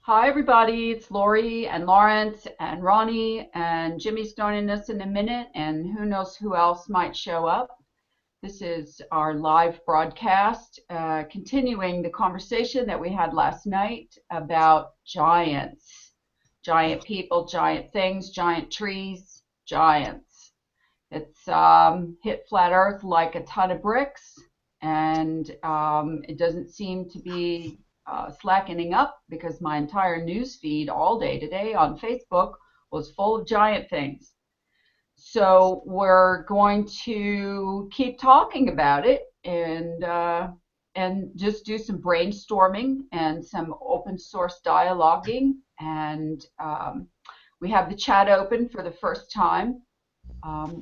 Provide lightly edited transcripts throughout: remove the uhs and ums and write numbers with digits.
Hi, everybody. It's Lori and Lawrence and Ronnie, and Jimmy's joining us in a minute, and who knows who else might show up. This is our live broadcast, continuing the conversation that we had last night about giants, giant people, giant things, giant trees, giants. It's hit flat Earth like a ton of bricks, and it doesn't seem to be slackening up because my entire news feed all day today on Facebook was full of giant things. So we're going to keep talking about it and just do some brainstorming and some open source dialoguing. And we have the chat open for the first time,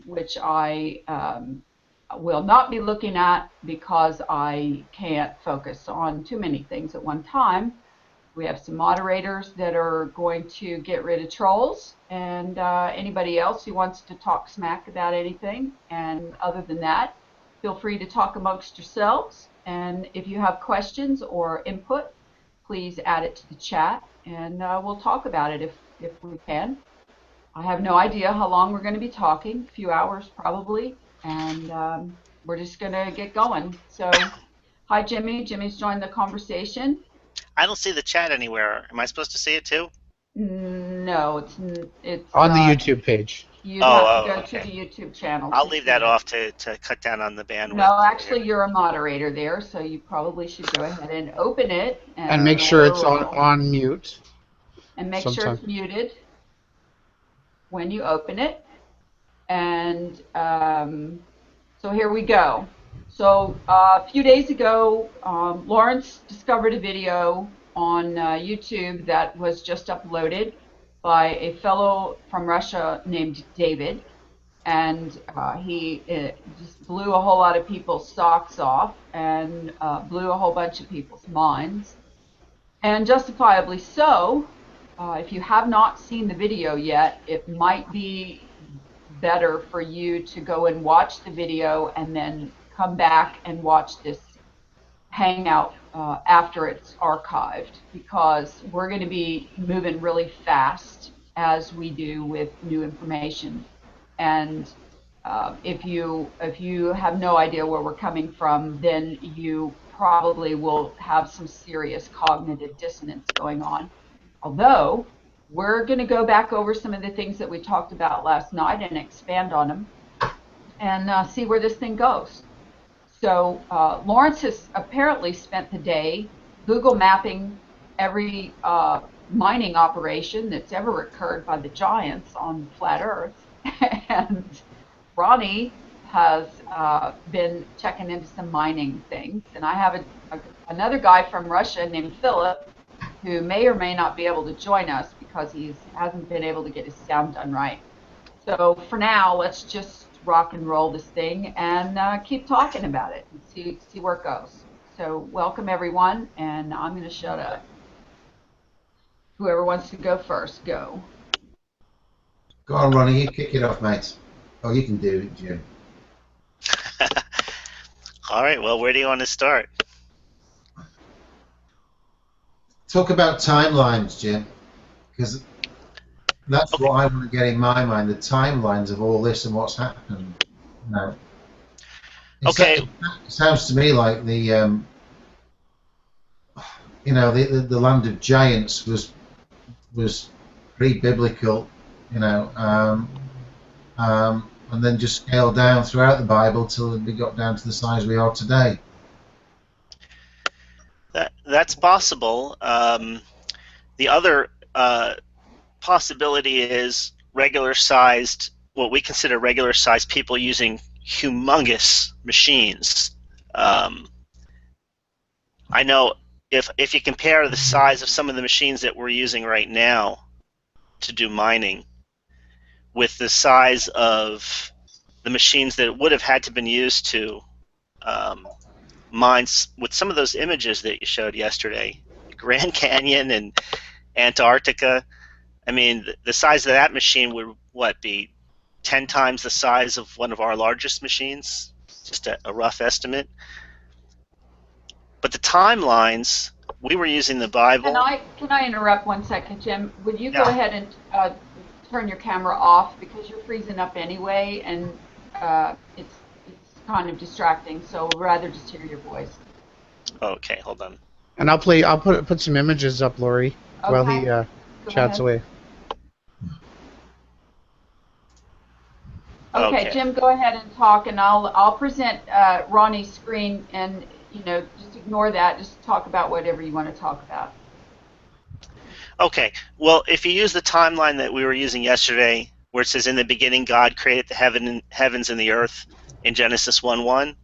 which I will not be looking at because I can't focus on too many things at one time. We have some moderators that are going to get rid of trolls and anybody else who wants to talk smack about anything. And other than that, feel free to talk amongst yourselves. And if you have questions or input, please add it to the chat and we'll talk about it if we can. I have no idea how long we're going to be talking, a few hours probably, and we're just going to get going. So, hi Jimmy. Jimmy's joined the conversation. I don't see the chat anywhere. Am I supposed to see it too? No, it's on the YouTube page. You'd have to go okay. to the YouTube channel. I'll leave that off to cut down on the bandwidth. No, actually, you're a moderator there, so you probably should go ahead and open it. And make sure it's on mute. And make sure it's muted when you open it. And so here we go. So a few days ago, Lawrence discovered a video on YouTube that was just uploaded by a fellow from Russia named David. And he just blew a whole lot of people's socks off and blew a whole bunch of people's minds. And justifiably so. If you have not seen the video yet, it might be better for you to go and watch the video and then come back and watch this hangout after it's archived, because we're going to be moving really fast as we do with new information. And if you have no idea where we're coming from, then you probably will have some serious cognitive dissonance going on. Although, we're going to go back over some of the things that we talked about last night and expand on them and see where this thing goes. So Lawrence has apparently spent the day Google mapping every mining operation that's ever occurred by the giants on flat Earth. And Ronnie has been checking into some mining things. And I have another guy from Russia named Philip, who may or may not be able to join us because he hasn't been able to get his sound done right. So for now, let's just rock and roll this thing and keep talking about it and see where it goes. So welcome everyone, and I'm going to shut up. Whoever wants to go first, go. Go on, Ronnie, you kick it off, mate. Oh, you can do it, Jim. All right, well, where do you want to start? Talk about timelines, Jim, because that's what I want to get in my mind, the timelines of all this and what's happened. No. It sounds to me like the the land of giants was pre-biblical, and then just scaled down throughout the Bible till we got down to the size we are today. That's possible. The other possibility is regular-sized, what we consider regular-sized people using humongous machines. I know if you compare the size of some of the machines that we're using right now to do mining with the size of the machines that would have had to been used to mines, with some of those images that you showed yesterday, Grand Canyon and Antarctica. I mean, the size of that machine would be 10 times the size of one of our largest machines, just a rough estimate. But the timelines we were using the Can Bible. I interrupt 1 second, Jim? Would you go Yeah. ahead and turn your camera off because you're freezing up anyway, and it's kind of distracting. So we'd rather just hear your voice. Okay, hold on. And I'll put some images up, Lori, while he Okay. Go chats ahead. away. Okay, Okay. Jim, go ahead and talk, and I'll present Ronnie's screen, and just ignore that. Just talk about whatever you want to talk about. Okay. Well, if you use the timeline that we were using yesterday, where it says, "In the beginning, God created the heavens and the earth," in Genesis 1:1,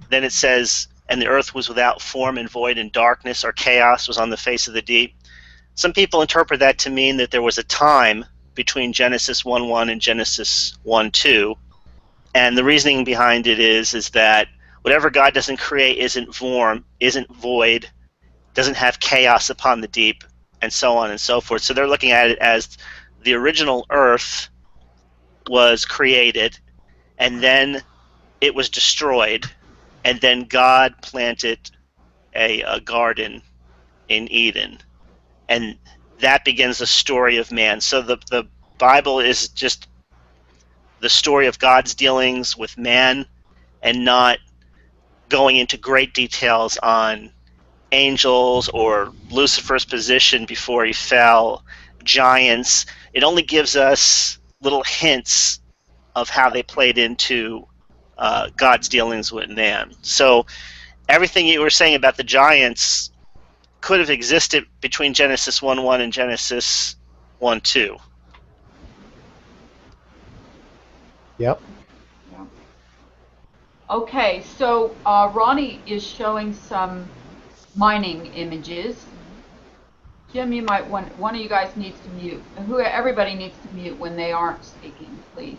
then it says, "And the earth was without form and void, and darkness or chaos was on the face of the deep." Some people interpret that to mean that there was a time between Genesis 1:1 and Genesis 1:2. And the reasoning behind it is that whatever God doesn't create isn't void, doesn't have chaos upon the deep, and so on and so forth. So they're looking at it as the original earth was created, and then it was destroyed, and then God planted a garden in Eden. And that begins the story of man. So the Bible is just the story of God's dealings with man, and not going into great details on angels or Lucifer's position before he fell, giants. It only gives us little hints of how they played into God's dealings with man. So everything you were saying about the giants could have existed between Genesis 1:1 and Genesis 1:2. Yep. Yeah. Okay, so Ronnie is showing some mining images. Jim, you might want one of you guys needs to mute. Everybody needs to mute when they aren't speaking, please,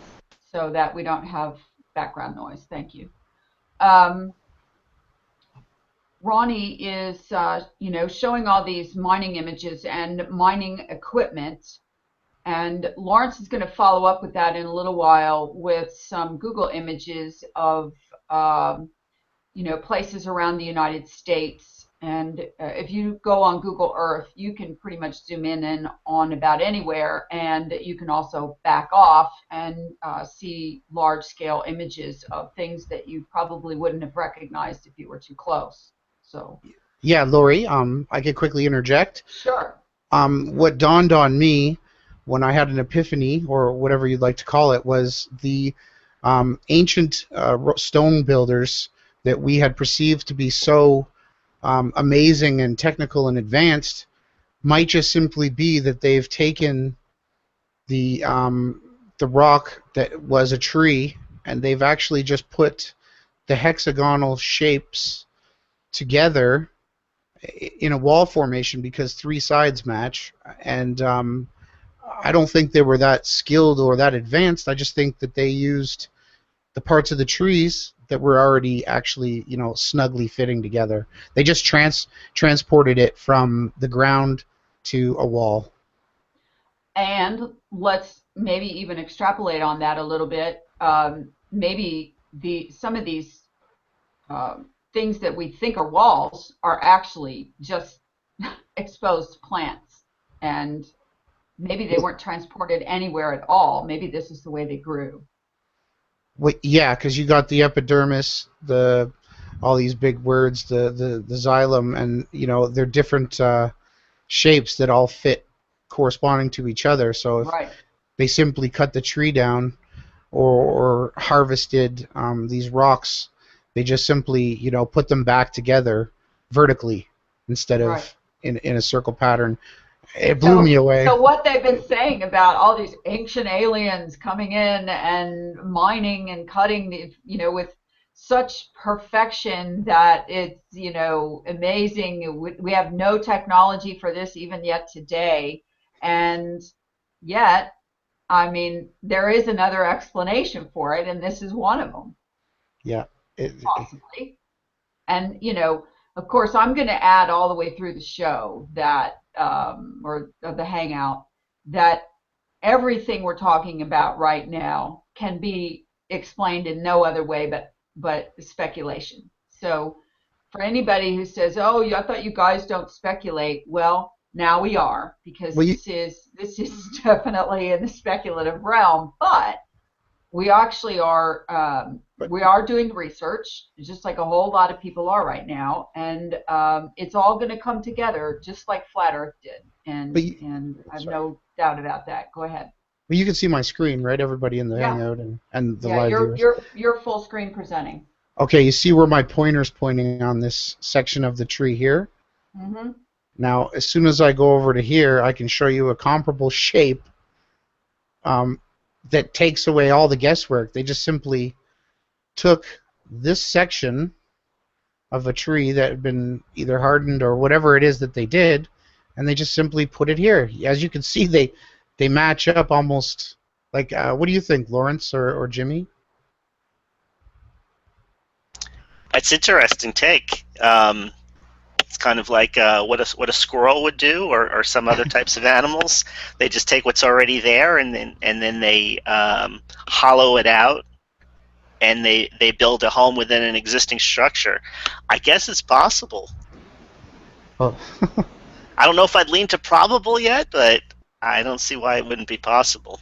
so that we don't have background noise. Thank you. Ronnie is, showing all these mining images and mining equipment. And Lawrence is going to follow up with that in a little while with some Google images of, places around the United States. And if you go on Google Earth, you can pretty much zoom in and on about anywhere. And you can also back off and see large-scale images of things that you probably wouldn't have recognized if you were too close. So. Yeah, Lori. I could quickly interject. Sure. What dawned on me when I had an epiphany, or whatever you'd like to call it, was the ancient stone builders that we had perceived to be so amazing and technical and advanced might just simply be that they've taken the rock that was a tree, and they've actually just put the hexagonal shapes together in a wall formation because three sides match. And I don't think they were that skilled or that advanced. I just think that they used the parts of the trees that were already actually, snugly fitting together. They just transported it from the ground to a wall. And let's maybe even extrapolate on that a little bit. Maybe some of these things that we think are walls are actually just exposed plants, and maybe they weren't transported anywhere at all. Maybe this is the way they grew. Yeah, because you got the epidermis, all these big words, the xylem, and they're different shapes that all fit corresponding to each other. So if Right. they simply cut the tree down or harvested these rocks, they just simply put them back together vertically instead of Right. in a circle pattern. It blew me away. So what they've been saying about all these ancient aliens coming in and mining and cutting, with such perfection that it's, amazing. We have no technology for this even yet today. And yet, I mean, there is another explanation for it, and this is one of them, Yeah. possibly. And, of course, I'm going to add all the way through the show that, or the hangout, that everything we're talking about right now can be explained in no other way but speculation. So for anybody who says, "Oh, I thought you guys don't speculate," well, now we are, because Well, this is definitely in the speculative realm. But we actually are but we are doing research, just like a whole lot of people are right now, and it's all going to come together just like Flat Earth did, but and I've sorry. no doubt about that. Go ahead. Well, you can see my screen, right? Everybody in the Yeah, Hangout and the yeah, live you're viewers. you're you're full screen presenting. Okay, you see where my pointer's pointing on this section of the tree here? Hmm. Now, as soon as I go over to here, I can show you a comparable shape um, that takes away all the guesswork. They just simply took this section of a tree that had been either hardened or whatever it is that they did, and they just simply put it here. As you can see, they match up almost like. What do you think, Lawrence or Jimmy? It's interesting take. It's kind of like what a squirrel would do, or some other types of animals. They just take what's already there, and then they hollow it out, and they build a home within an existing structure. I guess it's possible. Oh. I don't know if I'd lean to probable yet, but I don't see why it wouldn't be possible.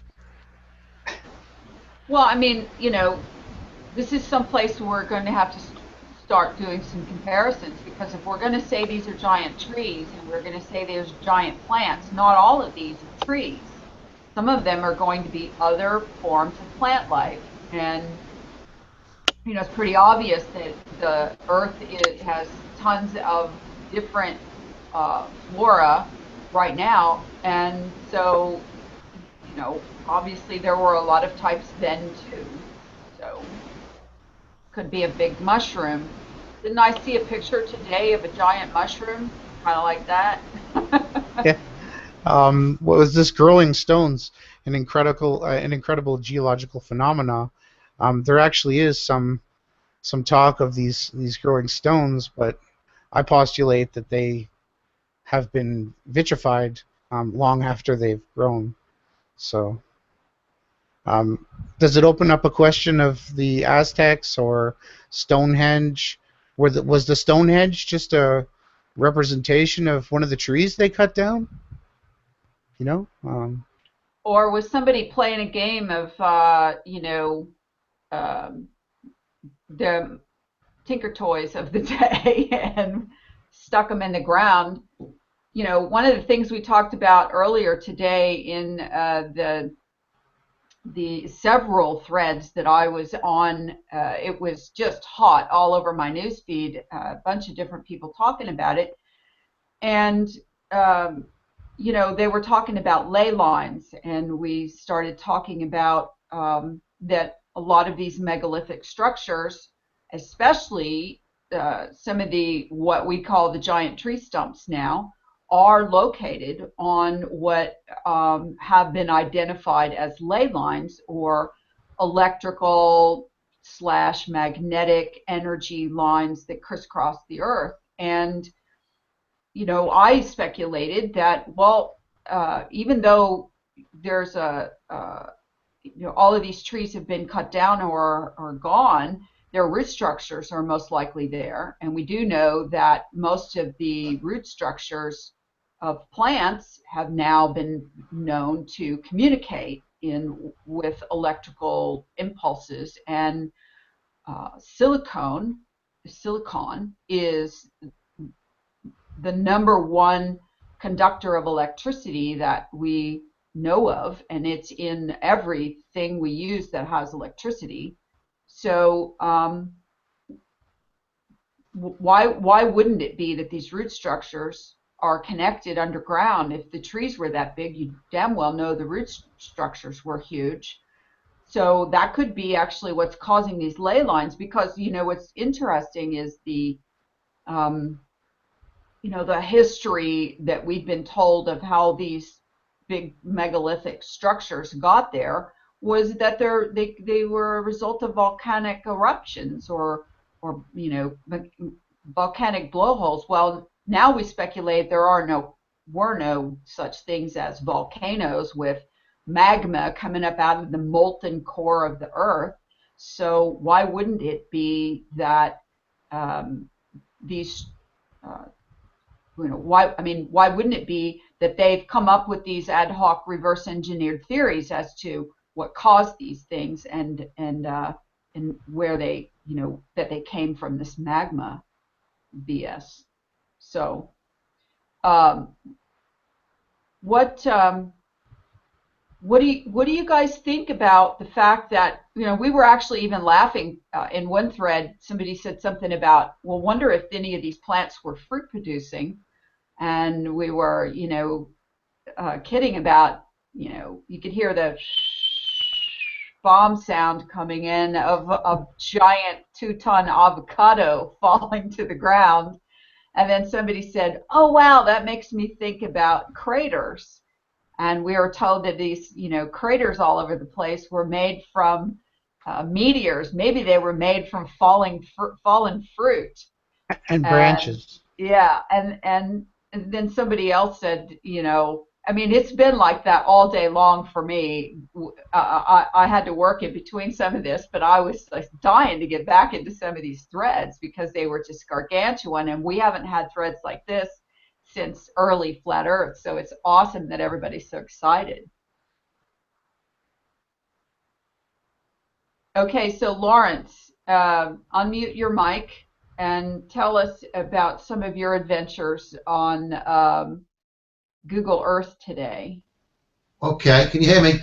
Well, I mean, this is some place where we're going to have to start doing some comparisons, because if we're going to say these are giant trees and we're going to say there's giant plants, not all of these are trees. Some of them are going to be other forms of plant life, and it's pretty obvious that the Earth has tons of different flora right now, and so obviously there were a lot of types then too. So could be a big mushroom. Didn't I see a picture today of a giant mushroom? Kind of like that. Yeah. What was this? Growing stones, an incredible geological phenomena. There actually is some talk of these growing stones, but I postulate that they have been vitrified long after they've grown. So, um, does it open up a question of the Aztecs or Stonehenge? Was the Stonehenge just a representation of one of the trees they cut down? You know? Or was somebody playing a game of, um, the Tinker Toys of the day and stuck them in the ground? One of the things we talked about earlier today in the several threads that I was on, it was just hot all over my newsfeed, a bunch of different people talking about it. And, um, they were talking about ley lines, and we started talking about that a lot of these megalithic structures, especially some of what we call the giant tree stumps now, are located on what have been identified as ley lines, or electrical slash magnetic energy lines that crisscross the earth. And I speculated that, well, even though there's all of these trees have been cut down or gone, their root structures are most likely there. And we do know that most of the root structures of plants have now been known to communicate with electrical impulses. And silicon is the number one conductor of electricity that we know of, and it's in everything we use that has electricity. So why wouldn't it be that these root structures are connected underground? If the trees were that big, you damn well know the root structures were huge. So that could be actually what's causing these ley lines, because what's interesting is um, the history that we've been told of how these big megalithic structures got there was that they were a result of volcanic eruptions, or volcanic blowholes. Well, now we speculate there were no such things as volcanoes with magma coming up out of the molten core of the earth. So why wouldn't it be that these, uh, why wouldn't it be that they've come up with these ad hoc reverse engineered theories as to what caused these things and where they, that they came from this magma BS. So, um, what what do you guys think about the fact that, we were actually even laughing in one thread. Somebody said something about, well, wonder if any of these plants were fruit producing, and we were, kidding about, you could hear the bomb sound coming in of a giant 2-ton avocado falling to the ground. And then somebody said, oh, wow, that makes me think about craters. And we were told that these, craters all over the place were made from meteors. Maybe they were made from fallen fruit. And branches. Yeah, and then somebody else said, it's been like that all day long for me. I had to work in between some of this, but I was like dying to get back into some of these threads because they were just gargantuan, and we haven't had threads like this since early Flat Earth. So it's awesome that everybody's so excited. Okay, so Lawrence, unmute your mic and tell us about some of your adventures on Google Earth today. Okay, can you hear me?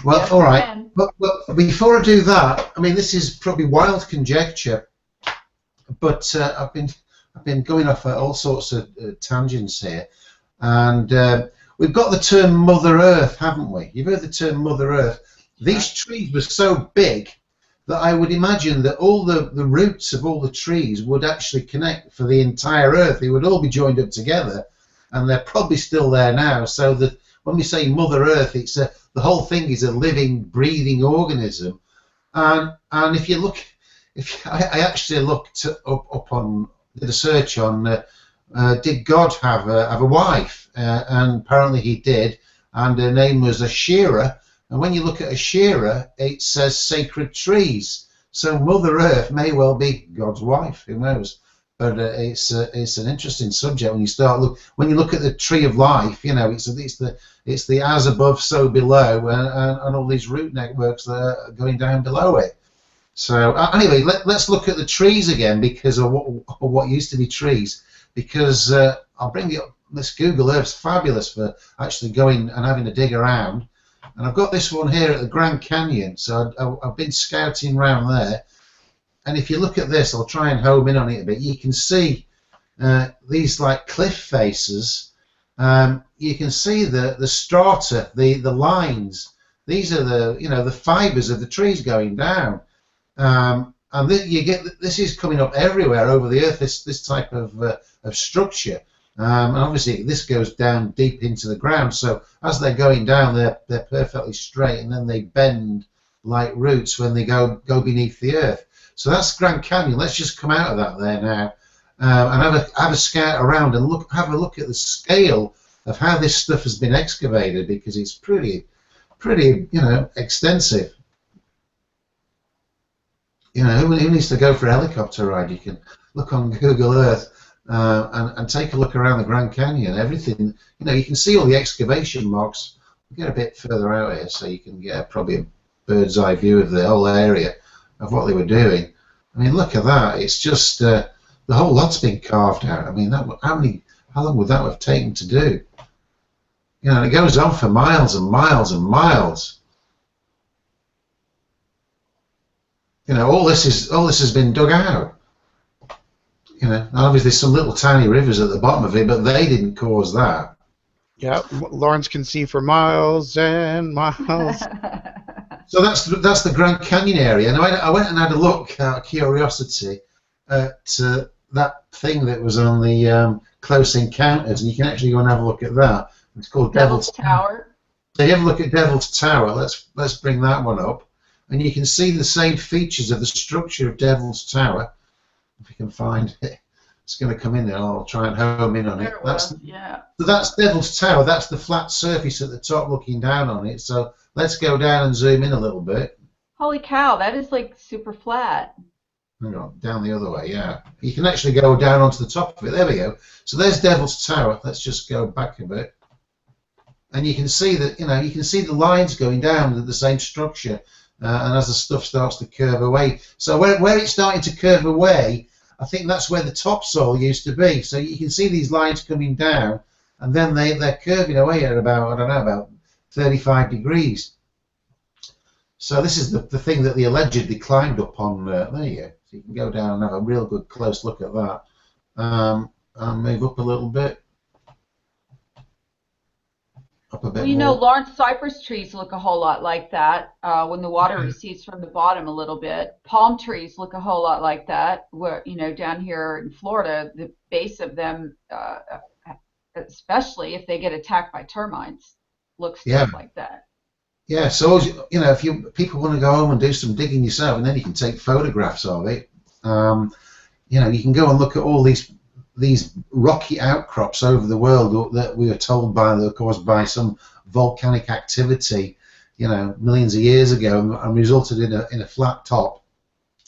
Well, yes, all right. But before I do that, this is probably wild conjecture, but I've been going off at all sorts of tangents here, and we've got the term Mother Earth, haven't we? You've heard the term Mother Earth. These trees were so big that I would imagine that all the roots of all the trees would actually connect for the entire Earth. They would all be joined up together, and they're probably still there now. So that when we say Mother Earth, it's the whole thing is a living, breathing organism. And if you look, I actually looked up on, did a search on, did God have a wife? And apparently he did, and her name was Asherah. And when you look at Asherah, it says sacred trees. So Mother Earth may well be God's wife. Who knows? But it's an interesting subject when you start when you look at the tree of life. It's the as above, so below, and all these root networks that are going down below it. So anyway, let's look at the trees again, because of what used to be trees. Because I'll bring you up. This Google Earth's fabulous for actually going and having a dig around. And I've got this one here at the Grand Canyon, so I've been scouting around there. And if you look at this, I'll try and home in on it a bit. You can see these like cliff faces. You can see the strata, the lines. These are the fibers of the trees going down. And you get this is coming up everywhere over the Earth. This type of structure. And obviously this goes down deep into the ground, so as they're going down, they're perfectly straight, and then they bend like roots when they go beneath the Earth. So that's Grand Canyon. Let's just come out of that there now, and have a scout around and have a look at the scale of how this stuff has been excavated, because it's pretty extensive. Who needs to go for a helicopter ride? You can look on Google Earth. And take a look around the Grand Canyon. Everything, you can see all the excavation marks. We'll get a bit further out here so you can get probably a bird's eye view of the whole area of what they were doing. Look at that. It's just the whole lot's been carved out. How long would that have taken to do? It goes on for miles and miles and miles. All this has been dug out. Obviously there's some little tiny rivers at the bottom of it, but they didn't cause that. Yeah, Lawrence can see for miles and miles. So that's the Grand Canyon area. And I went and had a look out of curiosity at that thing that was on the Close Encounters, and you can actually go and have a look at that. It's called Devil's Tower. So you have a look at Devil's Tower. Let's bring that one up, and you can see the same features of the structure of Devil's Tower. If you can find it, it's going to come in there. I'll try and home in on it. So that's Devil's Tower. That's the flat surface at the top, looking down on it. So let's go down and zoom in a little bit. Holy cow! That is like super flat. Hang on, down the other way, yeah. You can actually go down onto the top of it. There we go. So there's Devil's Tower. Let's just go back a bit. And you can see that, you can see the lines going down the same structure. And as the stuff starts to curve away. So where it's starting to curve away, I think that's where the topsoil used to be. So you can see these lines coming down, and then they're curving away at about, I don't know, about 35 degrees. So this is the thing that they allegedly climbed up on. There you go. So you can go down and have a real good close look at that. And move up a little bit. Up a bit Well, more. Lawrence cypress trees look a whole lot like that when the water recedes from the bottom a little bit. Palm trees look a whole lot like that. Where down here in Florida, the base of them, especially if they get attacked by termites, looks just like that. Yeah, so if people want to go home and do some digging yourself, and then you can take photographs of it. You can go and look at all these rocky outcrops over the world that we are told are caused by some volcanic activity, millions of years ago, and resulted in a flat top.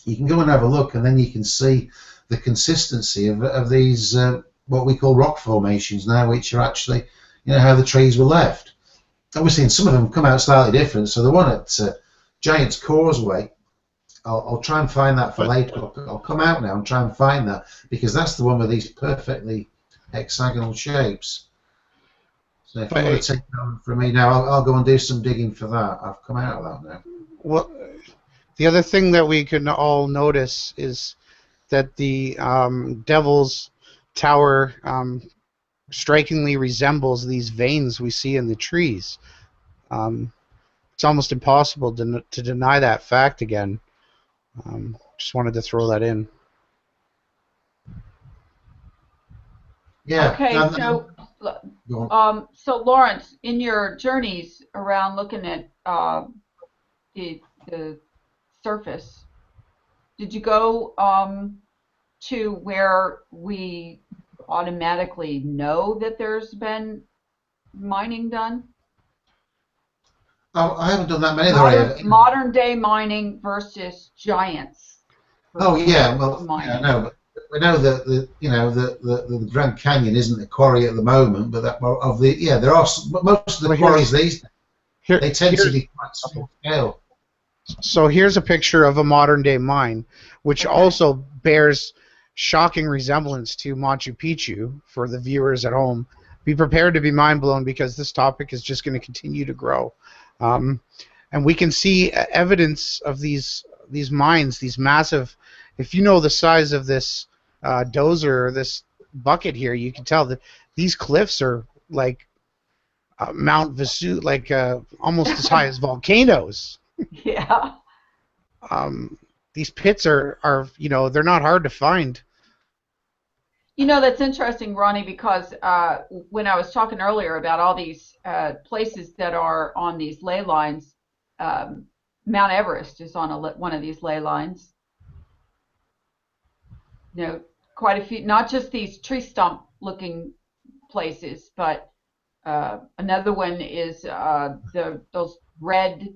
You can go and have a look, and then you can see the consistency of these what we call rock formations now, which are actually how the trees were left. Obviously, and some of them come out slightly different. So the one at Giant's Causeway, I'll try and find that for later. I'll come out now and try and find that, because that's the one with these perfectly hexagonal shapes. So if you want to take that one from me now, I'll go and do some digging for that. I've come out of that now. Well, the other thing that we can all notice is that the Devil's Tower strikingly resembles these veins we see in the trees. It's almost impossible to deny that fact again. Just wanted to throw that in. Yeah. Okay, so Lawrence, in your journeys around looking at the surface, did you go to where we automatically know that there's been mining done? Oh, I haven't done that many. Modern day mining versus giants. Oh yeah, well, yeah, I know, but we know that the Grand Canyon isn't a quarry at the moment, but there are most of the quarries these they tend to be quite small scale. So here's a picture of a modern day mine, which also bears shocking resemblance to Machu Picchu for the viewers at home. Be prepared to be mind blown, because this topic is just going to continue to grow. And we can see evidence of these mines, these massive. If you know the size of this dozer or this bucket here, you can tell that these cliffs are like Mount Vesuvius, like almost as high as volcanoes. Yeah. These pits are they're not hard to find. That's interesting, Ronnie, because when I was talking earlier about all these places that are on these ley lines, Mount Everest is on one of these ley lines. Quite a few, not just these tree stump looking places, but another one is those red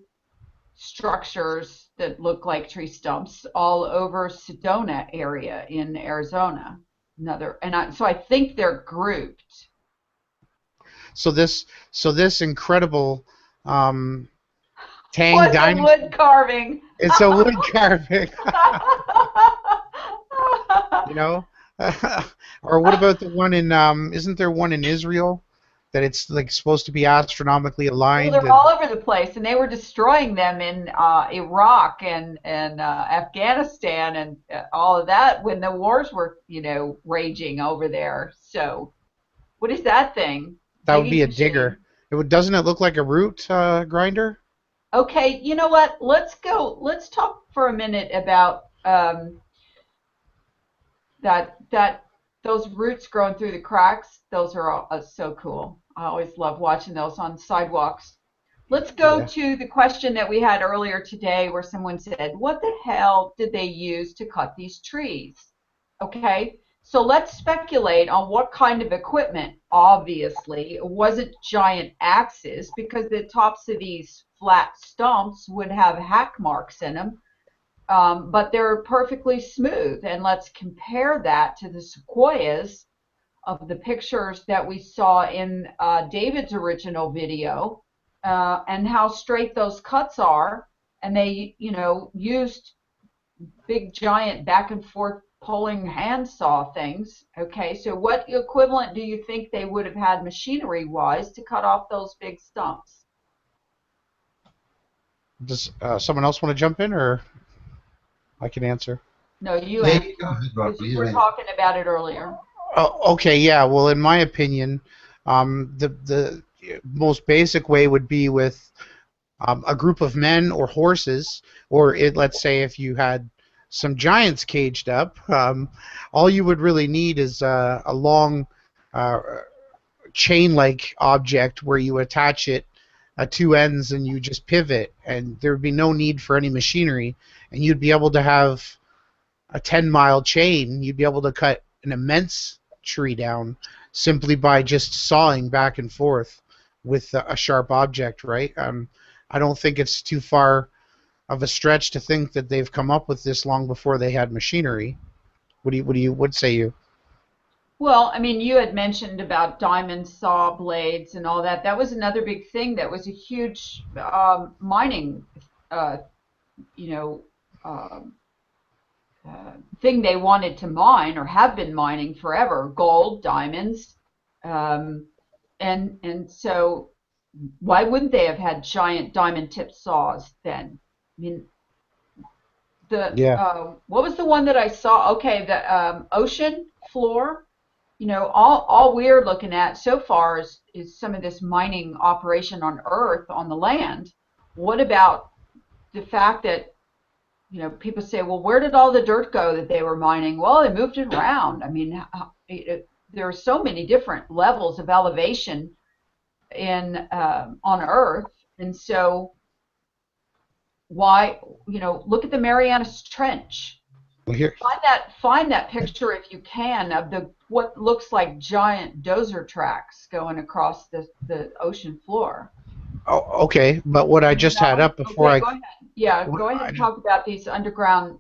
structures that look like tree stumps all over Sedona area in Arizona. So I think they're grouped. So this incredible Tang dining. What's a wood carving? It's a wood carving. Or what about the one in? Isn't there one in Israel that it's like supposed to be astronomically aligned? Well, they're all over the place, and they were destroying them in Iraq and Afghanistan and all of that when the wars were raging over there. So, what is that thing? That would be a digger. Doesn't it look like a root grinder? Okay, you know what? Let's talk for a minute about those roots growing through the cracks. Those are so cool. I always love watching those on sidewalks. Let's go to the question that we had earlier today, where someone said, what the hell did they use to cut these trees? Okay, so let's speculate on what kind of equipment. Obviously, it wasn't giant axes, because the tops of these flat stumps would have hack marks in them. but they're perfectly smooth. And let's compare that to the sequoias of the pictures that we saw in David's original video, and how straight those cuts are. And they, used big giant back and forth pulling handsaw things. Okay, so what equivalent do you think they would have had machinery wise to cut off those big stumps? Does someone else want to jump in, or I can answer? No, you Yeah, answer, you go ahead, Rob. because you You're were in. talking about it earlier. Oh, okay, yeah. Well, in my opinion, the most basic way would be with a group of men or horses, or let's say if you had some giants caged up, all you would really need is a long uh, chain-like object where you attach it at two ends and you just pivot, and there would be no need for any machinery, and you'd be able to have a 10-mile chain. You'd be able to cut an immense tree down simply by just sawing back and forth with a sharp object, right? I don't think it's too far of a stretch to think that they've come up with this long before they had machinery. What say you? Well, I mean, you had mentioned about diamond saw blades and all that. That was another big thing. That was a huge mining, uh, you know, um thing they wanted to mine or have been mining forever: gold, diamonds, um, and so why wouldn't they have had giant diamond tip saws then? I mean, Yeah. what was the one that I saw? Okay, the ocean floor. All we're looking at so far is some of this mining operation on Earth, on the land. What about the fact that, people say, well, where did all the dirt go that they were mining? Well, they moved it around. I mean, there are so many different levels of elevation on Earth, and so why, look at the Marianas Trench. Well, here. Find that picture if you can of the what looks like giant dozer tracks going across the ocean floor. Oh, okay. But what I You know just that had one? up before Okay, I go ahead. Yeah, what go ahead and I talk about these underground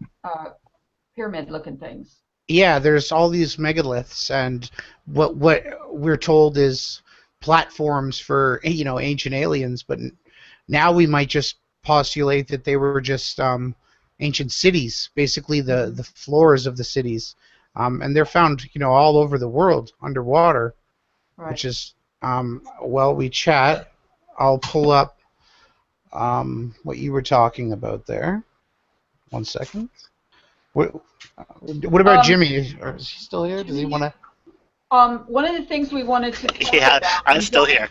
pyramid-looking things. yeah, there's all these megaliths, and what we're told is platforms for ancient aliens, but now we might just postulate that they were just ancient cities, basically the Hmm. floors of the cities, and they're found all over the world underwater, Right. which is while we chat, I'll pull up what you were talking about there. 1 second. What about Um, Jimmy? Is he still here? Does he Jimmy, want to? one of the things we wanted to talk Yeah, about I'm still here.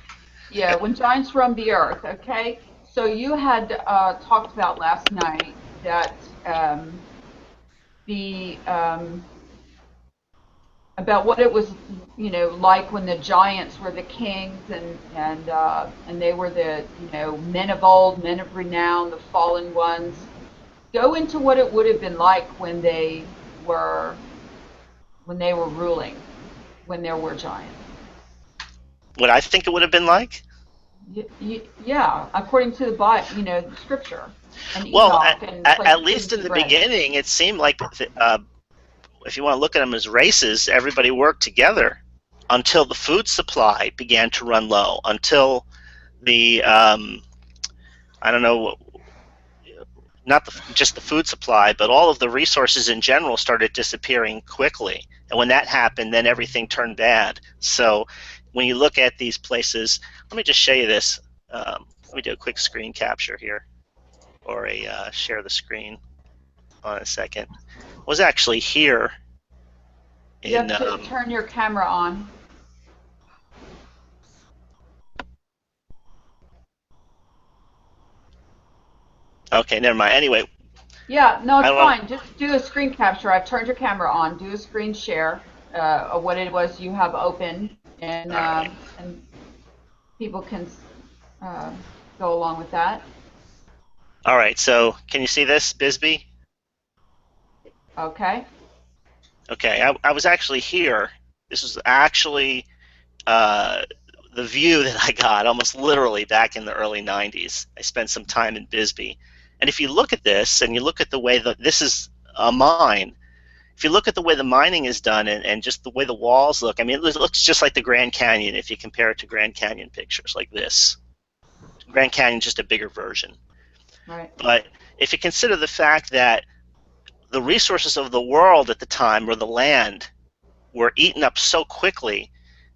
yeah, when giants roamed the earth, okay? So you had talked about last night that the about what it was, like when the giants were the kings, and they were the, men of old, men of renown, the fallen ones. Go into what it would have been like were when they were ruling, when there were giants. What I think it would have been like? Yeah, according to the the scripture and Well, Enoch and at places least we in the read. beginning, it seemed like if you want to look at them as races, everybody worked together until the food supply began to run low, until the I don't know, not just the food supply, but all of the resources in general started disappearing quickly. And when that happened, then everything turned bad. So when you look at these places, let me just show you this. Let me do a quick screen capture here, or a share the screen. On a second. I was actually here You in have to turn your camera on. okay, never mind. Anyway, Yeah, no, I it's don't. fine. Just do a screen capture. I've turned your camera on. Do a screen share of what it was you have open, All right. and people can uh, go along with that. All right. So can you see this, Bisbee? Okay. Okay. I was actually here. This was actually uh, the view that I got almost literally back in the early '90s. I spent some time in Bisbee, And if you look at this and you look at the way that this is a mine, if you look at the way the mining is done and just the way the walls look, I mean, it looks just like the Grand Canyon if you compare it to Grand Canyon pictures like this. Grand Canyon, just a bigger version. Right. But if you consider the fact that the resources of the world at the time, or the land, were eaten up so quickly,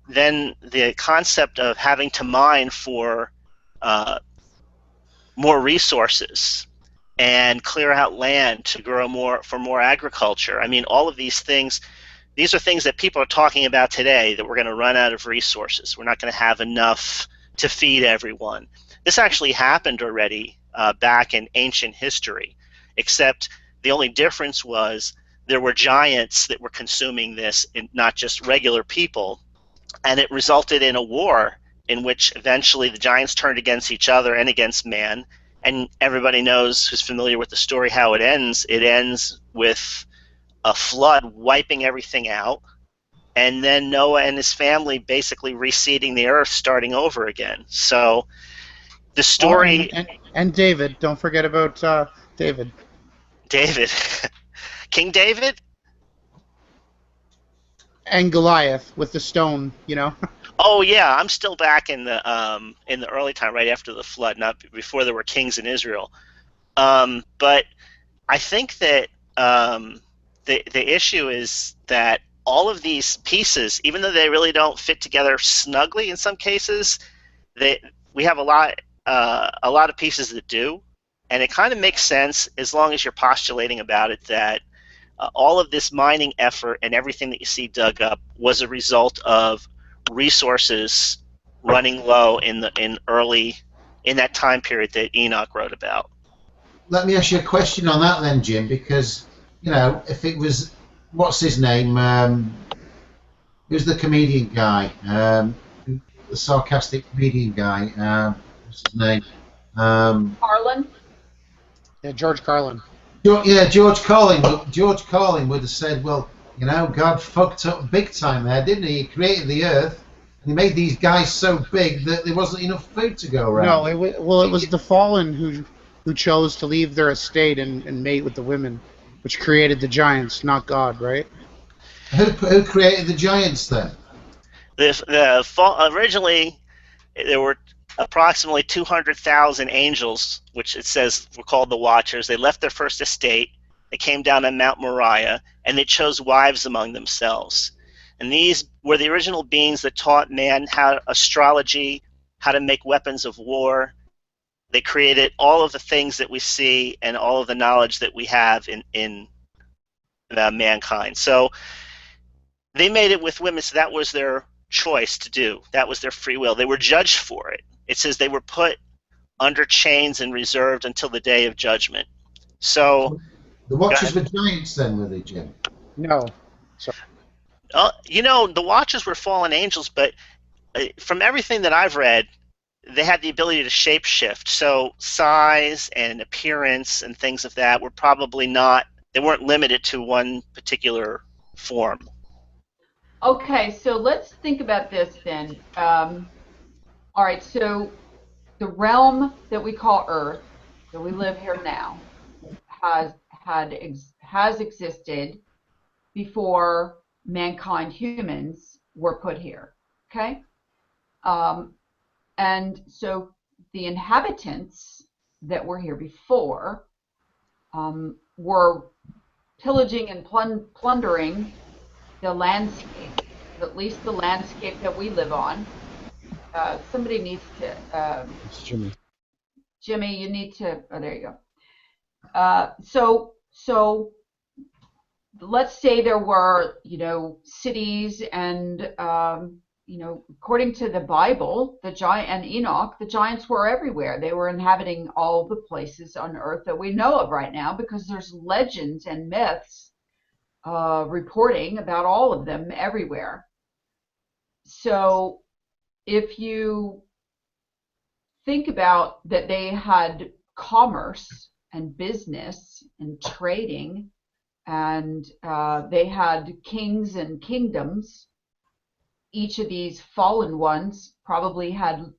then the concept of having to mine for more resources and clear out land to grow more agriculture. I mean, all of these things, these are things that people are talking about today, that we're going to run out of resources. We're not going to have enough to feed everyone. This actually happened already back in ancient history, except the only difference was there were giants that were consuming this, and not just regular people, and it resulted in a war in which eventually the giants turned against each other and against man. And everybody knows, who's familiar with the story, how it ends. It ends with a flood wiping everything out, and then Noah and his family basically reseeding the earth, starting over again. So the Oh, story... and David. Don't forget about David. David. King David? And Goliath with the stone, you know. Oh yeah, I'm still back in the early time, right after the flood, not before there were kings in Israel. But I think that the issue is that all of these pieces, even though they really don't fit together snugly in some cases, we have a lot of pieces that do, and it kind of makes sense as long as you're postulating about it that all of this mining effort and everything that you see dug up was a result of resources running low in that time period that Enoch wrote about. Let me ask you a question on that then, Jim, because, you know, if it was, what's his name? Who's the comedian guy? The sarcastic comedian guy. What's his name? Harlan? Yeah, George Carlin. Yeah, George Carlin. George Carlin would have said, well, you know, God fucked up big time there, didn't he? He created the earth, and he made these guys so big that there wasn't enough food to go around. No, it was the fallen who chose to leave their estate and mate with the women, which created the giants, not God, right? Who created the giants then? Originally, there were approximately 200,000 angels, which it says were called the Watchers. They left their first estate. They came down on Mount Moriah, and they chose wives among themselves. And these were the original beings that taught man how astrology, how to make weapons of war. They created all of the things that we see and all of the knowledge that we have in mankind. So they made it with women, so that was their choice to do. That was their free will. They were judged for it. It says they were put under chains and reserved until the day of judgment. So the Watchers were giants then, were they, Jim? No. So. You know, the Watchers were fallen angels, but from everything that I've read, they had the ability to shapeshift. So size and appearance and things of that were probably not, they weren't limited to one particular form. Okay, so let's think about this then. All right, so the realm that we call Earth, that we live here now, has existed before mankind, humans, were put here. Okay, and so the inhabitants that were here before were pillaging and plundering the landscape, at least the landscape that we live on. Somebody needs to. It's Jimmy. Jimmy, you need to. Oh, there you go. So let's say there were, cities and, according to the Bible, the giant and Enoch, the giants were everywhere. They were inhabiting all the places on Earth that we know of right now, because there's legends and myths reporting about all of them everywhere. So if you think about that, they had commerce and business and trading, and they had kings and kingdoms. Each of these fallen ones probably had,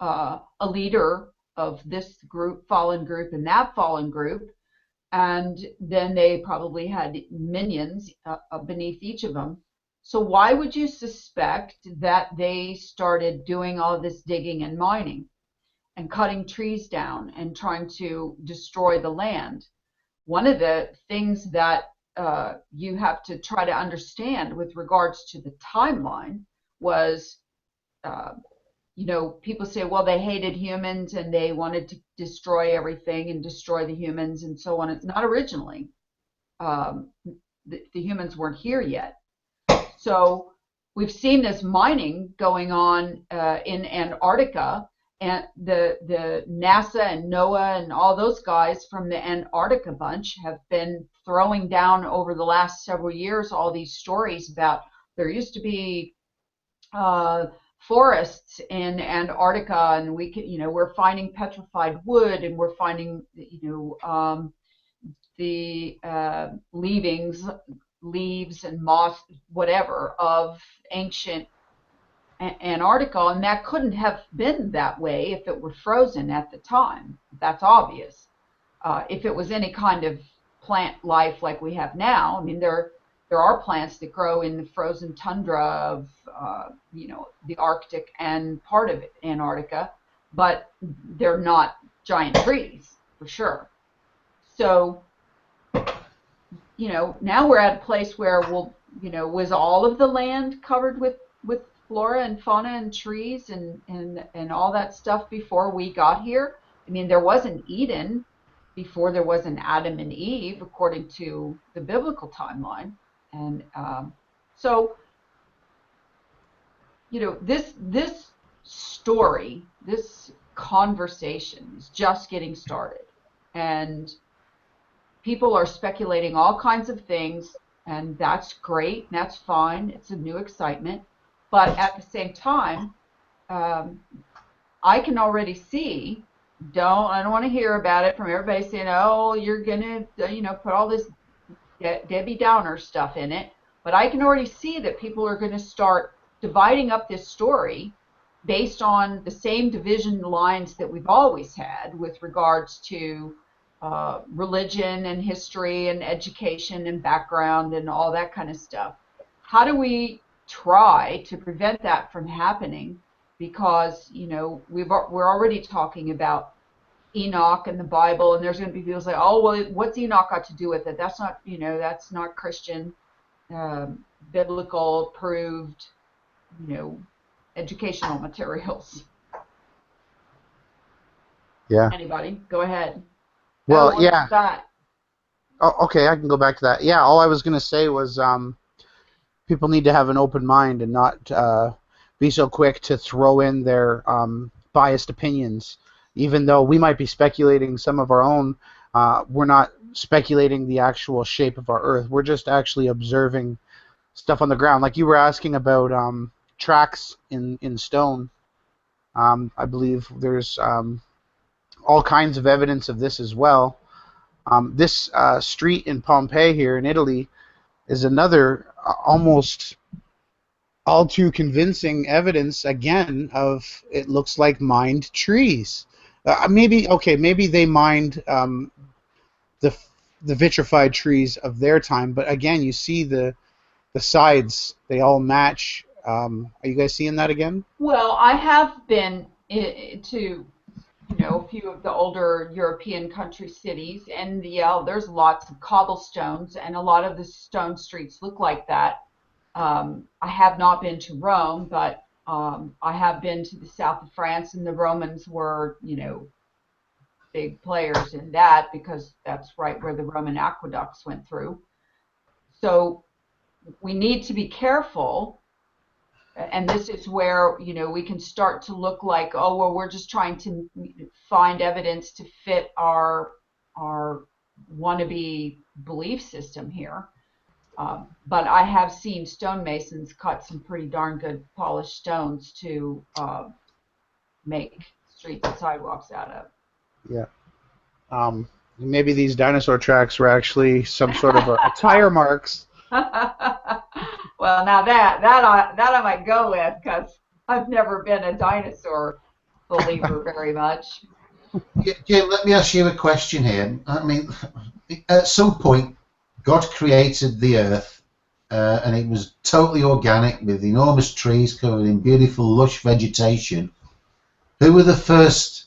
a leader of this group, fallen group, and that fallen group, and then they probably had minions beneath each of them. So why would you suspect that they started doing all this digging and mining and cutting trees down and trying to destroy the land? One of the things that you have to try to understand with regards to the timeline was, uh, people say, well, they hated humans and they wanted to destroy everything and destroy the humans and so on. It's not originally. The humans weren't here yet. So we've seen this mining going on in Antarctica, and the NASA and NOAA and all those guys from the Antarctica bunch have been throwing down over the last several years all these stories about there used to be forests in Antarctica, and we're finding petrified wood, and we're finding the leaves and moss, whatever, of ancient Antarctica, and that couldn't have been that way if it were frozen at the time. That's obvious. If it was any kind of plant life like we have now, I mean, there are plants that grow in the frozen tundra of the Arctic and part of Antarctica, but they're not giant trees for sure. So now we're at a place where was all of the land covered with flora and fauna and trees and all that stuff before we got here? I mean, there was an Eden before there was an Adam and Eve, according to the biblical timeline. And so, this story, this conversation is just getting started. And people are speculating all kinds of things, and that's great, and that's fine. It's a new excitement. But at the same time, I can already see, I don't want to hear about it from everybody saying, oh, you're going to, put all this Debbie Downer stuff in it. But I can already see that people are going to start dividing up this story based on the same division lines that we've always had with regards to religion and history and education and background and all that kind of stuff. How do we try to prevent that from happening? Because we're already talking about Enoch and the Bible, and there's going to be people say, oh, well, what's Enoch got to do with it? That's not Christian, biblical, proved, educational materials. Yeah. Anybody? Go ahead. Well, yeah. Oh, okay, I can go back to that. Yeah, all I was going to say was people need to have an open mind and not be so quick to throw in their biased opinions. Even though we might be speculating some of our own, we're not speculating the actual shape of our Earth. We're just actually observing stuff on the ground. Like you were asking about tracks in stone. I believe there's all kinds of evidence of this as well. This street in Pompeii here in Italy is another almost all too convincing evidence, again, of it looks like mined trees. Maybe they mined the vitrified trees of their time, but again, you see the sides, they all match. Are you guys seeing that again? Well, I have been to a few of the older European country cities, and there's lots of cobblestones, and a lot of the stone streets look like that. I have not been to Rome, but I have been to the south of France, and the Romans were, big players in that because that's right where the Roman aqueducts went through. So we need to be careful, and this is where we can start to look like, oh, well, we're just trying to find evidence to fit our wannabe belief system here. But I have seen stonemasons cut some pretty darn good polished stones to make streets and sidewalks out of. Yeah. Maybe these dinosaur tracks were actually some sort of a tire marks. Well, now that I might go with, because I've never been a dinosaur believer very much. Jim, let me ask you a question here. I mean, at some point, God created the earth, and it was totally organic with enormous trees covered in beautiful, lush vegetation. Who were the first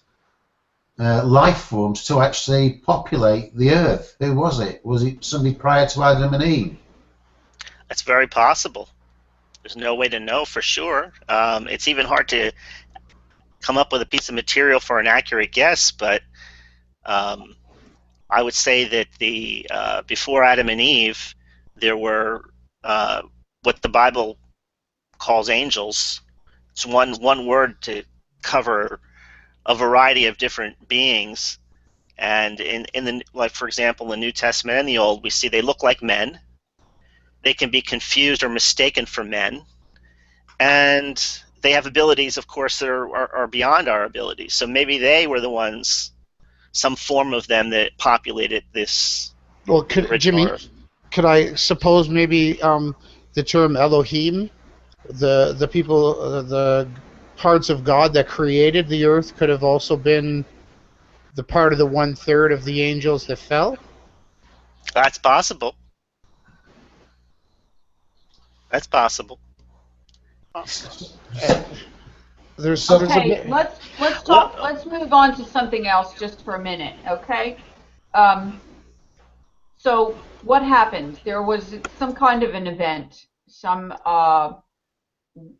life forms to actually populate the earth? Who was it? Was it somebody prior to Adam and Eve? That's very possible. There's no way to know for sure. It's even hard to come up with a piece of material for an accurate guess, but I would say that the before Adam and Eve, there were what the Bible calls angels. It's one word to cover a variety of different beings. And in the, like, for example, in the New Testament and the Old, we see they look like men. They can be confused or mistaken for men, and they have abilities, of course, that are beyond our abilities. So maybe they were the ones, some form of them, that populated this Well, original Jimmy, Earth. could I suppose maybe the term Elohim, the people, the parts of God that created the earth, could have also been the part of the 1/3 of the angels that fell? That's possible. That's possible. There's So, a Okay, bit. let's Well, talk. Let's move on to something else just for a minute, okay? Um, so what happened? There was some kind of an event, some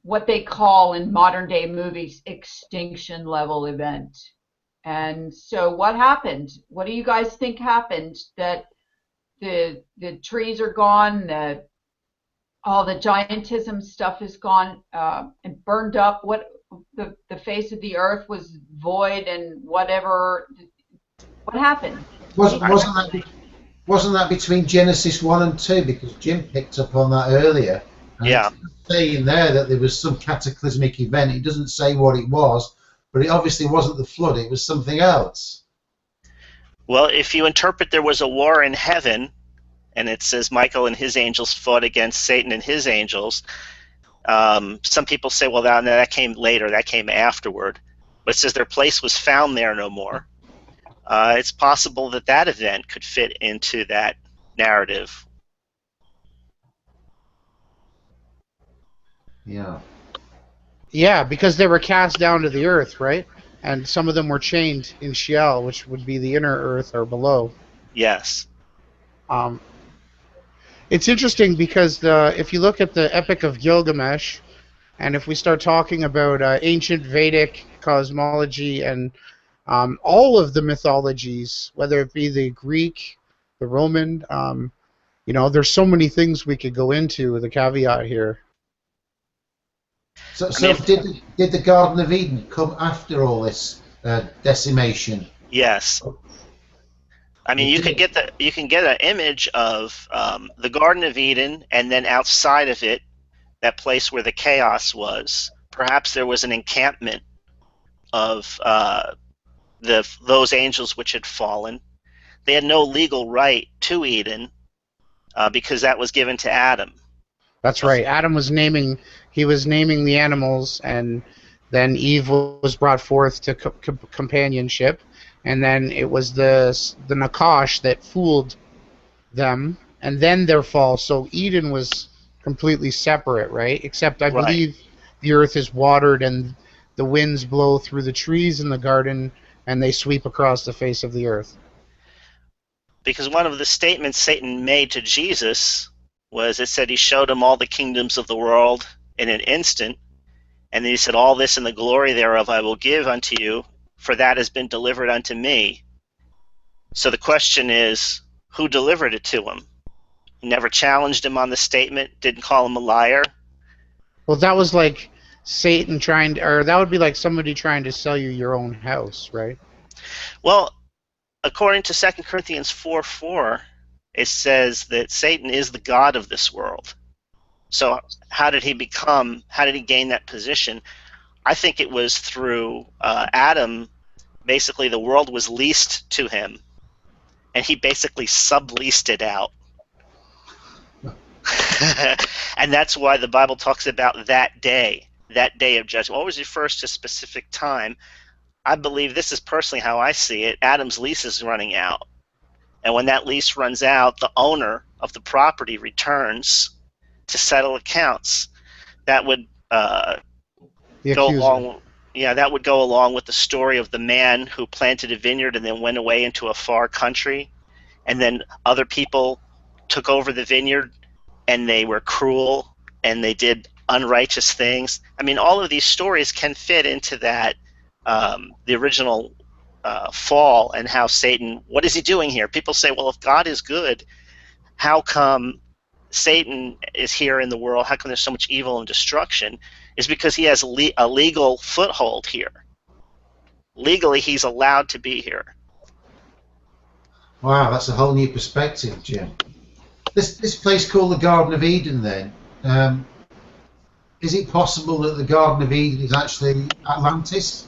what they call in modern day movies extinction level event. And so what happened? What do you guys think happened? That the trees are gone, all the giantism stuff is gone and burned up. What the face of the earth was void and whatever. What happened? What do you wasn't think? wasn't that wasn't that between Genesis 1 and 2? Because Jim picked up on that earlier, and yeah. it's saying there that there was some cataclysmic event. It doesn't say what it was, but it obviously wasn't the flood. It was something else. Well, if you interpret there was a war in heaven, and it says Michael and his angels fought against Satan and his angels, some people say, well, that came later, that came afterward. But it says their place was found there no more. It's possible that that event could fit into that narrative. Yeah. Yeah, because they were cast down to the earth, right? And some of them were chained in Sheol, which would be the inner earth or below. Yes. Um, it's interesting because if you look at the Epic of Gilgamesh, and if we start talking about ancient Vedic cosmology and all of the mythologies, whether it be the Greek, the Roman, there's so many things we could go into with a caveat here. So, I mean, did the Garden of Eden come after all this decimation? yes. I mean, It you did. can get an image of the Garden of Eden, and then outside of it, that place where the chaos was. Perhaps there was an encampment of those angels which had fallen. They had no legal right to Eden because that was given to Adam. That's right. Adam was naming the animals, and then Eve was brought forth to companionship, and then it was the Nakash that fooled them, and then their fall. So Eden was completely separate, right? Except I Right. believe the earth is watered, and the winds blow through the trees in the garden, and they sweep across the face of the earth. Because one of the statements Satan made to Jesus was, it said he showed him all the kingdoms of the world in an instant, and then he said, all this and the glory thereof I will give unto you, for that has been delivered unto me. So the question is, who delivered it to him? He never challenged him on the statement, didn't call him a liar. Well, that was like Satan or that would be like somebody trying to sell you your own house, right? Well, according to 2 Corinthians 4:4, it says that Satan is the god of this world. So how did he gain that position? I think it was through Adam. Basically, the world was leased to him, and he basically subleased it out. And that's why the Bible talks about that day of judgment. Always refers to a specific time. I believe this is personally how I see it. Adam's lease is running out. And when that lease runs out, the owner of the property returns to settle accounts. That would The go accuser. along. Yeah, that would go along with the story of the man who planted a vineyard and then went away into a far country, and then other people took over the vineyard, and they were cruel and they did unrighteous things. I mean, all of these stories can fit into that, the original fall, and how Satan, what is he doing here? People say, well, if God is good, how come Satan is here in the world? How come there's so much evil and destruction? Is because he has a legal foothold here. Legally, he's allowed to be here. Wow, that's a whole new perspective, Jim. This place called the Garden of Eden, then, is it possible that the Garden of Eden is actually Atlantis?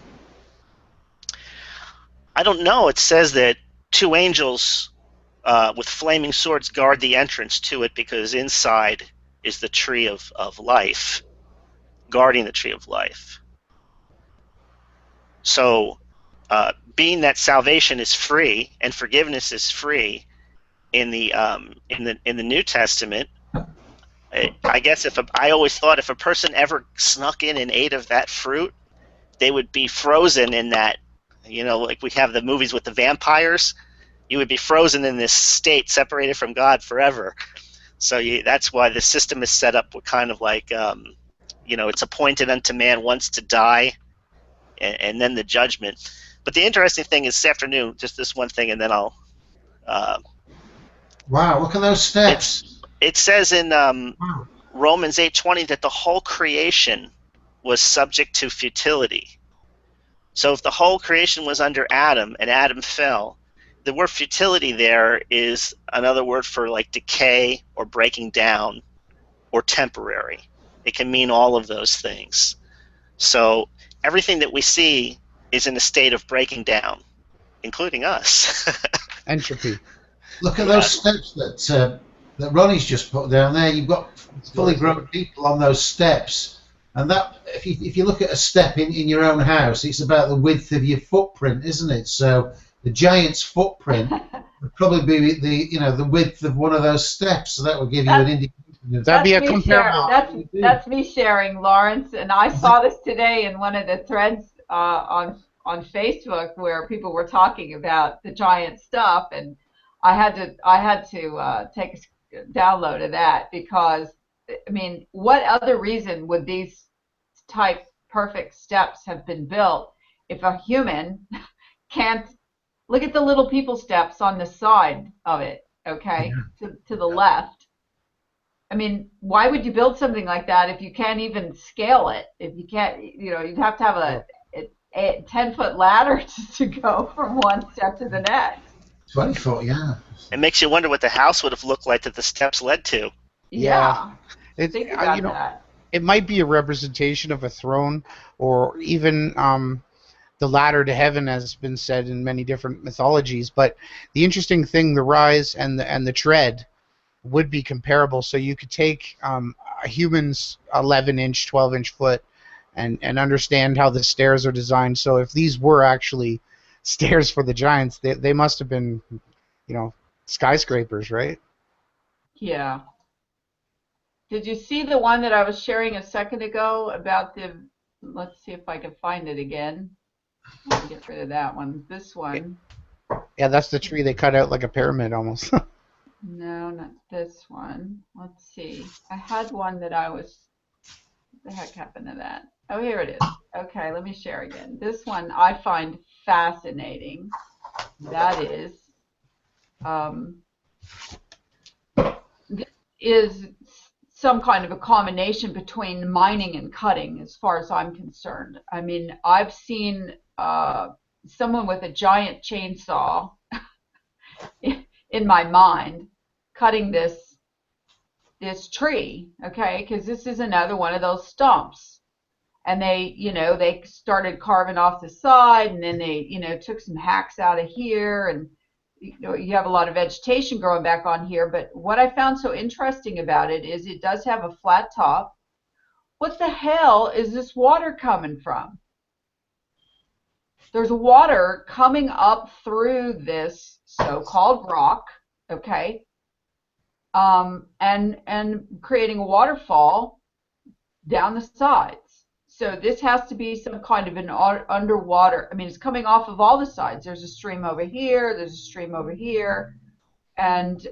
I don't know. It says that two angels with flaming swords guard the entrance to it, because inside is the tree of life, guarding the tree of life. So, being that salvation is free and forgiveness is free in the New Testament, I guess I always thought if a person ever snuck in and ate of that fruit, they would be frozen in that. Like we have the movies with the vampires, you would be frozen in this state, separated from God forever. So that's why the system is set up with kind of like, it's appointed unto man once to die, and then the judgment. But the interesting thing is this afternoon, just this one thing, and then I'll. Wow, look at those steps. It says in Romans 8:20 that the whole creation was subject to futility. So if the whole creation was under Adam and Adam fell, the word futility there is another word for like decay or breaking down or temporary. It can mean all of those things. So everything that we see is in a state of breaking down, including us. Entropy. Look at those steps that Ronnie's just put down there. You've got fully grown people on those steps. And that, if you look at a step in your own house, it's about the width of your footprint, isn't it? So the giant's footprint would probably be the width of one of those steps. So that would give you an indication. That'd be a comparable. That's me sharing, Lawrence. And I saw this today in one of the threads on Facebook where people were talking about the giant stuff, and I had to take a download of that, because I mean, what other reason would these type perfect steps have been built if a human can't look at the little people steps on the side of it, okay, to the left? I mean, why would you build something like that if you can't even scale it? If you can't, you'd have to have a 10-foot ladder to go from one step to the next. 20 foot, yeah. It makes you wonder what the house would have looked like that the steps led to. Yeah. Think about that. It might be a representation of a throne, or even the ladder to heaven, as has been said in many different mythologies. But the interesting thing, the rise and the tread would be comparable. So you could take a human's 11-inch, 12-inch foot and understand how the stairs are designed. So if these were actually stairs for the giants, they must have been, skyscrapers, right? Yeah. Did you see the one that I was sharing a second ago about let's see if I can find it again. I'll get rid of that one. This one. Yeah, that's the tree they cut out like a pyramid almost. No, not this one. Let's see. I had one that what the heck happened to that? Oh, here it is. Okay, let me share again. This one I find fascinating. That is, some kind of a combination between mining and cutting, as far as I'm concerned. I mean, I've seen someone with a giant chainsaw in my mind cutting this tree, okay, because this is another one of those stumps. And they started carving off the side, and then they took some hacks out of here, and you have a lot of vegetation growing back on here. But what I found so interesting about it is it does have a flat top. What the hell is this water coming from? there's water coming up through this so-called rock, okay, and creating a waterfall down the sides. So this has to be some kind of an underwater. I mean, it's coming off of all the sides. There's a stream over here. There's a stream over here, and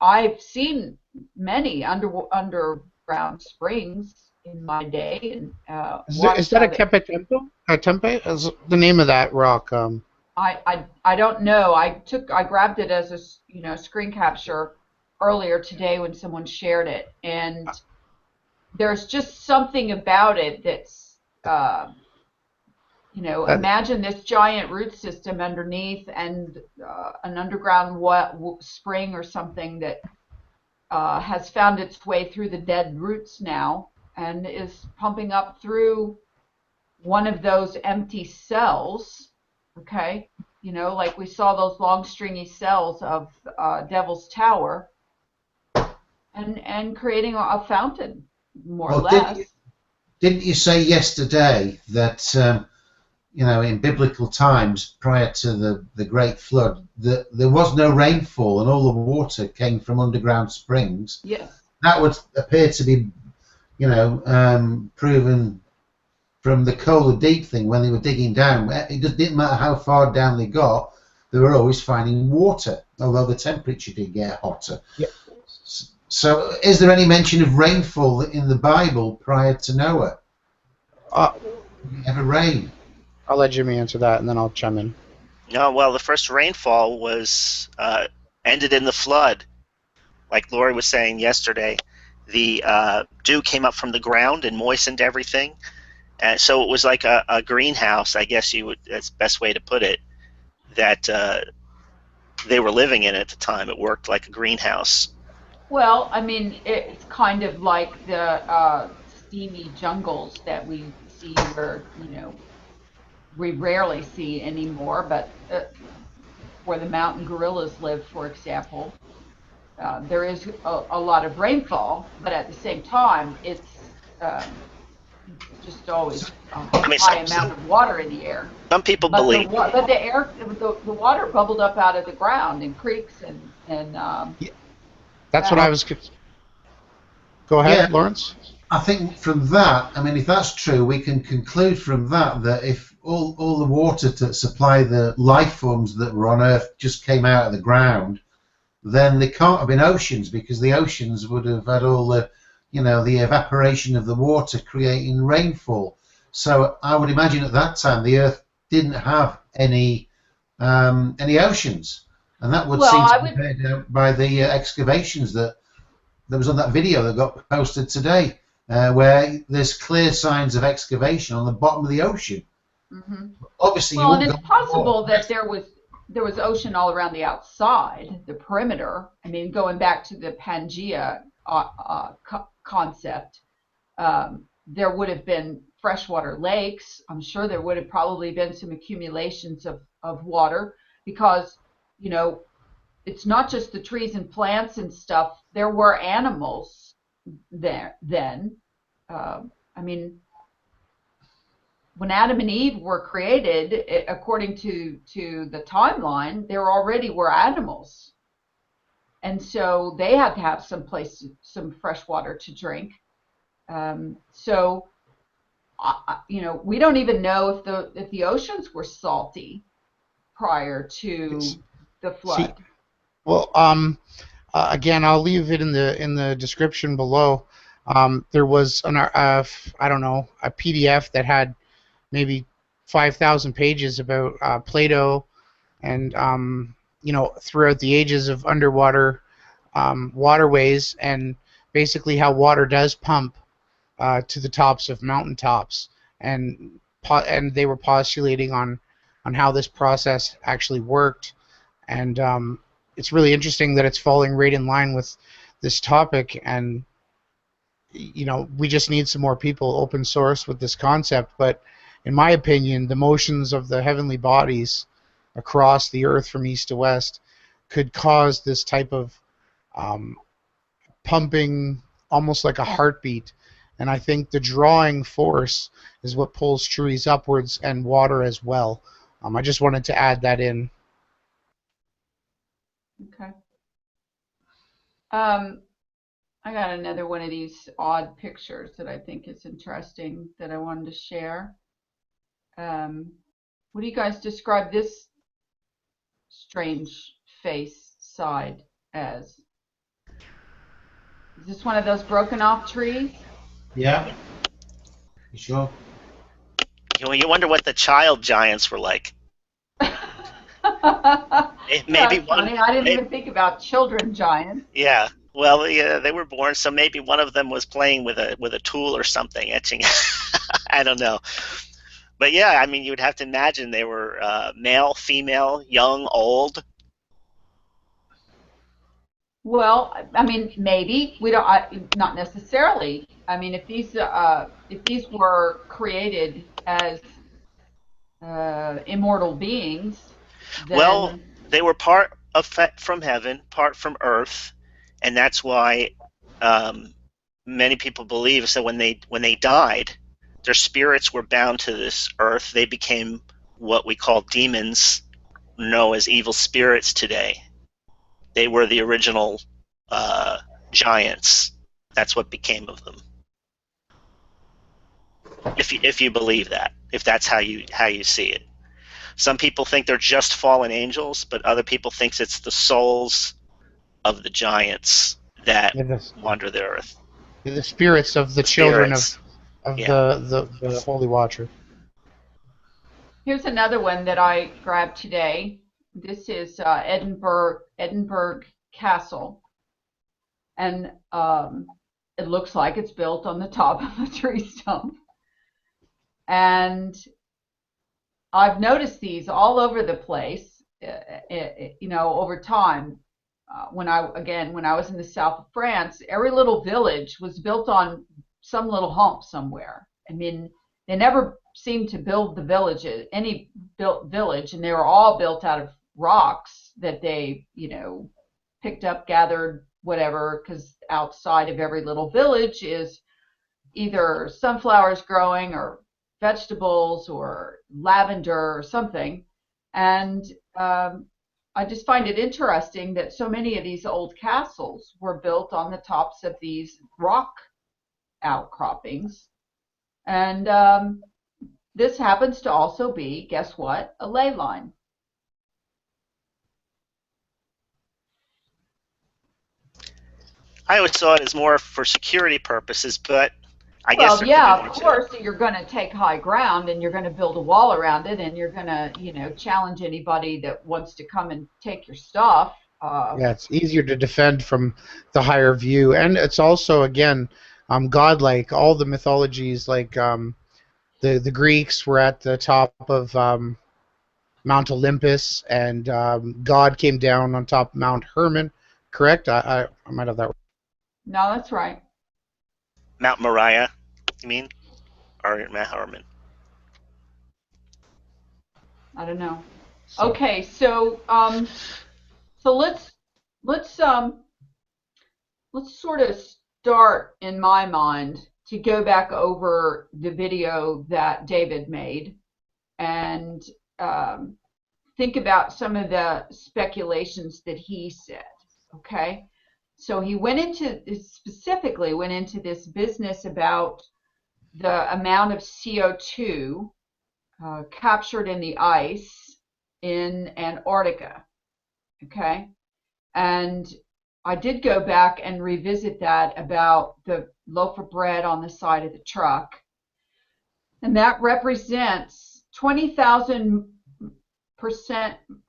I've seen many underground springs in my day, and Is that a Kepa Temple? Tempe is the name of that rock. I don't know. I grabbed it as a screen capture earlier today when someone shared it, and there's just something about it that's imagine this giant root system underneath and an underground spring or something that has found its way through the dead roots now and is pumping up through one of those empty cells, okay? Like we saw those long stringy cells of Devil's Tower, and creating a fountain, more or less. Didn't you say yesterday that in biblical times prior to the Great Flood, that there was no rainfall and all the water came from underground springs? Yes. That would appear to be, proven from the Coal Deep thing when they were digging down. It just didn't matter how far down they got, they were always finding water, although the temperature did get hotter. Yep. So is there any mention of rainfall in the Bible prior to Noah? Ever rain? I'll let Jimmy answer that, and then I'll chime in. No, well, the first rainfall was ended in the flood. Like Lori was saying yesterday, the dew came up from the ground and moistened everything. And so it was like a greenhouse, I guess that's the best way to put it, that they were living in at the time. It worked like a greenhouse. Well, I mean, it's kind of like the steamy jungles that we see where, we rarely see anymore, but where the mountain gorillas live, for example, there is a lot of rainfall, but at the same time, it's just always a high amount of water in the air. Some people believe. But the water bubbled up out of the ground in creeks and yeah. That's what I was. Go ahead, yeah, Lawrence. I think from that, I mean, if that's true, we can conclude from that if all the water to supply the life forms that were on Earth just came out of the ground, then there can't have been oceans, because the oceans would have had all the, the evaporation of the water creating rainfall. So I would imagine at that time the Earth didn't have any oceans. And that would seem to be made out by the excavations that was on that video that got posted today, where there's clear signs of excavation on the bottom of the ocean. Mm-hmm. Obviously, and it's possible that there was ocean all around the outside, the perimeter. I mean, going back to the Pangea concept, there would have been freshwater lakes. I'm sure there would have probably been some accumulations of water, because it's not just the trees and plants and stuff. There were animals there then. I mean, when Adam and Eve were created, according to the timeline, there already were animals, and so they had to have some fresh water to drink. So we don't even know if the oceans were salty prior to the flood. See, well, again, I'll leave it in the description below. There was I don't know, a PDF that had maybe 5,000 pages about Plato and throughout the ages of underwater waterways, and basically how water does pump to the tops of mountaintops, and they were postulating on how this process actually worked. And it's really interesting that it's falling right in line with this topic, and we just need some more people open source with this concept. But in my opinion, the motions of the heavenly bodies across the earth from east to west could cause this type of pumping, almost like a heartbeat, And I think the drawing force is what pulls trees upwards and water as well. I just wanted to add that in. Okay. I got another one of these odd pictures that I think is interesting that I wanted to share. What do you guys describe this strange face side as? Is this one of those broken off trees? Yeah. You sure? You wonder what the child giants were like. Maybe That's one. funny. I didn't Maybe, even think about children giants. yeah. Well, yeah, they were born, so maybe one of them was playing with a tool or something, etching. I don't know. But yeah, I mean, you would have to imagine they were male, female, young, old. Well, I mean, maybe we don't. Not necessarily. I mean, if these were created as immortal beings, Well, then they were part of from heaven, part from earth, and that's why um, many people believe that when they died, their spirits were bound to this earth. They became what we call demons, know as evil spirits today. They were the original uh, giants. That's what became of them. If you believe that, if that's how you see it. Some people think they're just fallen angels, but other people think it's the souls of the giants that Yeah, wander the earth. the spirits of the children Spirits. of Yeah. the Holy Watcher. here's another one that I grabbed today. This is Edinburgh Castle, and it looks like it's built on the top of a tree stump. And I've noticed these all over the place, over time. When I was in the south of France, every little village was built on some little hump somewhere. I mean, they never seemed to build the villages, any built village, and they were all built out of rocks that they, picked up, gathered, whatever, because outside of every little village is either sunflowers growing or vegetables or lavender or something. And I just find it interesting that so many of these old castles were built on the tops of these rock outcroppings. And this happens to also be, guess what, a ley line. I always saw it as more for security purposes, but I guess Well, there could be yeah, more of to it. course, you're going to take high ground and you're going to build a wall around it and you're going to, challenge anybody that wants to come and take your stuff. Yeah, it's easier to defend from the higher view, and it's also again, godlike. All the mythologies, like the Greeks were at the top of Mount Olympus, and God came down on top of Mount Hermon. Correct? I might have that. No, that's right. Mount Moriah, you mean? Or Mount Hermon? I don't know. So, Okay, so let's um let's sort of start in my mind to go back over the video that David made and um, think about some of the speculations that he said. Okay, so he specifically went into this business about the amount of CO2 captured in the ice in Antarctica. Okay. And I did go back and revisit that about the loaf of bread on the side of the truck. And that represents 20,000%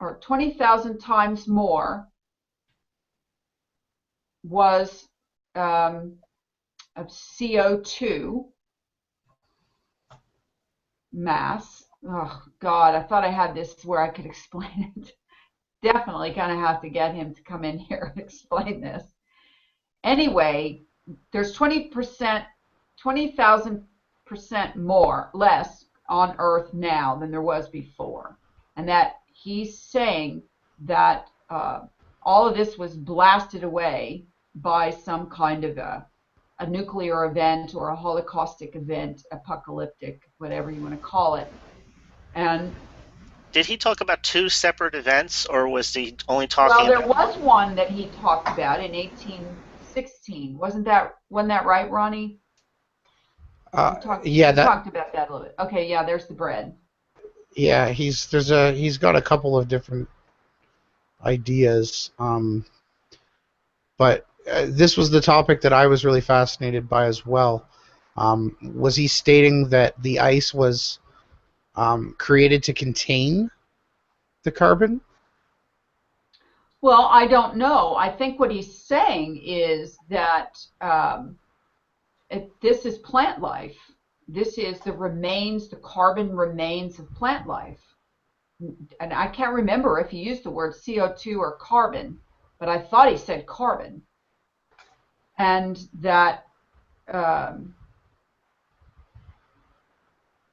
or 20,000 times more was of CO2 mass. Oh, God, I thought I had this where I could explain it. Definitely going to have to get him to come in here and explain this. Anyway, there's 20,000% less on Earth now than there was before. And that he's saying that all of this was blasted away by some kind of a a nuclear event or a holocaustic event, apocalyptic, whatever you want to call it. And did he talk about two separate events, or was he only well, talking there about? was one that he talked about in 1816. Wasn't that right, Ronnie? Uh, You talked yeah, you that talked about that a little bit. Okay, yeah, there's the bread. yeah, he's got a couple of different ideas. But this was the topic that I was really fascinated by as well. Was he stating that the ice was created to contain the carbon? Well, I don't know. I think what he's saying is that this is plant life. This is the carbon remains of plant life. And I can't remember if he used the word CO2 or carbon, but I thought he said carbon. And that, um,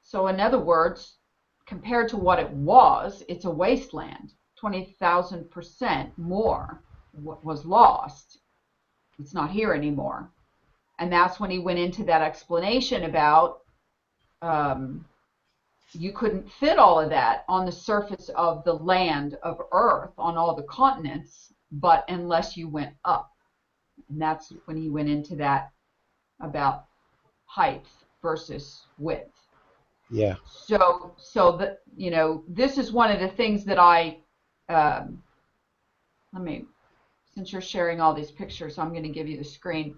so in other words, compared to what it was, it's a wasteland. 20,000% more was lost. It's not here anymore. And that's when he went into that explanation about you couldn't fit all of that on the surface of the land of Earth on all the continents, but unless you went up. And that's when he went into that about height versus width. Yeah. So that, you know, this is one of the things that let me, since you're sharing all these pictures, I'm going to give you the screen.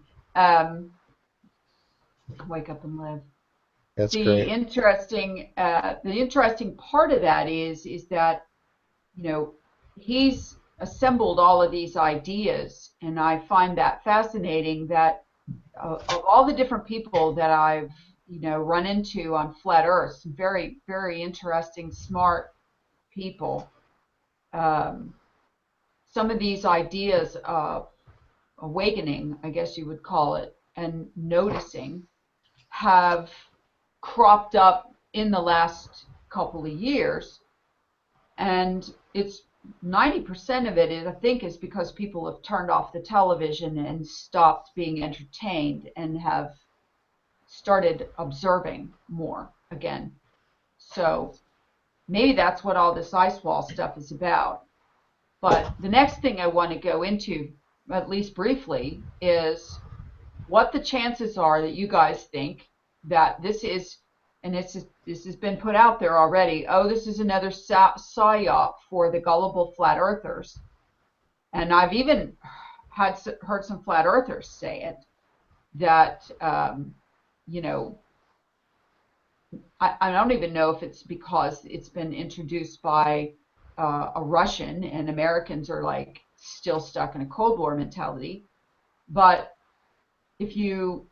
Wake up and live. That's The great. interesting part of that is that, you know, he's assembled all of these ideas, and I find that fascinating that of all the different people that I've, you know, run into on flat Earth, very, very interesting, smart people. Some of these ideas of awakening, I guess you would call it, and noticing have cropped up in the last couple of years, and it's 90% of it is, I think, is because people have turned off the television and stopped being entertained and have started observing more again. So maybe that's what all this ice wall stuff is about. But the next thing I want to go into, at least briefly, is what the chances are that you guys think that this is, and this has been put out there already, oh, this is another psyop for the gullible flat earthers. And I've even heard some flat earthers say it, that, you know, I don't even know if it's because it's been introduced by a Russian and Americans are like still stuck in a Cold War mentality. But if you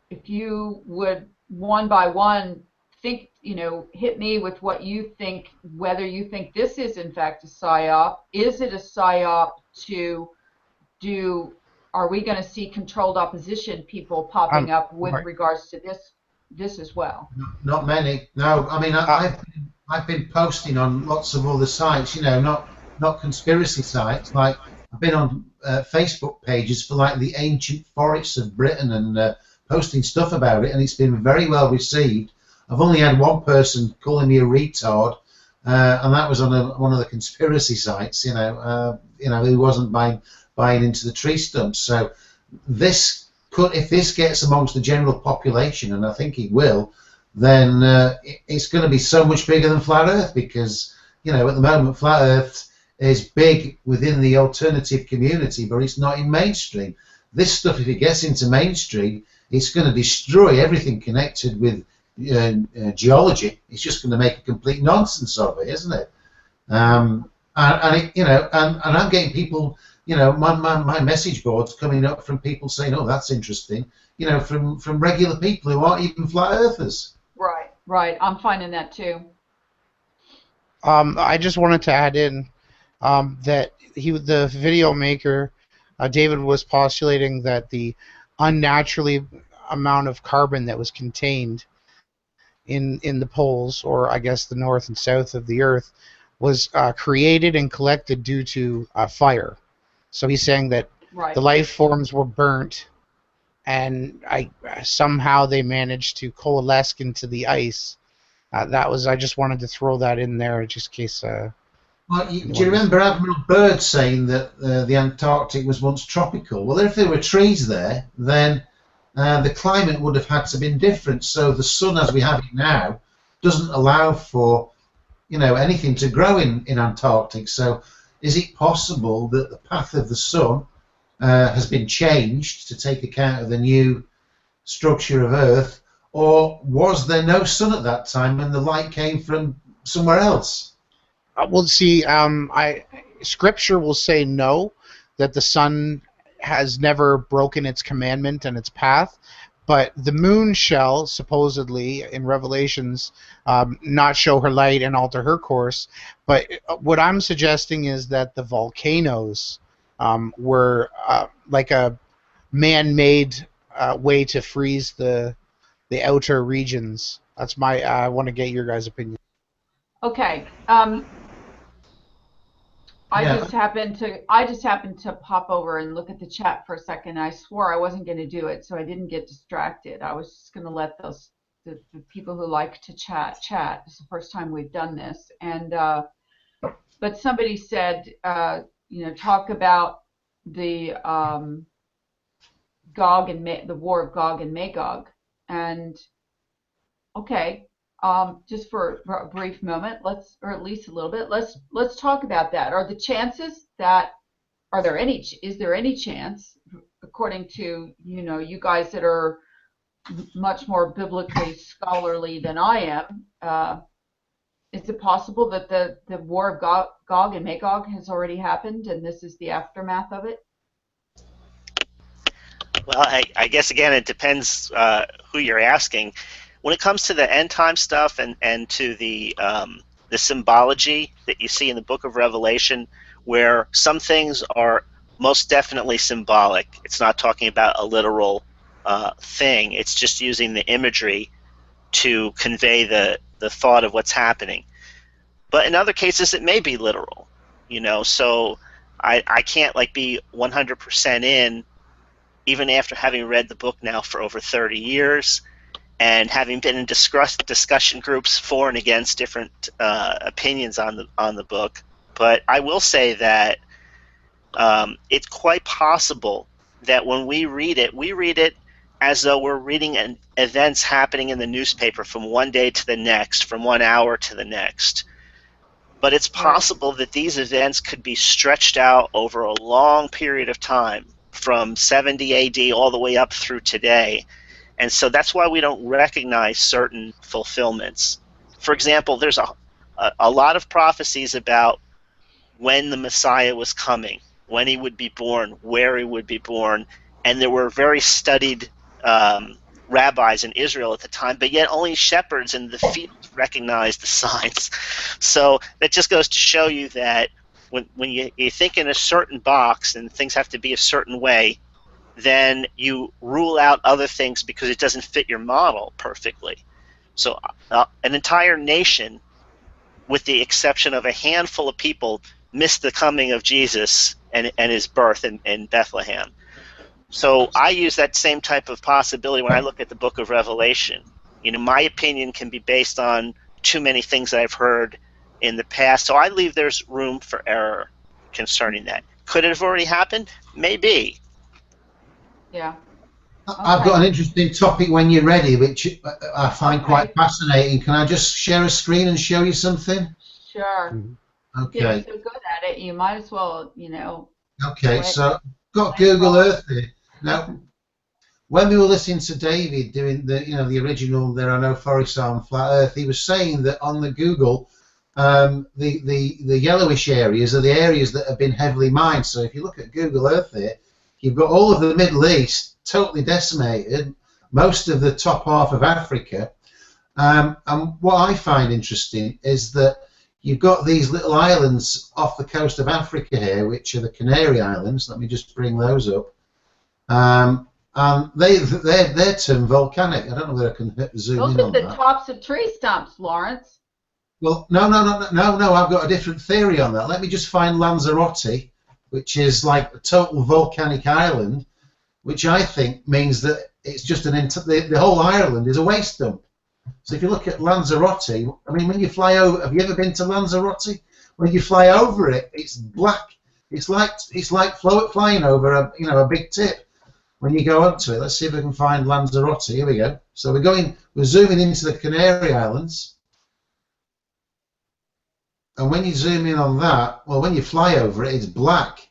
would one by one think, you know, hit me with what you think, whether you think this is in fact a psyop. Is it a psyop to do? Are we going to see controlled opposition people popping up with Mark, regards to this as well? Not many. No, I mean I've been posting on lots of other sites. You know, not conspiracy sites. Like I've been on Facebook pages for like the ancient forests of Britain and posting stuff about it, and it's been very well received. I've only had one person calling me a retard, and that was on one of the conspiracy sites. You know, who wasn't buying into the tree stumps. So this could, if this gets amongst the general population, and I think it will, then it's going to be so much bigger than flat Earth, because, you know, at the moment flat Earth is big within the alternative community, but it's not in mainstream. This stuff, if it gets into mainstream, it's going to destroy everything connected with geology. It's just going to make a complete nonsense of it, isn't it? And it, you know, and I'm getting people, you know, my message boards coming up from people saying, oh, that's interesting, you know, from regular people who aren't even flat earthers. Right. I'm finding that too. I just wanted to add in that the video maker, David, was postulating that the unnaturally amount of carbon that was contained in the poles, or I guess the north and south of the Earth, was created and collected due to fire. So he's saying that Right. the life forms were burnt, and somehow they managed to coalesce into the ice. I just wanted to throw that in there just in case. Well, do you remember Admiral Byrd saying that the Antarctic was once tropical? Well, if there were trees there, then the climate would have had to have been different. So the sun, as we have it now, doesn't allow for anything to grow in Antarctic. So is it possible that the path of the sun has been changed to take account of the new structure of Earth, or was there no sun at that time and the light came from somewhere else? Well, see, Scripture will say no, that the sun has never broken its commandment and its path, but the moon shall supposedly in Revelations not show her light and alter her course. But what I'm suggesting is that the volcanoes were like a man-made way to freeze the outer regions. That's my. I want to get your guys' opinion. Okay. I Yeah. just happened to pop over and look at the chat for a second. I swore I wasn't going to do it, so I didn't get distracted. I was just going to let the people who like to chat. It's the first time we've done this, and but somebody said, talk about the the war of Gog and Magog, and okay. Just for a brief moment, or at least a little bit, let's talk about that. Is there any chance, according to you guys that are much more biblically scholarly than I am, is it possible that the war of Gog and Magog has already happened and this is the aftermath of it? Well, I guess again it depends who you're asking. When it comes to the end time stuff and to the symbology that you see in the book of Revelation, where some things are most definitely symbolic. It's not talking about a literal thing. It's just using the imagery to convey the thought of what's happening. But in other cases, it may be literal. So I can't be 100% in, even after having read the book now for over 30 years. And having been in discussion groups for and against different opinions on the book, but I will say that it's quite possible that when we read it as though we're reading events happening in the newspaper from one day to the next, from 1 hour to the next. But it's possible that these events could be stretched out over a long period of time, from 70 AD all the way up through today. And so that's why we don't recognize certain fulfillments. For example, there's a lot of prophecies about when the Messiah was coming, when he would be born, where he would be born, and there were very studied rabbis in Israel at the time, but yet only shepherds in the fields recognized the signs. So that just goes to show you that when you think in a certain box and things have to be a certain way, then you rule out other things because it doesn't fit your model perfectly. So an entire nation, with the exception of a handful of people, missed the coming of Jesus and his birth in Bethlehem. So I use that same type of possibility when I look at the book of Revelation. My opinion can be based on too many things that I've heard in the past, so I leave there's room for error concerning that. Could it have already happened? Maybe. Yeah. Okay. I've got an interesting topic when you're ready, which I find quite fascinating. Can I just share a screen and show you something? Sure. Okay. You're so good at it, you might as well, Okay, so I've got Google Earth here. Now, when we were listening to David doing the original "There Are No Forests on Flat Earth," he was saying that on the Google, the yellowish areas are the areas that have been heavily mined. So if you look at Google Earth here, you've got all of the Middle East totally decimated, most of the top half of Africa, and what I find interesting is that you've got these little islands off the coast of Africa here, which are the Canary Islands. Let me just bring those up. And they're termed volcanic. I don't know whether I can zoom in on that. Those are the that. tops of tree stumps, Lawrence. Well, no, I've got a different theory on that. Let me just find Lanzarote, which is like a total volcanic island, which I think means that it's just the whole island is a waste dump. So if you look at Lanzarote, I mean, when you fly over, have you ever been to Lanzarote? When you fly over it, it's black. It's like flying over a big tip. When you go up to it, let's see if we can find Lanzarote. Here we go. So we're zooming into the Canary Islands. And when you zoom in on that, well, when you fly over it, it's black.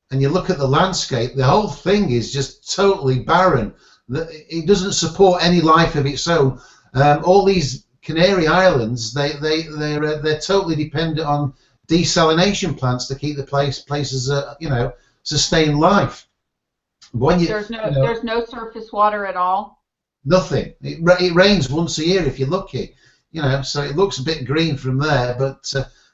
And you look at the landscape, the whole thing is just totally barren. It doesn't support any life of its own. All these Canary Islands, they're totally dependent on desalination plants to keep the places sustain life. When there's no surface water at all. Nothing. It rains once a year if you're lucky. So it looks a bit green from there, but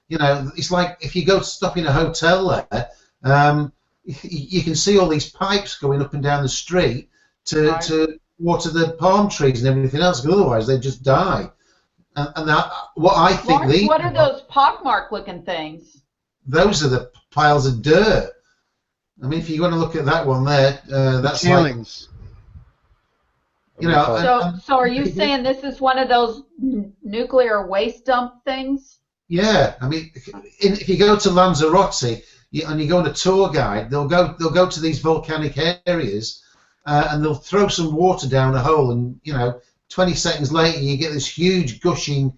it's like if you go to stop in a hotel there, you can see all these pipes going up and down the street to water the palm trees and everything else, because otherwise they just die. And that, what I think Lawrence, what are those pockmark-looking things? Those are the piles of dirt. I mean, if you want to look at that one there, that's tailings. So are you saying this is one of those nuclear waste dump things? Yeah, I mean, if you go to Lanzarote and you go on a tour guide, they'll go to these volcanic areas and they'll throw some water down a hole, and 20 seconds later you get this huge gushing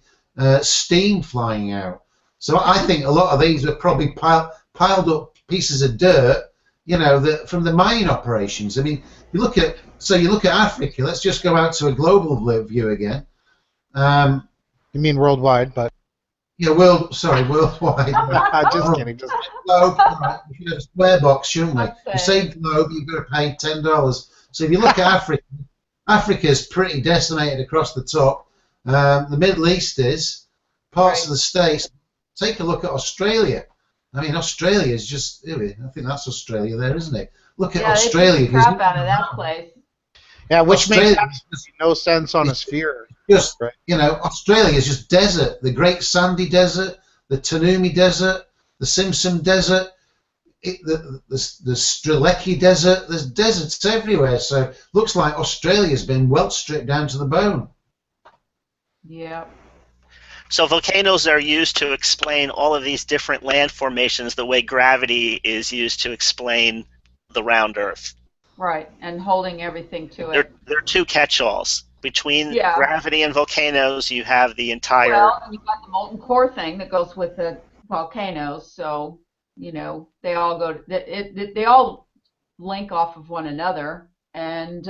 steam flying out. So I think a lot of these are probably piled up pieces of dirt, from the mining operations. I mean, you look at Africa. Let's just go out to a global view again. You mean worldwide, but yeah, worldwide. Just kidding. Just globe. Right. We should have a square box, shouldn't we? You say globe, you've got to pay $10. So if you look at Africa, Africa's pretty decimated across the top. The Middle East is, parts of the States. Take a look at Australia. I mean, Australia is just, I think that's Australia there, isn't it? Look at Australia. They took the crap out of that place. Yeah, which makes absolutely no sense on a sphere. Just, Australia is just desert. The Great Sandy Desert, the Tanumi Desert, the Simpson Desert, the Strzelecki Desert. There's deserts everywhere. So looks like Australia's been well stripped down to the bone. Yeah. So volcanoes are used to explain all of these different land formations the way gravity is used to explain the round Earth. Right, and holding everything to it. They're two catch-alls. Between gravity and volcanoes, you have the entire... Well, and you've got the molten core thing that goes with the volcanoes, so, they all go... They all link off of one another, and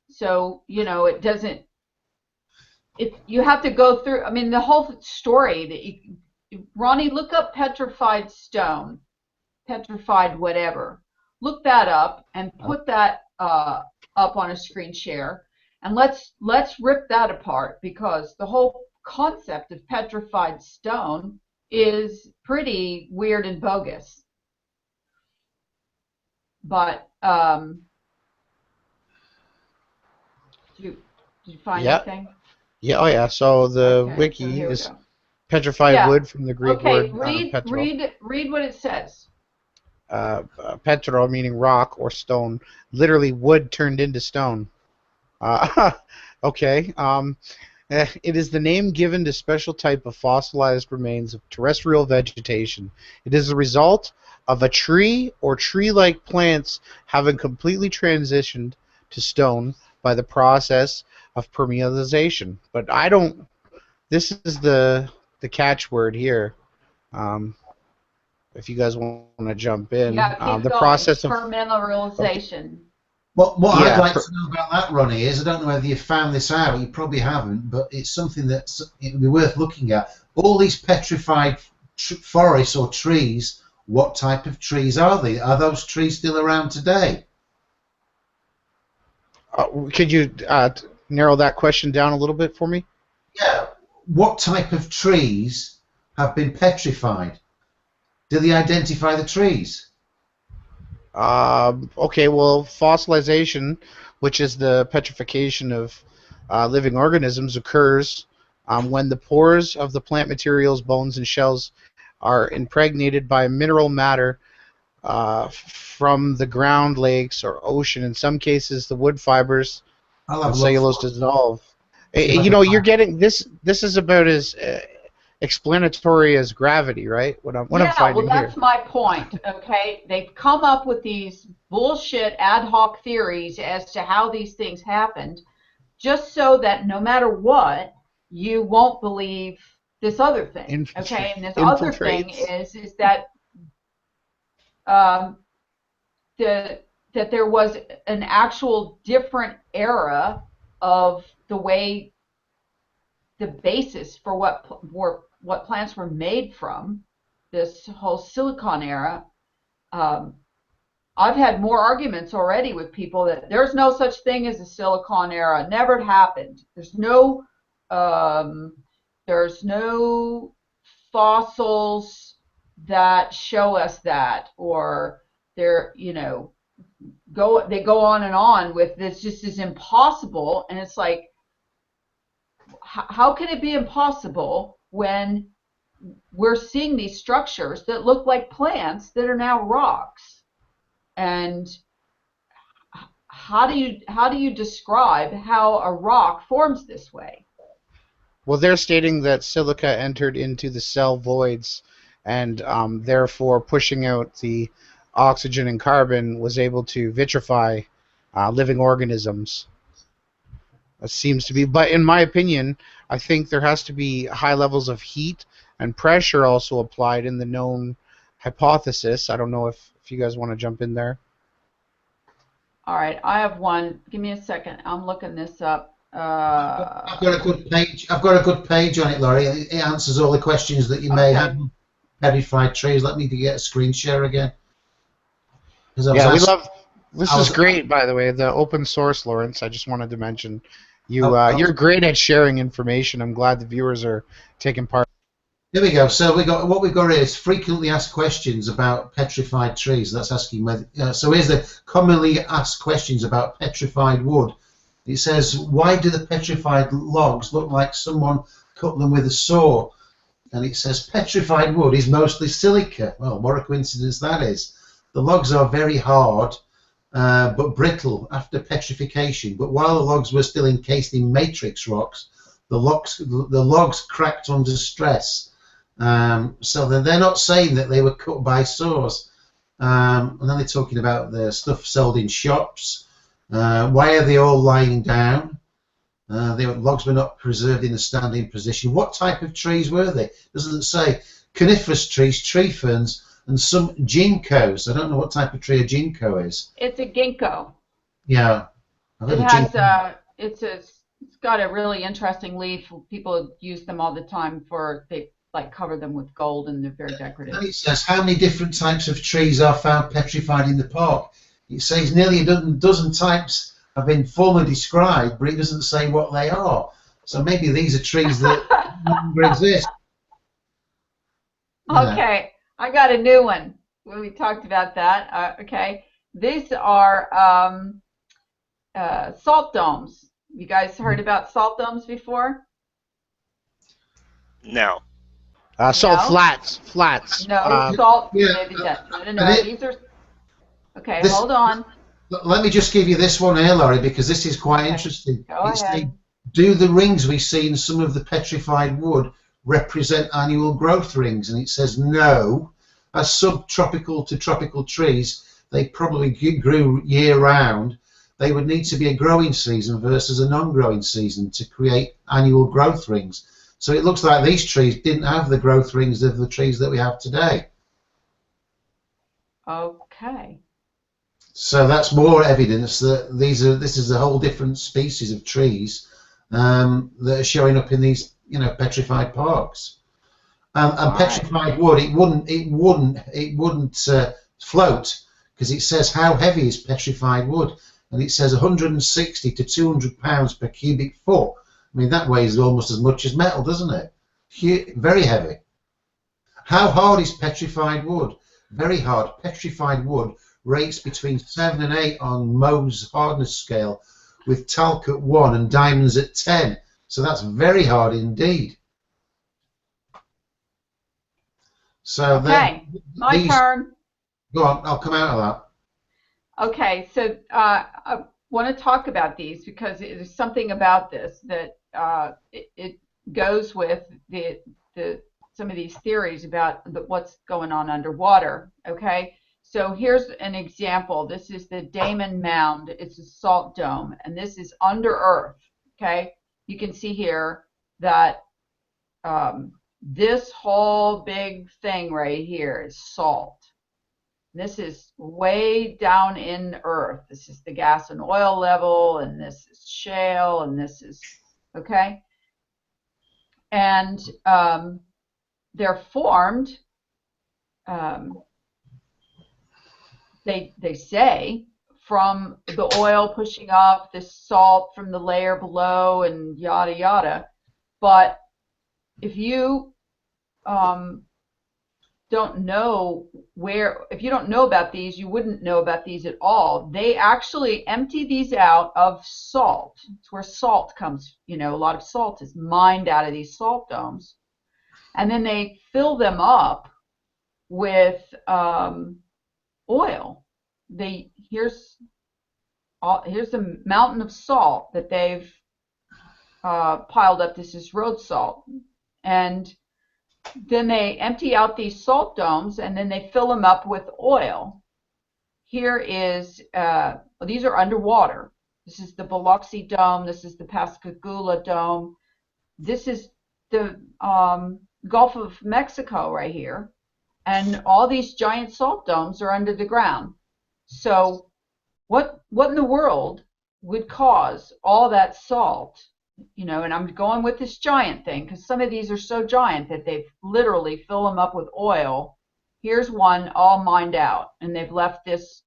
so, it doesn't... You have to go through... I mean, the whole story... Ronnie, look up petrified stone, petrified whatever. Look that up and put that up on a screen share, and let's rip that apart, because the whole concept of petrified stone is pretty weird and bogus. But did you find anything? Yeah, oh yeah. So the wiki is petrified wood from the Greek word petro. Read what it says. Petro meaning rock or stone, literally wood turned into stone. Okay. It is the name given to special type of fossilized remains of terrestrial vegetation. It is a result of a tree or tree-like plants having completely transitioned to stone by the process of permeabilization. But I don't... This is the catchword here. If you guys want to jump in, the process of permeabilization. What I'd like to know about that, Ronnie, is I don't know whether you found this out. You probably haven't, but it's something that it would be worth looking at. All these petrified forests or trees. What type of trees are they? Are those trees still around today? Could you narrow that question down a little bit for me? Yeah. What type of trees have been petrified? Do they identify the trees? Okay, well, fossilization, which is the petrification of living organisms, occurs when the pores of the plant materials, bones, and shells are impregnated by mineral matter from the ground, lakes, or ocean. In some cases, the wood fibers I'll have and a look cellulose for it. dissolve. See if I You can know, you're find it. getting this. This is about as explanatory as gravity, right? What I'm Yeah, well, finding here. that's my point. Okay, they've come up with these bullshit ad hoc theories as to how these things happened, just so that no matter what, you won't believe this other thing. Okay, and this other thing Infiltrates. is that um, the that there was an actual different era of the way the basis for what plants were made from, this whole silicon era. Um, I've had more arguments already with people that there's no such thing as a silicon era. Never happened. Um, there's no fossils that show us that, or they're, they go on with this just is impossible. And it's like, how can it be impossible when we're seeing these structures that look like plants that are now rocks? And how do you describe how a rock forms this way? Well, they're stating that silica entered into the cell voids, and therefore pushing out the oxygen and carbon was able to vitrify living organisms. That seems to be, but in my opinion, I think there has to be high levels of heat and pressure also applied in the known hypothesis. I don't know if you guys want to jump in there. All right, I have one. Give me a second. I'm looking this up. I've got a good page. I've got a good page on it, Laurie. It answers all the questions that you may have. Okay. Petrified trees. Let me get a screen share again. Because I was Yeah, we asked. love. This I is was. great, by the way. The open source, Lawrence. I just wanted to mention you. I You're was great at sharing information. I'm glad the viewers are taking part. Here we go. So what we've got here is frequently asked questions about petrified trees. That's asking whether. So here's the commonly asked questions about petrified wood. It says, why do the petrified logs look like someone cut them with a saw? And it says petrified wood is mostly silica. Well, what a coincidence that is. The logs are very hard, but brittle after petrification. But while the logs were still encased in matrix rocks, the logs cracked under stress. So they're not saying that they were cut by saws. And then they're talking about the stuff sold in shops. Why are they all lying down? The logs were not preserved in a standing position. What type of trees were they? Doesn't say. Coniferous trees, tree ferns, and some ginkgos. I don't know what type of tree a ginkgo is. It's a ginkgo. Yeah, I've heard It of has ginkgo. it's got a really interesting leaf. People use them all the time they like cover them with gold, and they're very decorative. And it says how many different types of trees are found petrified in the park. It says nearly a dozen types have been formally described, but it doesn't say what they are. So maybe these are trees that no longer exist. Okay, I got a new one. We talked about that. Okay, these are salt domes. You guys heard about salt domes before? No. Salt No, flats. no salt. Yeah, Maybe that. No, and no. These are okay. this. Hold on. Let me just give you this one here, Laurie, because this is quite Okay, interesting. go It's the, ahead. do the rings we see in some of the petrified wood represent annual growth rings? And it says no. As subtropical to tropical trees, they probably grew year round. They would need to be a growing season versus a non-growing season to create annual growth rings. So it looks like these trees didn't have the growth rings of the trees that we have today. Okay. So that's more evidence that this is a whole different species of trees that are showing up in these, petrified parks. And All right. petrified wood, it wouldn't float, because it says how heavy is petrified wood, and it says 160 to 200 pounds per cubic foot. I mean, that weighs almost as much as metal, doesn't it? Very heavy. How hard is petrified wood? Very hard. Petrified wood rates between 7 and 8 on Mohs hardness scale, with talc at 1 and diamonds at 10. So that's very hard indeed. So Okay. My these turn. Go on, I'll come out of that. Okay, so I want to talk about these because there's something about this that it goes with the some of these theories about what's going on underwater. Okay, so here's an example. This is the Damon Mound. It's a salt dome, and this is under Earth. Okay, you can see here that this whole big thing right here is salt. This is way down in Earth. This is the gas and oil level, and this is shale, and this is, okay? And they're formed, um, they say, from the oil pushing up, this salt from the layer below, and yada, yada. But if you don't know if you don't know about these, you wouldn't know about these at all. They actually empty these out of salt. It's where salt comes, a lot of salt is mined out of these salt domes. And then they fill them up with oil. Here's a mountain of salt that they've piled up. This is road salt. And then they empty out these salt domes, and then they fill them up with oil. Here is, these are underwater. This is the Biloxi Dome. This is the Pascagoula Dome. This is the Gulf of Mexico right here. And all these giant salt domes are under the ground. So what in the world would cause all that salt? And I'm going with this giant thing because some of these are so giant that they've literally filled them up with oil. Here's one all mined out, and they've left this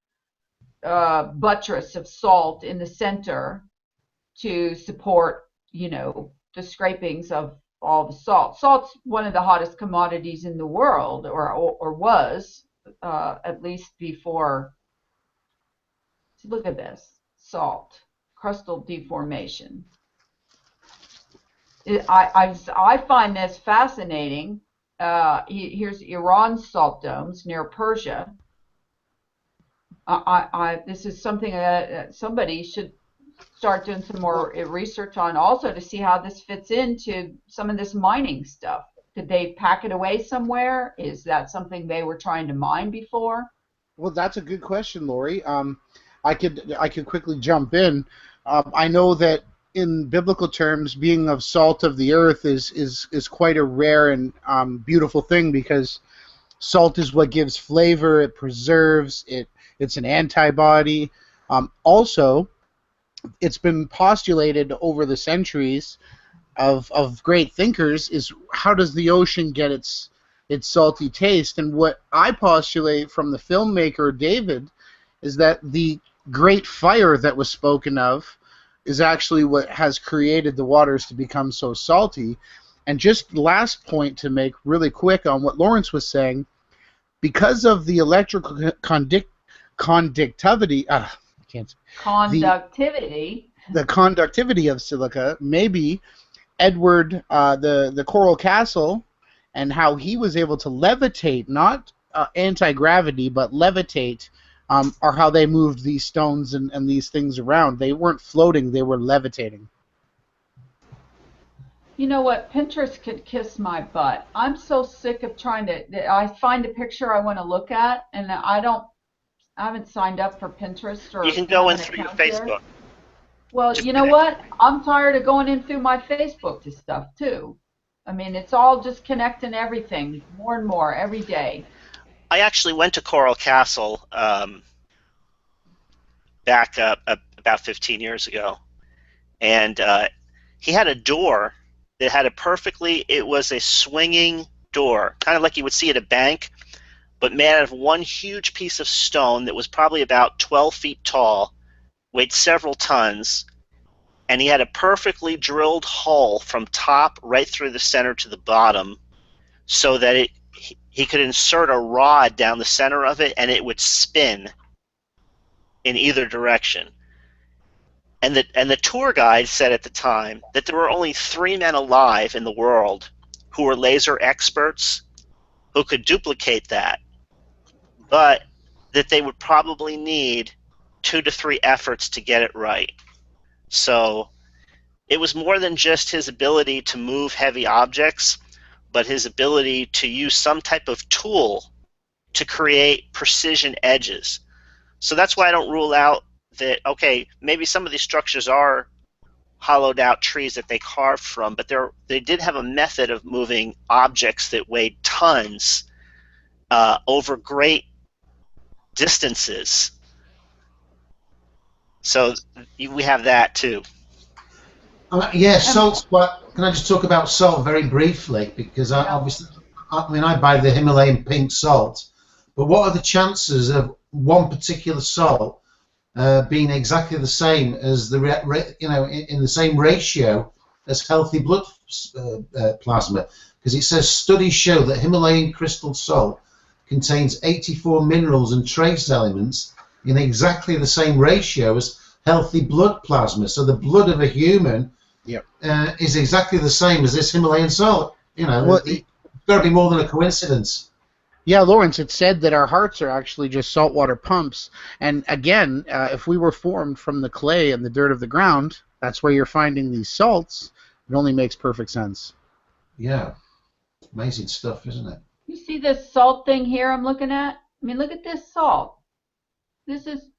buttress of salt in the center to support, the scrapings of all the salt. Salt's one of the hottest commodities in the world, or was, at least before. So look at this, salt, crustal deformation. I find this fascinating. Here's Iran's salt domes near Persia. This is something that somebody should start doing some more research on, also to see how this fits into some of this mining stuff. Did they pack it away somewhere? Is that something they were trying to mine before? Well, that's a good question, Lori. I could quickly jump in. I know that in biblical terms, being of salt of the earth is quite a rare and beautiful thing, because salt is what gives flavor. It preserves. It's an antibody. Also, it's been postulated over the centuries of great thinkers is how does the ocean get its salty taste? And what I postulate from the filmmaker David is that the great fire that was spoken of is actually what has created the waters to become so salty. And just last point to make really quick on what Lawrence was saying, because of the electrical conductivity, the conductivity of silica, maybe Edward, the Coral Castle, and how he was able to levitate, not anti-gravity, but levitate, are how they moved these stones and these things around. They weren't floating, they were levitating. You know what? Pinterest could kiss my butt. I'm so sick of trying to, I find a picture I want to look at, and I haven't signed up for Pinterest or you can go in an through your account there. Facebook. Well, Just you know what? I'm tired of going in through my Facebook to stuff too. I mean, it's all just connecting everything more and more every day. I actually went to Coral Castle back about 15 years ago, and he had a door that had it was a swinging door, kind of like you would see at a bank, but made out of one huge piece of stone that was probably about 12 feet tall, weighed several tons, and he had a perfectly drilled hole from top right through the center to the bottom, so that he could insert a rod down the center of it and it would spin in either direction. And the tour guide said at the time that there were only 3 men alive in the world who were laser experts who could duplicate that. But that they would probably need 2 to 3 efforts to get it right. So it was more than just his ability to move heavy objects, but his ability to use some type of tool to create precision edges. So that's why I don't rule out that, okay, maybe some of these structures are hollowed out trees that they carved from, but they did have a method of moving objects that weighed tons over great distances. So we have that too. Yeah, salt. But can I just talk about salt very briefly? Because obviously, I mean, I buy the Himalayan pink salt. But what are the chances of one particular salt being exactly the same as the in the same ratio as healthy blood plasma? Because it says studies show that Himalayan crystal salt contains 84 minerals and trace elements in exactly the same ratio as healthy blood plasma. So the blood of a human is exactly the same as this Himalayan salt. Well, it's got to be more than a coincidence. Yeah, Lawrence, it's said that our hearts are actually just saltwater pumps. And again, if we were formed from the clay and the dirt of the ground, that's where you're finding these salts. It only makes perfect sense. Yeah. Amazing stuff, isn't it? You see this salt thing here I'm looking at? I mean, look at this salt. This is,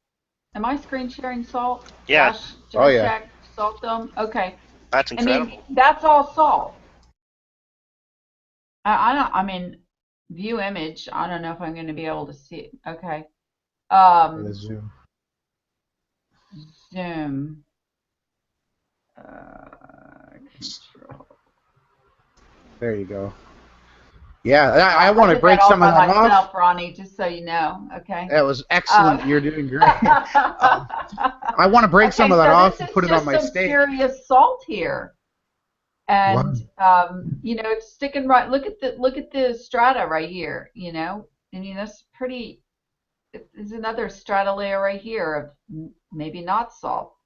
am I screen sharing salt? Yeah. Josh, check salt dome. Okay. That's incredible. I mean, that's all salt. I mean, view image. I don't know if I'm going to be able to see it. Okay. Zoom. Zoom. Control. There you go. Yeah, I want to break some of that off. Ronnie, just so you know. Okay. That was excellent. You're doing great. I want to break some of that off and put it on my steak. Serious salt here. And it's sticking right. Look at the strata right here. I mean, that's pretty. There's another strata layer right here of maybe not salt.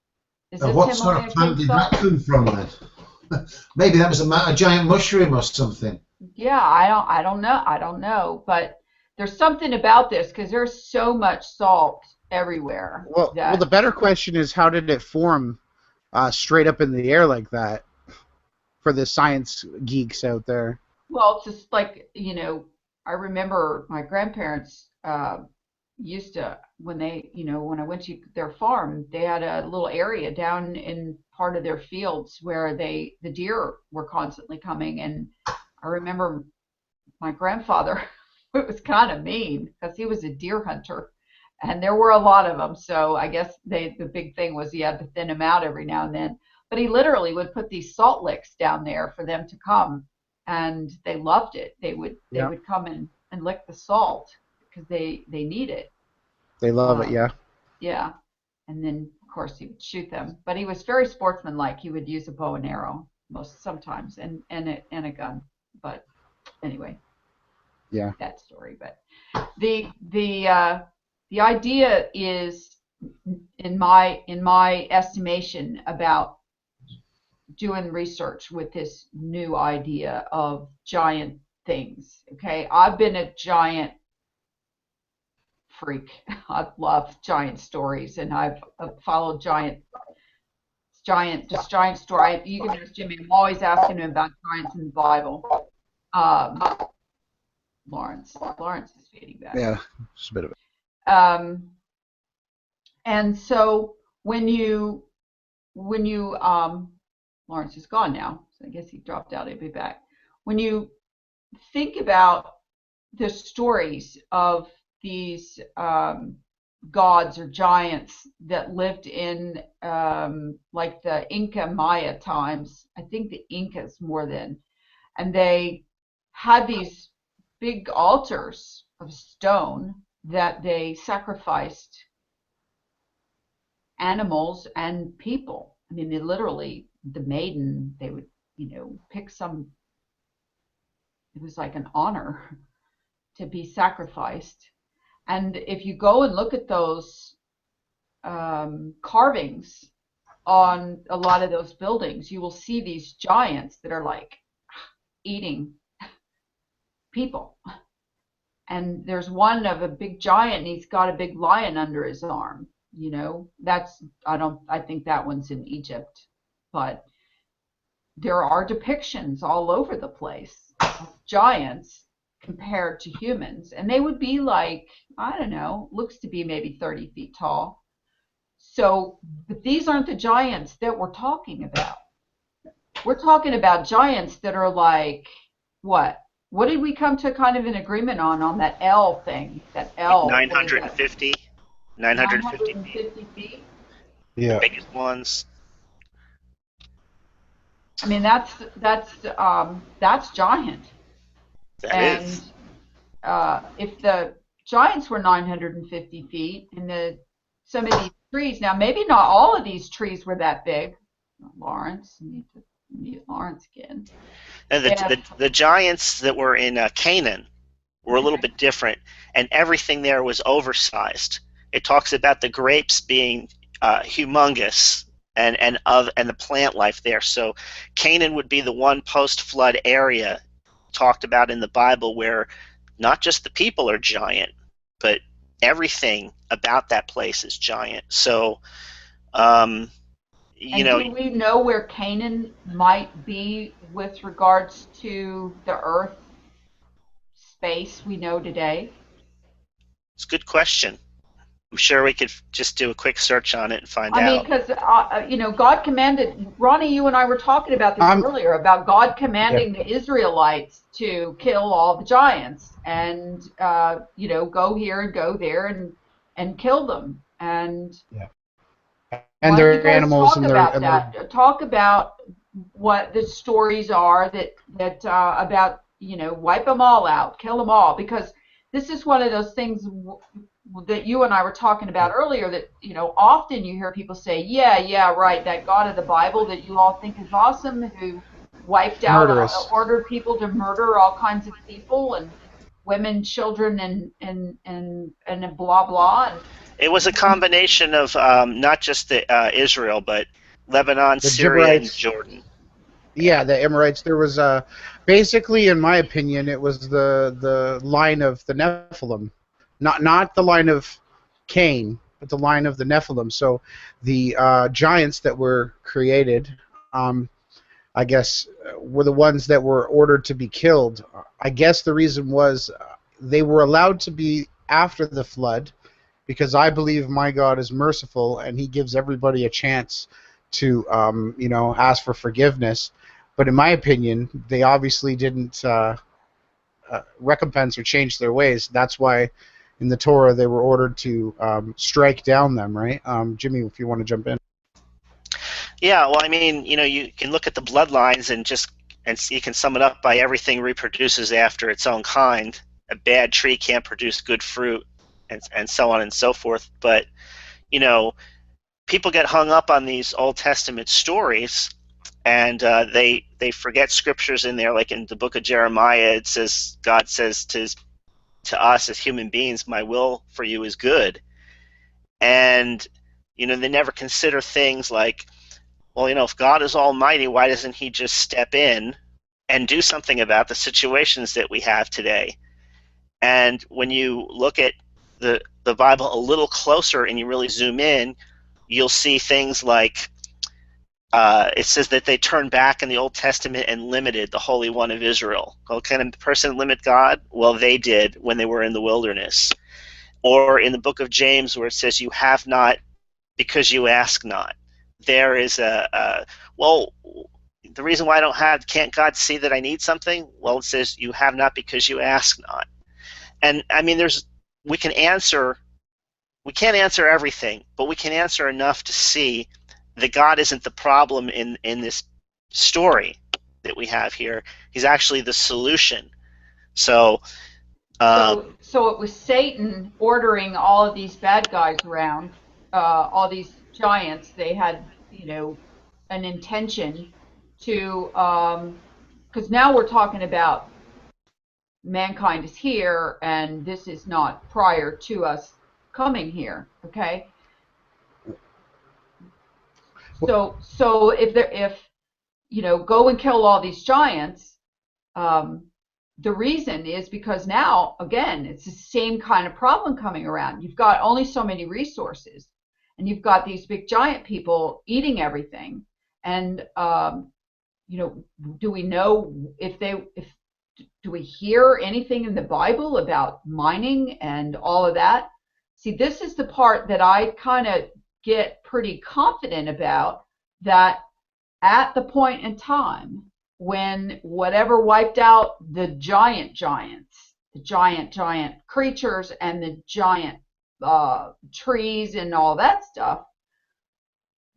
What sort of plant did that come from then? Maybe that was a giant mushroom or something. Yeah, I don't know, but there's something about this because there's so much salt everywhere. Well, the better question is, how did it form straight up in the air like that? For the science geeks out there. Well, it's just like, I remember my grandparents used to, when I went to their farm, they had a little area down in part of their fields where the deer were constantly coming. And I remember my grandfather, it was kind of mean because he was a deer hunter and there were a lot of them. So I guess the big thing was he had to thin them out every now and then. But he literally would put these salt licks down there for them to come, and they loved it. They would come and lick the salt because they need it. They love it, yeah. Yeah, and then of course he would shoot them. But he was very sportsmanlike. He would use a bow and arrow sometimes, and a gun. But anyway, yeah, that story. But the idea is, in my estimation, about doing research with this new idea of giant things. Okay, I've been a giant freak. I love giant stories, and I've followed giant story. You can ask Jimmy. I'm always asking him about giants in the Bible. Lawrence is feeding back. Yeah, just a bit of it. And so when you Lawrence is gone now, so I guess he dropped out. He'll be back. When you think about the stories of these gods or giants that lived in like the Inca Maya times, I think the Incas more than, and they had these big altars of stone that they sacrificed animals and people. I mean, they literally, the maiden, they would, pick some, it was like an honor to be sacrificed. And if you go and look at those carvings on a lot of those buildings, you will see these giants that are like eating people. and there's one of a big giant, and he's got a big lion under his arm. I think that one's in Egypt, but there are depictions all over the place of giants compared to humans, and they would be like, I don't know, looks to be maybe 30 feet tall. So, but these aren't the giants that we're talking about. We're talking about giants that are like, what? What did we come to kind of an agreement on that L thing? That Like L, what is that? 950 feet, 950 feet? the Yeah. biggest ones. I mean, that's giant. That And is. if the giants were 950 feet, and some of these trees, now maybe not all of these trees were that big. Lawrence, I need to mute Lawrence again. And If the giants that were in Canaan were a little bit different, and everything there was oversized. It talks about the grapes being humongous, and the plant life there. So Canaan would be the one post-flood area talked about in the Bible where not just the people are giant, but everything about that place is giant. So, you And know, do we know where Canaan might be with regards to the Earth space we know today? it's a good question. I'm sure we could just do a quick search on it and find I mean, out. because God commanded. Ronnie, you and I were talking about this Um, earlier about God yeah. commanding the Israelites to kill all the giants and go here and go there and kill them. And Yeah. And why don't you their guys animals talk and their about that? Talk about what the stories are that about wipe them all out, kill them all, because this is one of those things that you and I were talking about earlier. That often you hear people say, "Yeah, yeah, right, that God of the Bible that you all think is awesome, who wiped out, murderous. ordered people to murder all kinds of people and women, children, and blah blah." It was a combination of not just the Israel, but Lebanon, The Syria, and Gibeonites. Jordan. Yeah, the Amorites. There was basically, in my opinion, it was the line of the Nephilim, not the line of Cain, but the line of the Nephilim. So the giants that were created, I guess, were the ones that were ordered to be killed. I guess the reason was they were allowed to be after the flood, because I believe my God is merciful and He gives everybody a chance to, ask for forgiveness. But in my opinion, they obviously didn't recompense or change their ways. That's why in the Torah they were ordered to strike down them, right? Jimmy, if you want to jump in. Yeah, well, I mean, you can look at the bloodlines and you can sum it up by everything reproduces after its own kind. A bad tree can't produce good fruit, and so on and so forth. But people get hung up on these Old Testament stories, and they forget scriptures in there. Like in the book of Jeremiah, it says God says to us as human beings, "My will for you is good," and they never consider things like, well, if God is almighty, why doesn't He just step in and do something about the situations that we have today? And when you look at the Bible a little closer and you really zoom in, you'll see things like it says that they turned back in the Old Testament and limited the Holy One of Israel. Well, can a person limit God? Well, they did when they were in the wilderness. Or in the book of James, where it says, "You have not because you ask not." There is well, the reason why I don't have, can't God see that I need something? Well, it says, "You have not because you ask not." And I mean, we can answer, we can't answer everything, but we can answer enough to see that God isn't the problem in this story that we have here. He's actually the solution. So, So it was Satan ordering all of these bad guys around, all these giants. They had, an intention to, because now we're talking about mankind is here, and this is not prior to us coming here. Okay, so if go and kill all these giants, um, the reason is because now, again, it's the same kind of problem coming around. You've got only so many resources, and you've got these big giant people eating everything. And do we know if do we hear anything in the Bible about mining and all of that? See, this is the part that I kind of get pretty confident about, that at the point in time when whatever wiped out the giants, the giant creatures and the giant trees and all that stuff,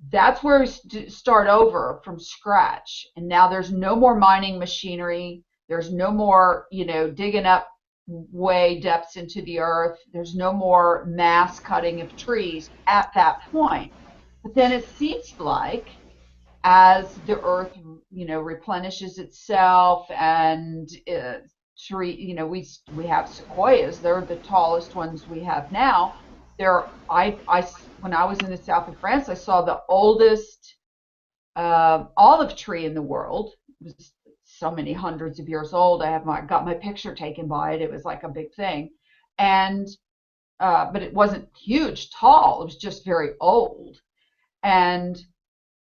that's where we start over from scratch. And now there's no more mining machinery. There's no more, digging up way depths into the earth. There's no more mass cutting of trees at that point. But then it seems like as the earth, replenishes itself, and tree, we have sequoias. They're the tallest ones we have now. When I was in the south of France, I saw the oldest olive tree in the world. It was so many hundreds of years old. Got my picture taken by it. It was like a big thing, and but it wasn't huge, tall. It was just very old, and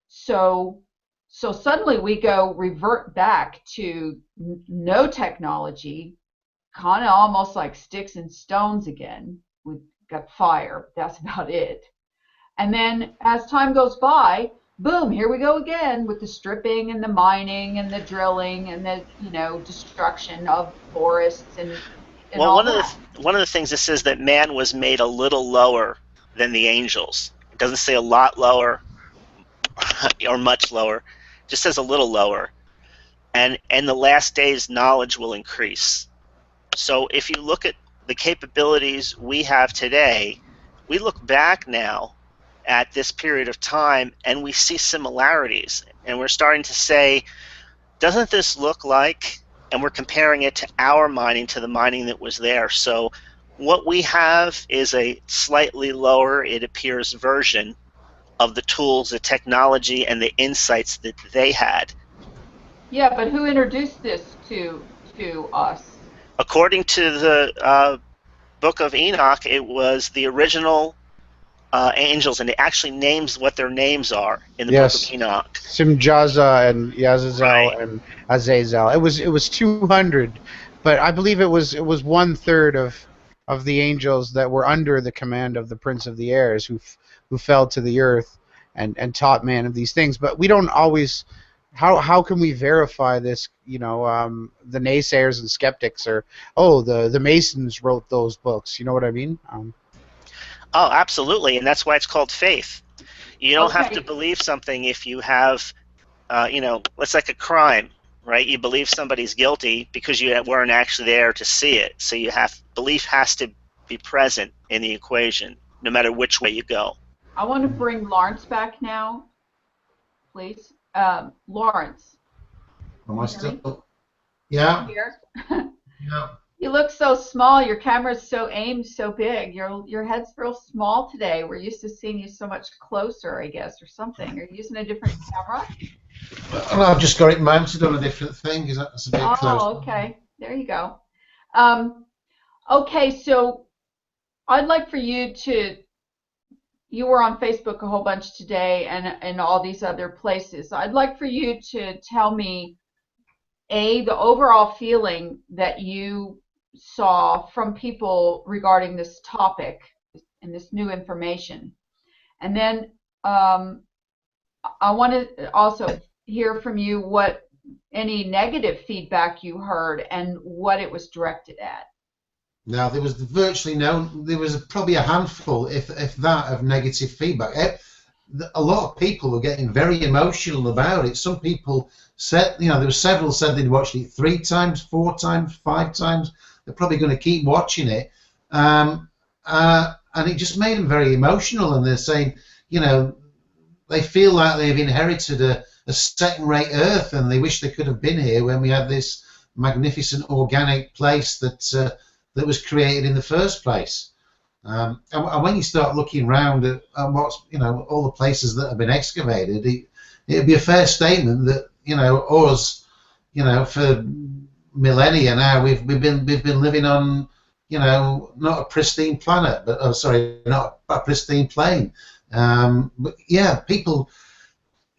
so suddenly we revert back to no technology, kind of almost like sticks and stones again. We've got fire. That's about it. And then as time goes by, boom, here we go again with the stripping and the mining and the drilling and the destruction of forests and well, all one that. One of the things that says that man was made a little lower than the angels. It doesn't say a lot lower or much lower. It just says a little lower. And in the last days, knowledge will increase. So if you look at the capabilities we have today, we look back now at this period of time and we see similarities. And we're starting to say, doesn't this look like, and we're comparing it to our mining, to the mining that was there. So what we have is a slightly lower, it appears, version of the tools, the technology, and the insights that they had. Yeah, but who introduced this to us? According to the Book of Enoch, it was the original angels, and it actually names what their names are in the Book of Enoch. Simjaza and Yazazel, right, and Azazel. It was 200, but I believe it was 1/3 of the angels that were under the command of the Prince of the Airs, who fell to the earth and taught man of these things. But we don't always. How can we verify this? The naysayers and skeptics are, the Masons wrote those books. You know what I mean? Oh, absolutely, and that's why it's called faith. You don't have Okay. to believe something if you have, it's like a crime, right? You believe somebody's guilty because you weren't actually there to see it. So belief has to be present in the equation, no matter which way you go. I want to bring Lawrence back now, please. Lawrence. Am I still? Yeah. Here. Yeah. You look so small. Your camera's so aimed, so big. Your head's real small today. We're used to seeing you so much closer, I guess, or something. Are you using a different camera? Well, I've just got it mounted on a different thing. That's a bit close. Oh, okay. There you go. Okay, so I'd like for you to. You were on Facebook a whole bunch today, and all these other places. I'd like for you to tell me, the overall feeling that you saw from people regarding this topic and this new information. And then I want to also hear from you what any negative feedback you heard and what it was directed at. Now, there was virtually there was probably a handful, if that, of negative feedback. A lot of people were getting very emotional about it. Some people said, there were several said they'd watched it 3 times, 4 times, 5 times. They're probably going to keep watching it. And it just made them very emotional. And they're saying, they feel like they've inherited a second-rate Earth, and they wish they could have been here when we had this magnificent organic place that was created in the first place. And when you start looking around at what's, all the places that have been excavated, it'd be a fair statement that, us, for millennia now, we've been living on, not a pristine planet, but not a pristine plane. But yeah, people,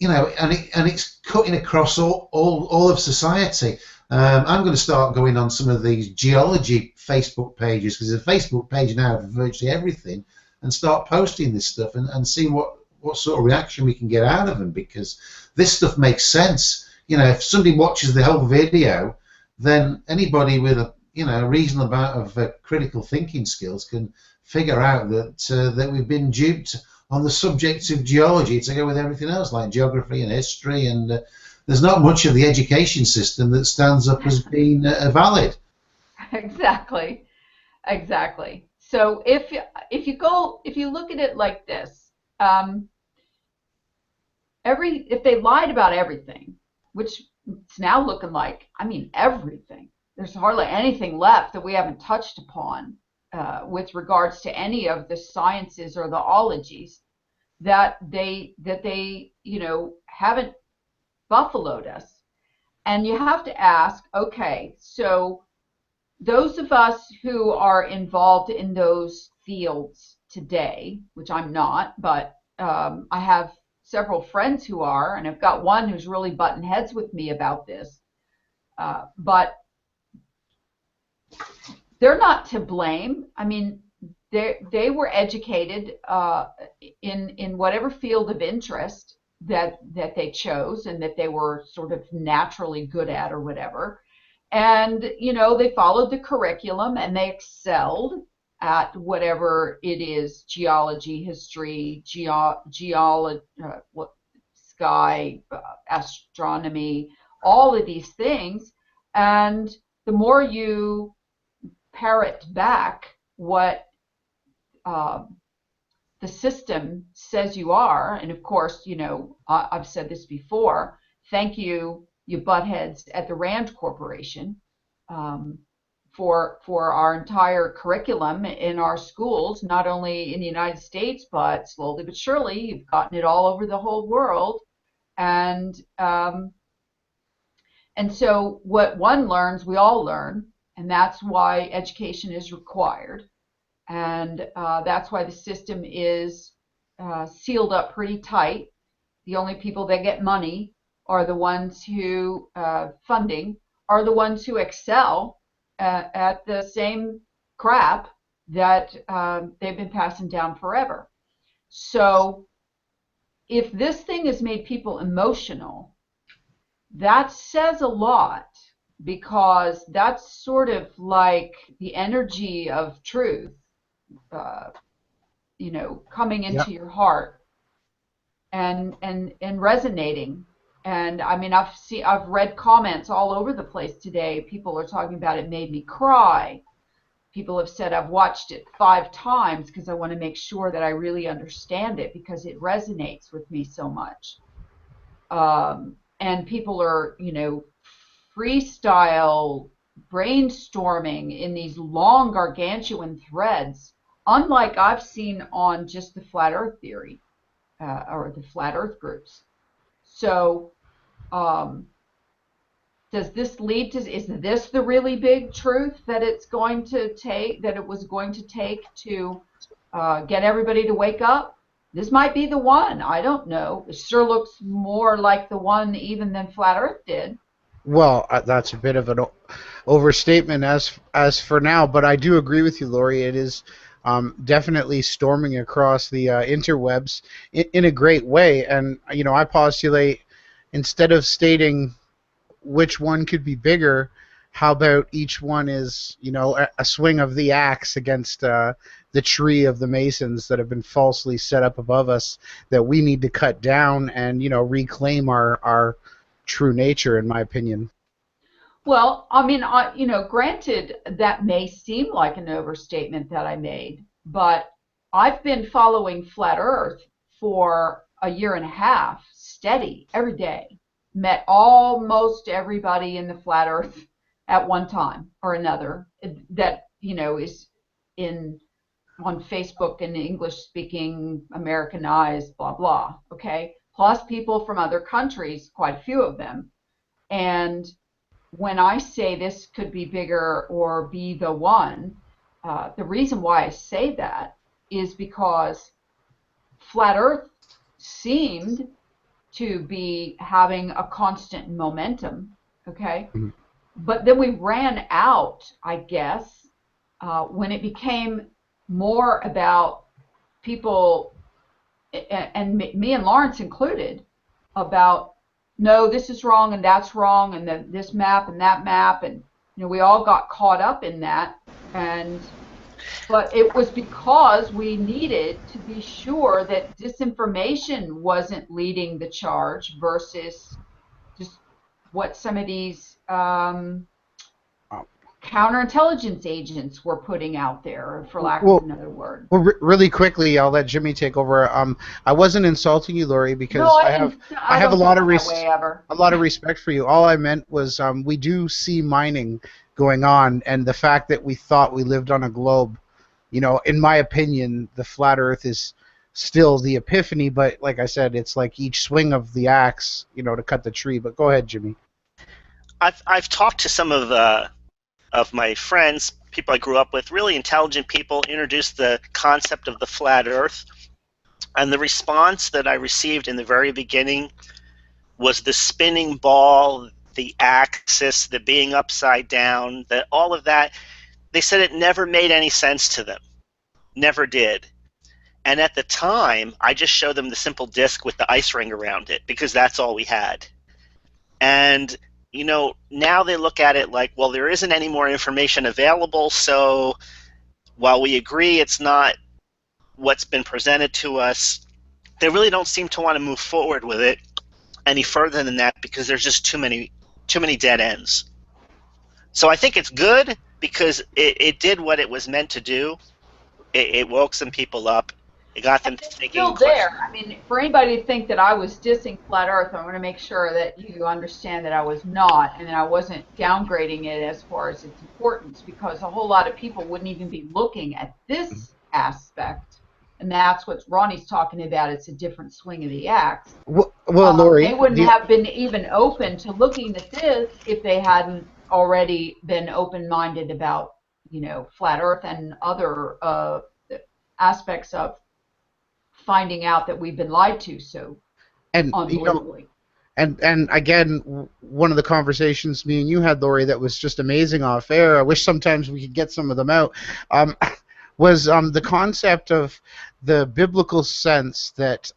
and it's cutting across all of society. I'm going to start going on some of these geology Facebook pages, because there's a Facebook page now for virtually everything, and start posting this stuff and see what sort of reaction we can get out of them, because this stuff makes sense. If somebody watches the whole video, then anybody with a reasonable amount of critical thinking skills can figure out that we've been duped on the subject of geology to go with everything else, like geography and history, and there's not much of the education system that stands up as being valid. Exactly, exactly. So if you look at it like this, if they lied about everything, which it's now looking like, I mean, everything. There's hardly anything left that we haven't touched upon with regards to any of the sciences or the ologies that they haven't buffaloed us. And you have to ask, okay, so those of us who are involved in those fields today, which I'm not, but I have several friends who are, and I've got one who's really butting heads with me about this. But they're not to blame. I mean, they were educated in whatever field of interest that they chose and that they were sort of naturally good at or whatever. And, they followed the curriculum and they excelled at whatever it is, geology, history, sky, astronomy, all of these things. And the more you parrot back what the system says you are, and of course, I've said this before, thank you, you buttheads at the Rand Corporation, for our entire curriculum in our schools, not only in the United States, but slowly but surely you've gotten it all over the whole world. And so what one learns, we all learn, and that's why education is required. And that's why the system is sealed up pretty tight. The only people that get money are the ones who, funding, are the ones who excel at the same crap that they've been passing down forever. So if this thing has made people emotional, that says a lot, because that's sort of like the energy of truth, coming into your heart and resonating. And I mean, I've read comments all over the place today. People are talking about it made me cry. People have said I've watched it 5 times because I want to make sure that I really understand it, because it resonates with me so much. And people are, freestyle brainstorming in these long gargantuan threads, unlike I've seen on just the flat earth theory or the flat earth groups. So does this lead to, is this the really big truth that it was going to take to get everybody to wake up? This might be the one. I don't know. It sure looks more like the one even than flat earth did. Well, that's a bit of an overstatement as for now, but I do agree with you, Lori. It is definitely storming across the interwebs in a great way. And, I postulate, instead of stating which one could be bigger, how about each one is, a swing of the axe against the tree of the Masons that have been falsely set up above us, that we need to cut down and, reclaim our true nature, in my opinion. Well, I mean, granted, that may seem like an overstatement that I made, but I've been following Flat Earth for a year and a half, steady, every day. Met almost everybody in the Flat Earth at one time or another that, is on Facebook in English-speaking, Americanized, blah, blah, okay? Plus people from other countries, quite a few of them. And when I say this could be bigger or be the one, the reason why I say that is because flat Earth seemed to be having a constant momentum, okay? Mhm. But then we ran out, I guess, when it became more about people, and me and Lawrence included, about no, this is wrong and that's wrong, and then this map and that map, and we all got caught up in that, and but it was because we needed to be sure that disinformation wasn't leading the charge versus just what some of these counterintelligence agents were putting out there, for lack of Well, another word. well, really quickly, I'll let Jimmy take over. I wasn't insulting you, Lori, No, because I I have a don't lot feel of that way ever. respect for you. All I meant was we do see mining going on, and the fact that we thought we lived on a globe. In my opinion, the flat Earth is still the epiphany, but like I said, it's like each swing of the axe, to cut the tree. But go ahead, Jimmy. I've talked to some of my friends, people I grew up with, really intelligent people, introduced the concept of the flat Earth, and the response that I received in the very beginning was the spinning ball, the axis, the being upside down, that all of that. They said it never made any sense to them, never did. And at the time, I just showed them the simple disc with the ice ring around it because that's all we had. And now they look at it like, well, there isn't any more information available, so while we agree it's not what's been presented to us, they really don't seem to want to move forward with it any further than that because there's just too many dead ends. So I think it's good because it did what it was meant to do. It woke some people up. It got them It's thinking still and there. questioning. I mean, for anybody to think that I was dissing flat Earth, I want to make sure that you understand that I was not, and that I wasn't downgrading it as far as its importance, because a whole lot of people wouldn't even be looking at this aspect, and that's what Ronnie's talking about. It's a different swing of the axe. Well, They Lori, wouldn't have been even open to looking at this if they hadn't already been open-minded about, flat Earth and other aspects of finding out that we've been lied to so and unbelievably. and again, one of the conversations me and you had, Lori, that was just amazing off air. I wish sometimes we could get some of them out. Was the concept of the biblical sense that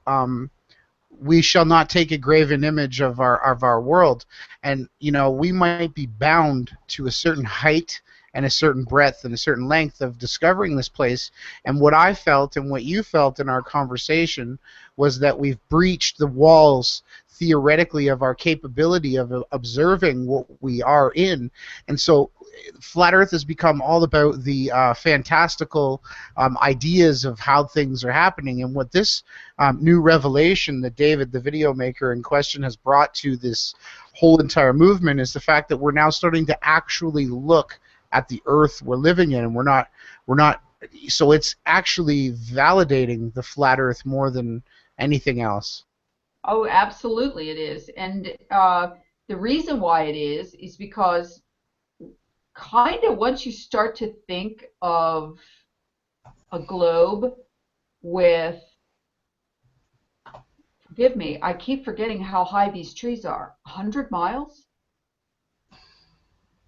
we shall not take a graven image of our world, and we might be bound to a certain height and a certain breadth and a certain length of discovering this place. And what I felt and what you felt in our conversation was that we've breached the walls theoretically of our capability of observing what we are in. And so flat earth has become all about the fantastical ideas of how things are happening. And what this new revelation that David, the video maker in question, has brought to this whole entire movement is the fact that we're now starting to actually look at the earth we're living in, and we're not so it's actually validating the flat earth more than anything else. Oh, absolutely it is. And the reason why it is because kind of once you start to think of a globe with, forgive me, I keep forgetting how high these trees are. 100 miles?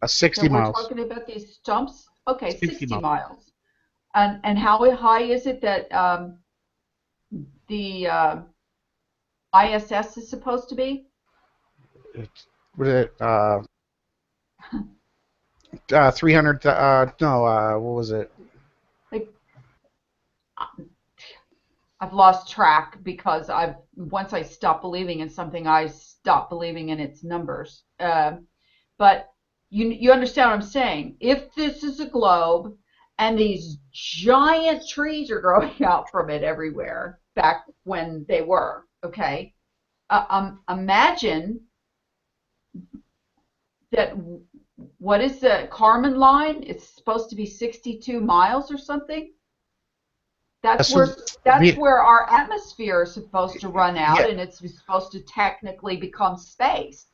60 That we're miles. talking about these stumps? Okay, 60 60 miles. miles. And how high is it that the ISS is supposed to be? What is it? 300. No. What was it? Like, I've lost track because once I stop believing in something, I stop believing in its numbers. But you understand what I'm saying? If this is a globe and these giant trees are growing out from it everywhere back when they were, okay, imagine that. What is the Kármán line? It's supposed to be 62 miles or something. That's So, where our atmosphere is supposed to run out, yeah, and it's supposed to technically become space.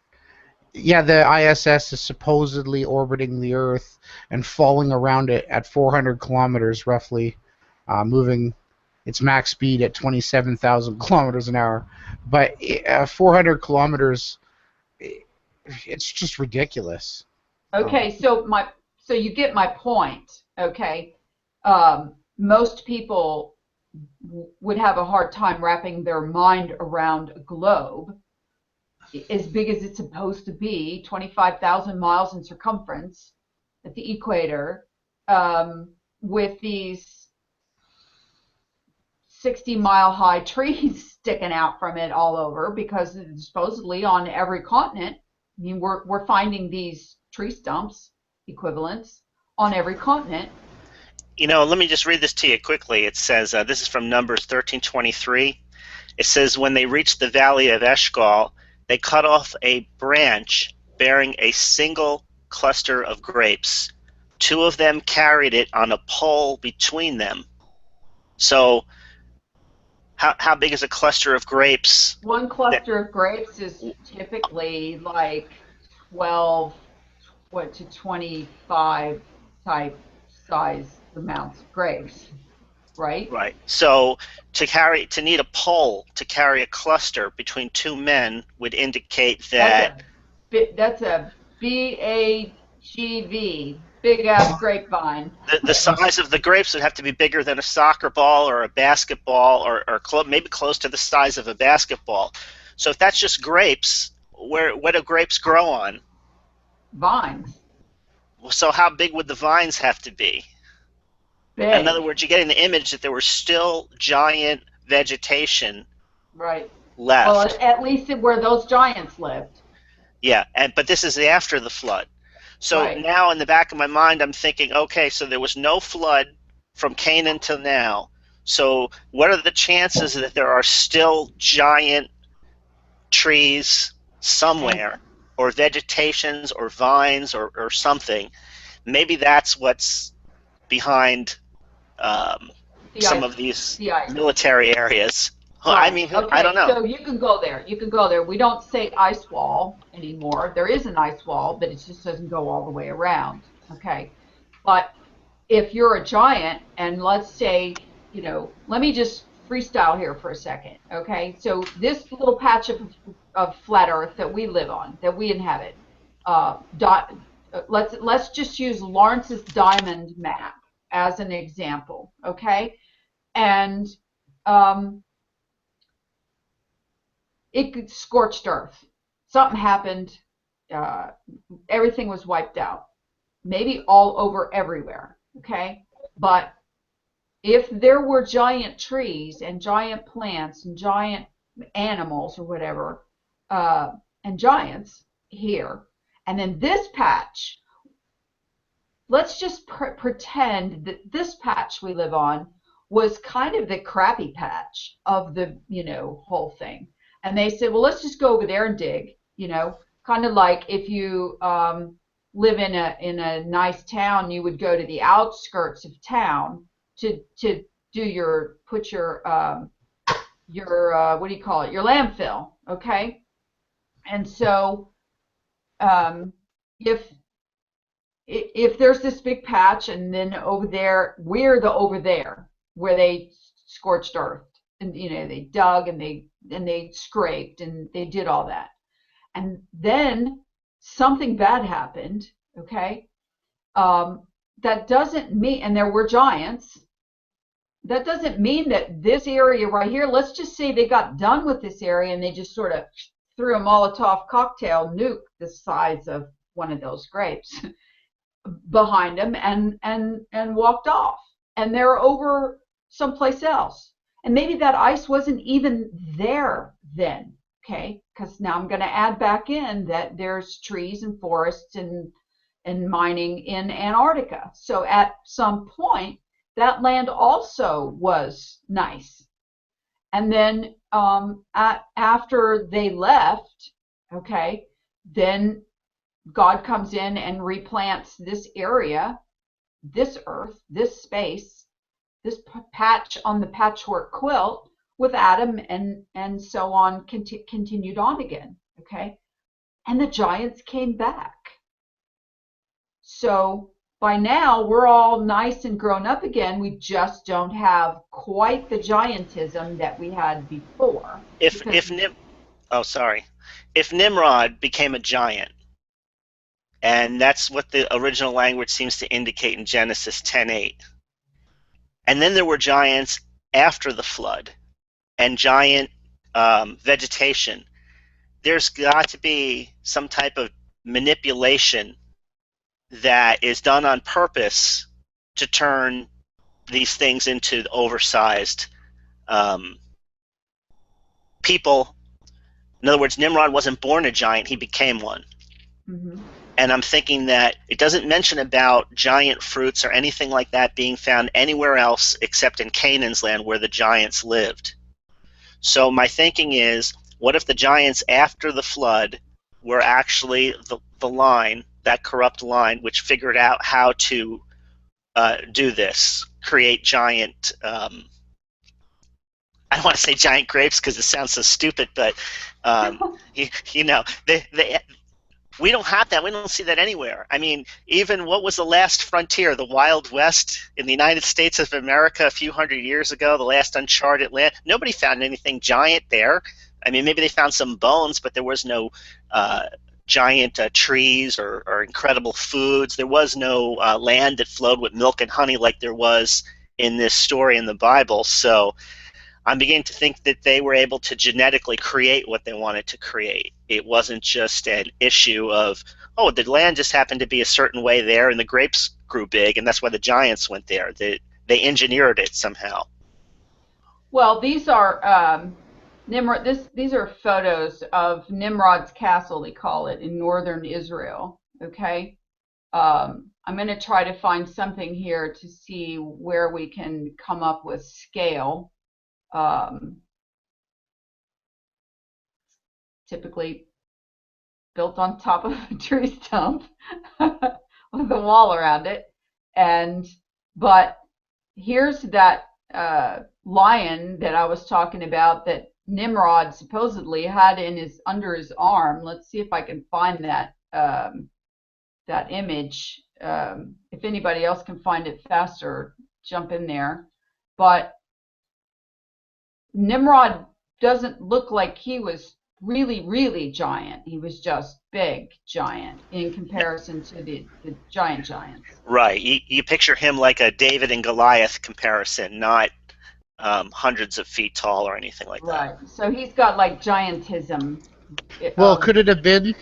Yeah, the ISS is supposedly orbiting the Earth and falling around it at 400 kilometers roughly, moving its max speed at 27,000 kilometers an hour. But 400 kilometers, it's just ridiculous. Okay, so you get my point. Okay, most people would have a hard time wrapping their mind around a globe as big as it's supposed to be, 25,000 miles in circumference at the equator, with these 60-mile high trees sticking out from it all over, because supposedly on every continent, I mean, we're finding these tree stumps equivalents on every continent. You know, let me just read this to you quickly. It says, this is from Numbers 13:23. It says, when they reached the valley of Eshcol, they cut off a branch bearing a single cluster of grapes. Two of them carried it on a pole between them. So how big is a cluster of grapes? One cluster of grapes is typically like 12 to 25 type size amounts of grapes, right? Right. So to need a pole to carry a cluster between two men would indicate that That's a BAGV, big ass grapevine. the size of the grapes would have to be bigger than a soccer ball or a basketball, or maybe close to the size of a basketball. So if that's just grapes, what do grapes grow on? Vines. So how big would the vines have to be? Big. In other words, you're getting the image that there was still giant vegetation right. left. Well, at least where those giants lived. Yeah, but this is after the flood. So right. Now in the back of my mind, I'm thinking, okay, so there was no flood from Canaan till now. So what are the chances that there are still giant trees somewhere, or vegetations, or vines, or something? Maybe that's what's behind some of these military areas. Right. I mean, okay, I don't know. So you can go there. You can go there. We don't say ice wall anymore. There is an ice wall, but it just doesn't go all the way around. Okay. But if you're a giant, and let's say, let me just freestyle here for a second. Okay. So this little patch of flat Earth that we live on, that we inhabit, let's just use Lawrence's diamond map as an example. Okay. And it scorched earth. Something happened. Everything was wiped out. Maybe all over everywhere. Okay. But if there were giant trees and giant plants and giant animals or whatever, and giants here, and then this patch, let's just pretend that this patch we live on was kind of the crappy patch of the, whole thing. And they said, well, let's just go over there and dig, kind of like if you live in a nice town, you would go to the outskirts of town to put your what do you call it, your landfill, okay? And so if there's this big patch, and then over there, we're the over there where they scorched earth, and they dug and they scraped and they did all that, and then something bad happened, okay? That doesn't mean, and there were giants, that doesn't mean that this area right here, let's just say they got done with this area and they just sort of threw a Molotov cocktail nuke the size of one of those grapes behind them and walked off, and they're over someplace else, and maybe that ice wasn't even there then, okay? Because now I'm going to add back in that there's trees and forests and mining in Antarctica. So at some point, that land also was nice. And then after they left, okay, then God comes in and replants this area, this earth, this space, this patch on the patchwork quilt with Adam, and so on, continued on again, okay? and the giants came back. So by now, we're all nice and grown up again. We just don't have quite the giantism that we had before. If Nimrod became a giant, and that's what the original language seems to indicate in Genesis 10:8, and then there were giants after the flood and giant vegetation, there's got to be some type of manipulation that is done on purpose to turn these things into oversized people. In other words, Nimrod wasn't born a giant, he became one. Mm-hmm. And I'm thinking that it doesn't mention about giant fruits or anything like that being found anywhere else except in Canaan's land where the giants lived. So my thinking is, what if the giants after the flood were actually the line, that corrupt line, which figured out how to do this, create giant, I don't want to say giant grapes because it sounds so stupid, but you know, we don't have that. We don't see that anywhere. I mean, even what was the last frontier, the Wild West in the United States of America a few hundred years ago, the last uncharted land? Nobody found anything giant there. I mean, maybe they found some bones, but there was no giant trees or incredible foods. There was no land that flowed with milk and honey like there was in this story in the Bible. So I'm beginning to think that they were able to genetically create what they wanted to create. It wasn't just an issue of, oh, the land just happened to be a certain way there and the grapes grew big and that's why the giants went there. They engineered it somehow. Well, these are Nimrod. These are photos of Nimrod's castle, they call it, in northern Israel. Okay, I'm going to try to find something here to see where we can come up with scale. Typically built on top of a tree stump with a wall around it, but here's that lion that I was talking about that Nimrod supposedly had under his arm. Let's see if I can find that that image. If anybody else can find it faster, jump in there. But Nimrod doesn't look like he was really giant. He was just big giant in comparison to the giants. Right. You picture him like a David and Goliath comparison, not hundreds of feet tall or anything like that. Right. So he's got like giantism. Well, could it have been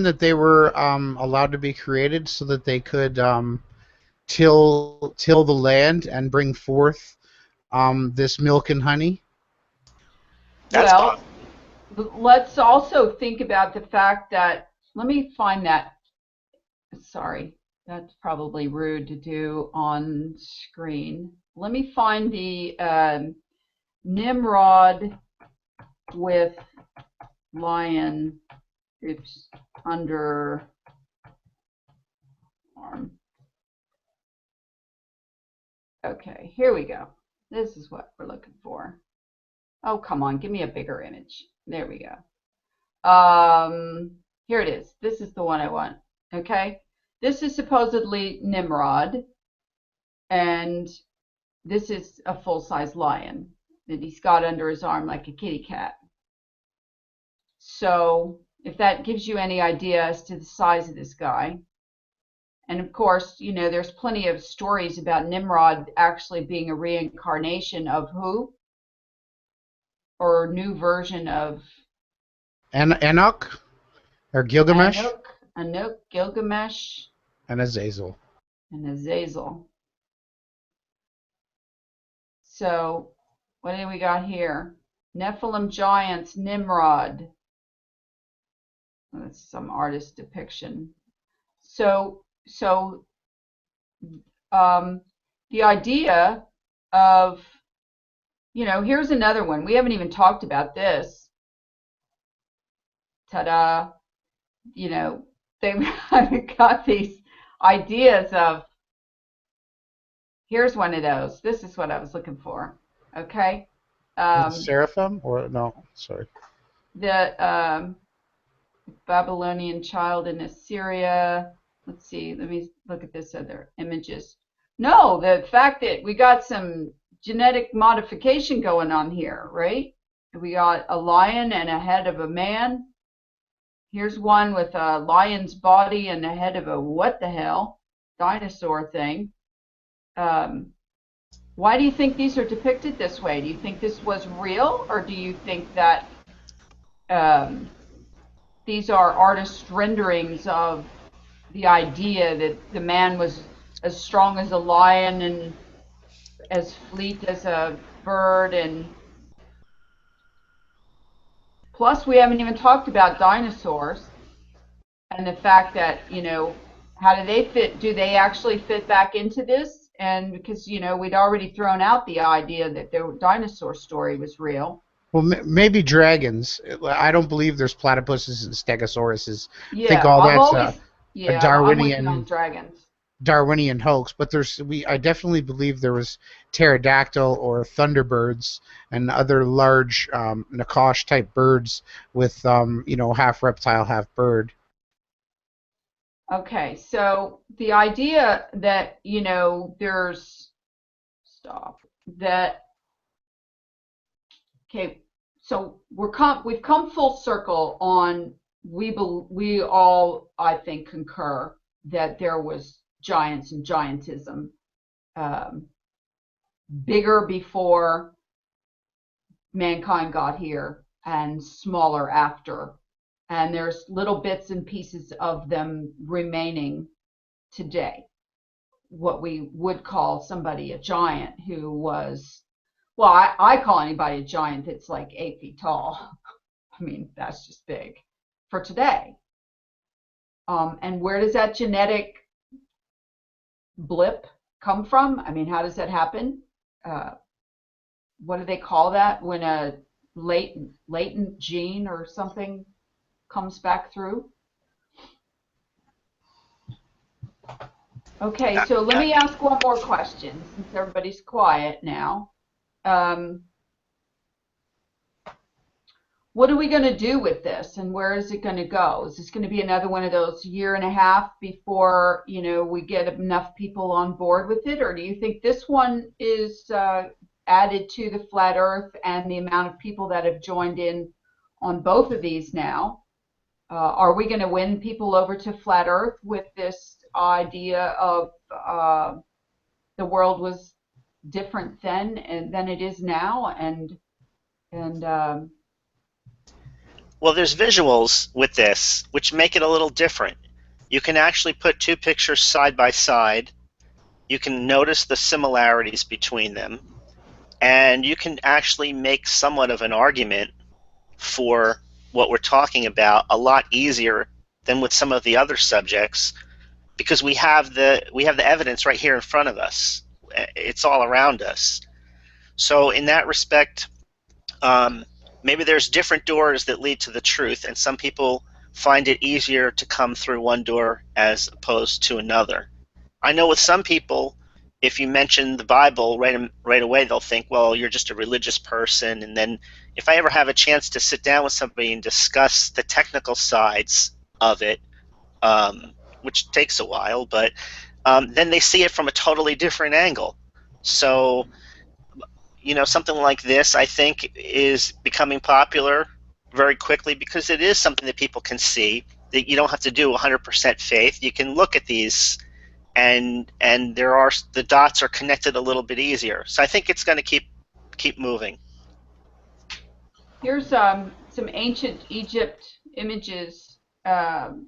that they were allowed to be created so that they could till the land and bring forth this milk and honey? Well, let's also think about the fact that, let me find that, sorry, that's probably rude to do on screen. Let me find the Nimrod with lion, under arm. Okay, here we go. This is what we're looking for. Oh, come on, give me a bigger image. There we go. Here it is. This is the one I want. Okay, this is supposedly Nimrod, and this is a full-size lion that he's got under his arm like a kitty cat. So if that gives you any idea as to the size of this guy. And of course, you know, there's plenty of stories about Nimrod actually being a reincarnation of who? Or new version of Enoch or Gilgamesh? Enoch, Gilgamesh, and Azazel. So what do we got here? Nephilim giants, Nimrod. That's some artist depiction. So the idea of, you know, here's another one. We haven't even talked about this. Ta-da. You know, they've got these ideas of, here's one of those. This is what I was looking for. Okay. Seraphim or no? Sorry. The Babylonian child in Assyria. Let's see. Let me look at this other images. No, the fact that we got some genetic modification going on here, right? We got a lion and a head of a man. Here's one with a lion's body and the head of a what the hell dinosaur thing. Why do you think these are depicted this way? Do you think this was real, or do you think that these are artist renderings of the idea that the man was as strong as a lion and as fleet as a bird? And plus, we haven't even talked about dinosaurs and the fact that, how do they fit? Do they actually fit back into this? And because, we'd already thrown out the idea that the dinosaur story was real. Well, maybe dragons. I don't believe there's platypuses and stegosauruses. Yeah, I think all I've that's always, a yeah, I'm with you on dragons. Darwinian hoax. But I definitely believe there was pterodactyl or thunderbirds and other large Nakash type birds with half reptile, half bird. Okay, so the idea that, okay, so we've come full circle on, we all, I think, concur that there was giants and giantism, bigger before mankind got here and smaller after. And there's little bits and pieces of them remaining today. What we would call somebody a giant who was, well, I call anybody a giant that's like 8 feet tall. I mean, that's just big for today. And where does that genetic blip come from? I mean, how does that happen? What do they call that when a latent gene or something comes back through? Okay, so let me ask one more question since everybody's quiet now. What are we going to do with this, and where is it going to go? Is this going to be another one of those year and a half before we get enough people on board with it, or do you think this one is added to the flat Earth and the amount of people that have joined in on both of these now? Are we going to win people over to flat Earth with this idea of the world was different then and than it is now? Well, there's visuals with this which make it a little different. You can actually put two pictures side by side. You can notice the similarities between them, and you can actually make somewhat of an argument for what we're talking about a lot easier than with some of the other subjects, because we have the evidence right here in front of us. It's all around us. So in that respect, maybe there's different doors that lead to the truth, and some people find it easier to come through one door as opposed to another. I know with some people, if you mention the Bible right away, they'll think, well, you're just a religious person. And then if I ever have a chance to sit down with somebody and discuss the technical sides of it, which takes a while, but then they see it from a totally different angle. So, something like this, I think, is becoming popular very quickly because it is something that people can see, that you don't have to do 100% faith. You can look at these and the dots are connected a little bit easier. So I think it's going to keep moving. Here's some ancient Egypt images,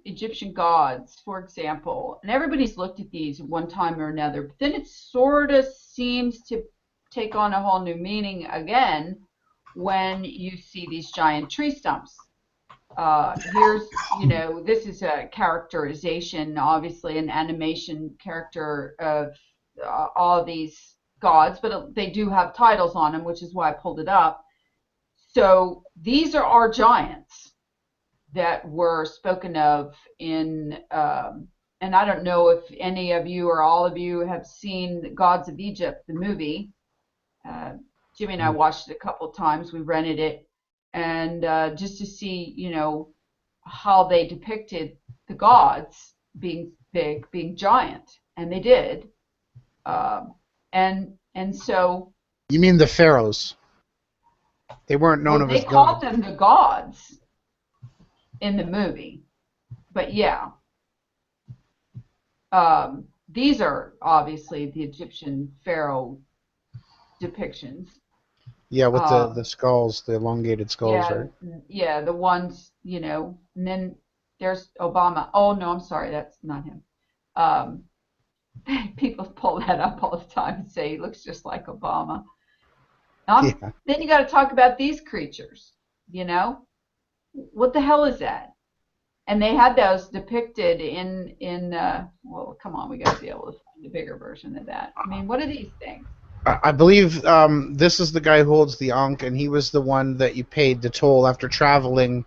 Egyptian gods, for example. And everybody's looked at these at one time or another, but then it sort of seems to take on a whole new meaning again when you see these giant tree stumps. Here's, this is a characterization, obviously an animation character of all of these gods, but they do have titles on them, which is why I pulled it up. So these are our giants that were spoken of in, and I don't know if any of you or all of you have seen the Gods of Egypt, the movie. Jimmy and I watched it a couple of times. We rented it. And just to see, how they depicted the gods being big, being giant, and they did. And so, You mean the pharaohs? They weren't known well, of they as called gods. them the gods in the movie, but yeah, these are obviously the Egyptian pharaoh depictions. Yeah, with the Um, skulls, the elongated skulls, yeah, right? yeah, the ones, and then there's Obama. Oh no, I'm sorry, that's not him. Um, People pull that up all the time and say he looks just like Obama. Yeah. Then you got to talk about these creatures. You know, what the hell is that? And they had those depicted in. Well, come on, we got to be able to find a bigger version of that. I mean, what are these things? I believe this is the guy who holds the Ankh, and he was the one that you paid the toll after traveling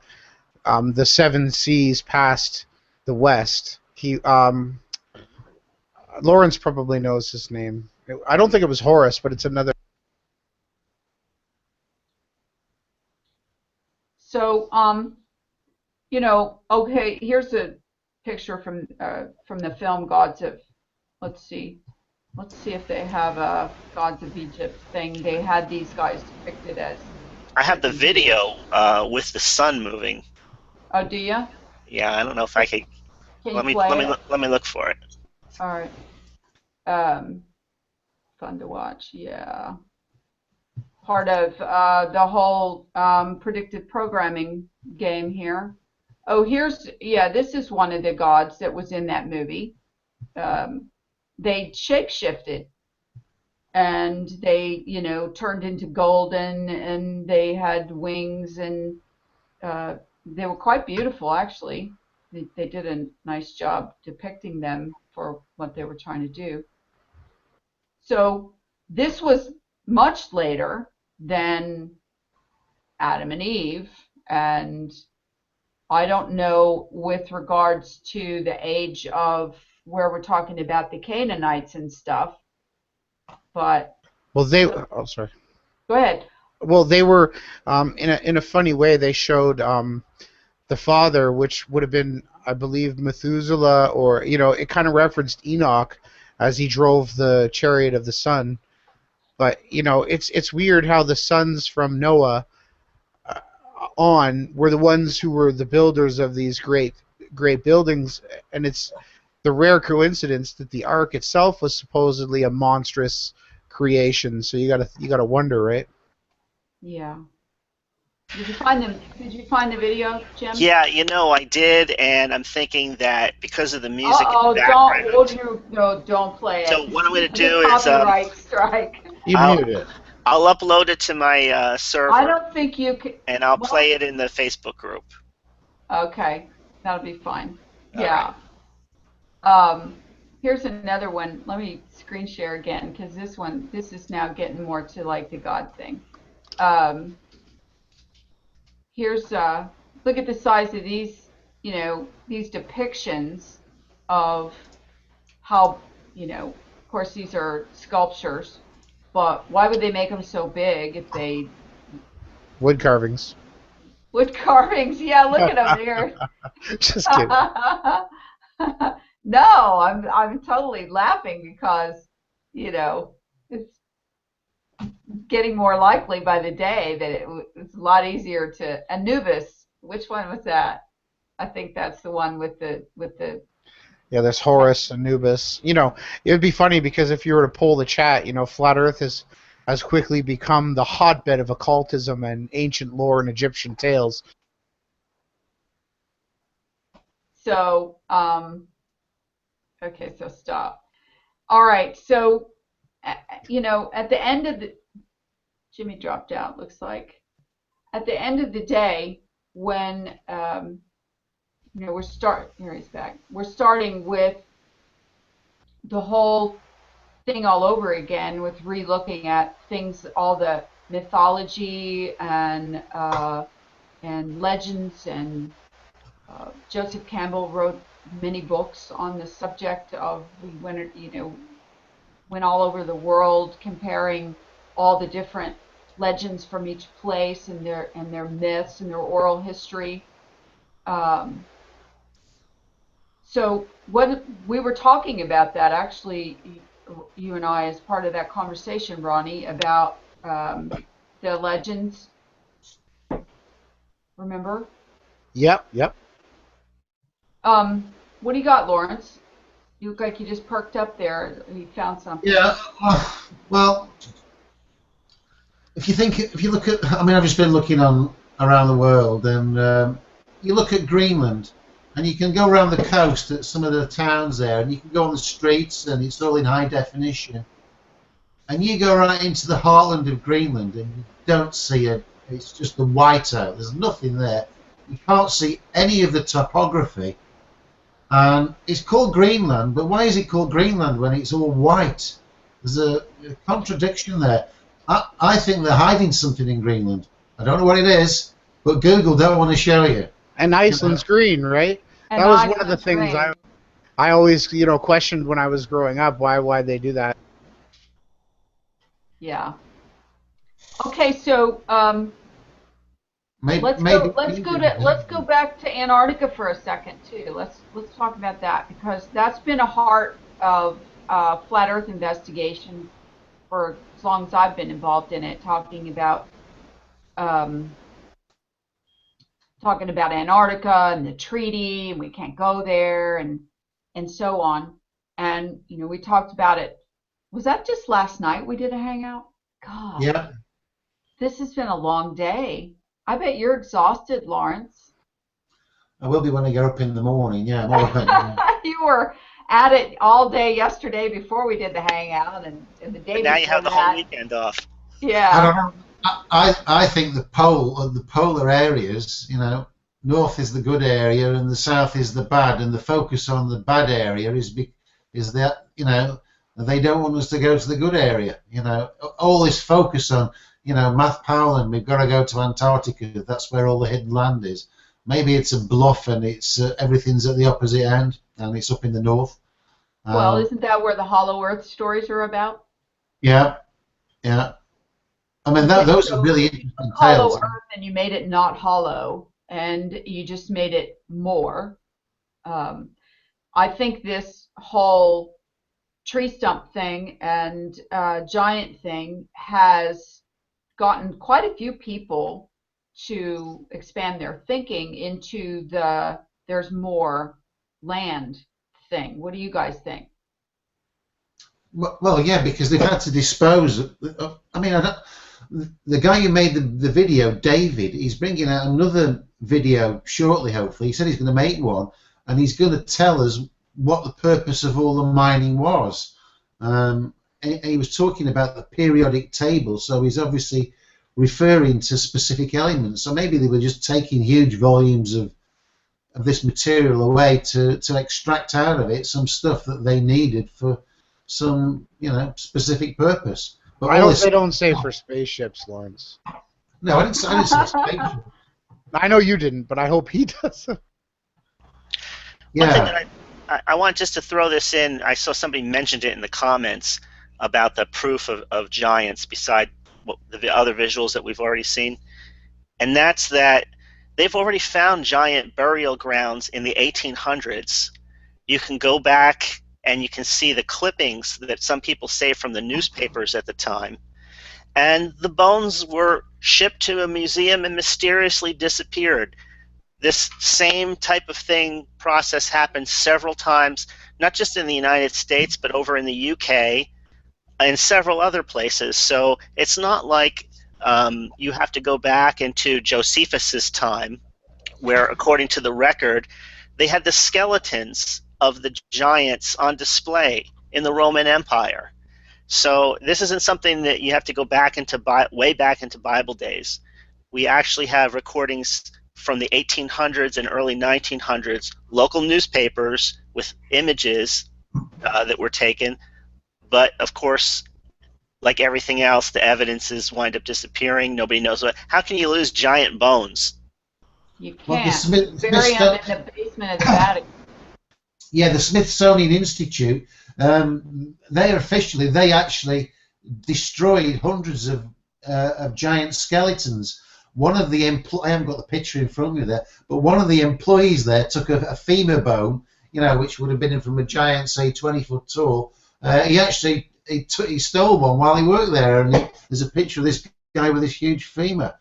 the seven seas past the west. Lawrence probably knows his name. I don't think it was Horus, but it's another. So, okay, here's a picture from the film Gods of. Let's see. Let's see if they have a Gods of Egypt thing. They had these guys depicted as I have the certain beings. video with the sun moving. Oh, do you? Yeah, I don't know if I could. Can you Let me play let me it? let me look for it. All right. Um, Fun to watch. Yeah. Part of the whole predictive programming game here. Oh, yeah, this is one of the gods that was in that movie. Um, they shapeshifted and they, turned into golden and they had wings and uh, they were quite beautiful, actually. They did a nice job depicting them for what they were trying to do. So this was much later than Adam and Eve, and I don't know with regards to the age of where we're talking about the Canaanites and stuff, but Well, they. so Oh, sorry. go ahead. Well, they were in a funny way. They showed the father, which would have been, I believe, Methuselah, or it kind of referenced Enoch as he drove the chariot of the sun. But it's weird how the sons from Noah uh, on were the ones who were the builders of these great buildings, and it's the rare coincidence that the ark itself was supposedly a monstrous creation. So you gotta wonder, right? Yeah. Did you find them? Did you find the video, Jim? Yeah, I did, and I'm thinking that because of the music in the Uh-oh, don't, background. no, don't play So it. what I'm going to There's a do is copyright strike. You I'll mute it. I'll upload it to my I server, don't think you could, and I'll well, play it in the Facebook group. okay, that'll be fine. All right. Yeah. Um, Here's another one. Let me screen share again because this is now getting more to like the God thing. Um, Here's look at the size of these, these depictions of how, of course these are sculptures, but why would they make them so big if they Wood carvings. wood carvings? Yeah, look at them. They're Just kidding. no, I'm totally laughing because, it's getting more likely by the day that it's a lot easier to Anubis. Which one was that? I think that's the one with the Yeah, there's Horus, Anubis. It would be funny because if you were to poll the chat, Flat Earth has quickly become the hotbed of occultism and ancient lore and Egyptian tales. so okay, so stop. All right, so at the end of the Jimmy dropped out. Looks like at the end of the day when here he's back. We're starting with the whole thing all over again with re-looking at things, all the mythology and legends, and Joseph Campbell wrote many books on the subject of we went all over the world comparing all the different legends from each place and their myths and their oral history. Um, so what we were talking about that actually, you and I, as part of that conversation, Ronnie, about the legends. Remember? Yep, yep. What do you got, Lawrence? You look like you just perked up there. You found something. Yeah. Well, if you look at, I mean, I've just been looking on around the world, and you look at Greenland, and you can go around the coast at some of the towns there, and you can go on the streets, and it's all in high definition. And you go right into the heartland of Greenland, and you don't see it. It's just the whiteout. There's nothing there. You can't see any of the topography. And it's called Greenland, but why is it called Greenland when it's all white? There's a contradiction there. I think they're hiding something in Greenland. I don't know what it is, but Google don't want to show you. And Iceland's green, right? And That was one of the Iceland's things green. I always, questioned when I was growing up, why they do that. Yeah. Okay, so Maybe, let's maybe go back to Antarctica for a second too. Let's talk about that, because that's been a heart of flat Earth investigation for as long as I've been involved in it. Um, talking about Antarctica and the treaty, and we can't go there, and so on. And we talked about it. Was that just last night we did a hangout? God, Yeah. this has been a long day. I bet you're exhausted, Lawrence. I will be when I get up in the morning. Yeah, I'm all right. You were at it all day yesterday before we did the hangout, and the day But now you before have the that. whole weekend off. I Yeah. don't know. I think the polar areas, north is the good area and the south is the bad, and the focus on the bad area is that they don't want us to go to the good area. All this focus on Math Powell, we've got to go to Antarctica. That's where all the hidden land is. Maybe it's a bluff, and it's everything's at the opposite end, and it's up in the north. Well, isn't that where the Hollow Earth stories are about? Yeah, yeah. I mean, Okay, those so are really you interesting took Hollow tales. Earth and you made it not hollow, and you just made it more. I think this whole tree stump thing and giant thing has gotten quite a few people to expand their thinking into the there's more land thing. What do you guys think? Well, yeah, because they've had to dispose of, I mean, the guy who made the video, David, he's bringing out another video shortly, hopefully. He said he's going to make one, and he's going to tell us what the purpose of all the mining was. And he was talking about the periodic table, so he's obviously referring to specific elements. So maybe they were just taking huge volumes of this material away to extract out of it some stuff that they needed for some specific purpose. But I hope they don't say for spaceships, Lawrence. No, I didn't say spaceship. I know you didn't, but I hope he doesn't. One thing Yeah, that I want just to throw this in, I saw somebody mentioned it in the comments about the proof of giants beside the other visuals that we've already seen, and that's that they've already found giant burial grounds in the 1800s. You can go back and you can see the clippings that some people saved from the newspapers at the time. And the bones were shipped to a museum and mysteriously disappeared. This same type of process happened several times, not just in the United States, but over in the UK and several other places. So it's not like you have to go back into Josephus's time, where, according to the record, they had the skeletons of the giants on display in the Roman Empire. So this isn't something that you have to go back into way back into Bible days. We actually have recordings from the 1800s and early 1900s, local newspapers with images that were taken. But of course, like everything else, the evidences wind up disappearing. Nobody knows what. How can you lose giant bones? You well, can't. Bury them in the basement of the Vatican. yeah. The Smithsonian Institute, they actually destroyed hundreds of giant skeletons. one of the I haven't got the picture in front of me there, but one of the employees there took a femur bone, which would have been from a giant, say 20 foot tall. He stole one while he worked there, and there's a picture of this guy with this huge femur.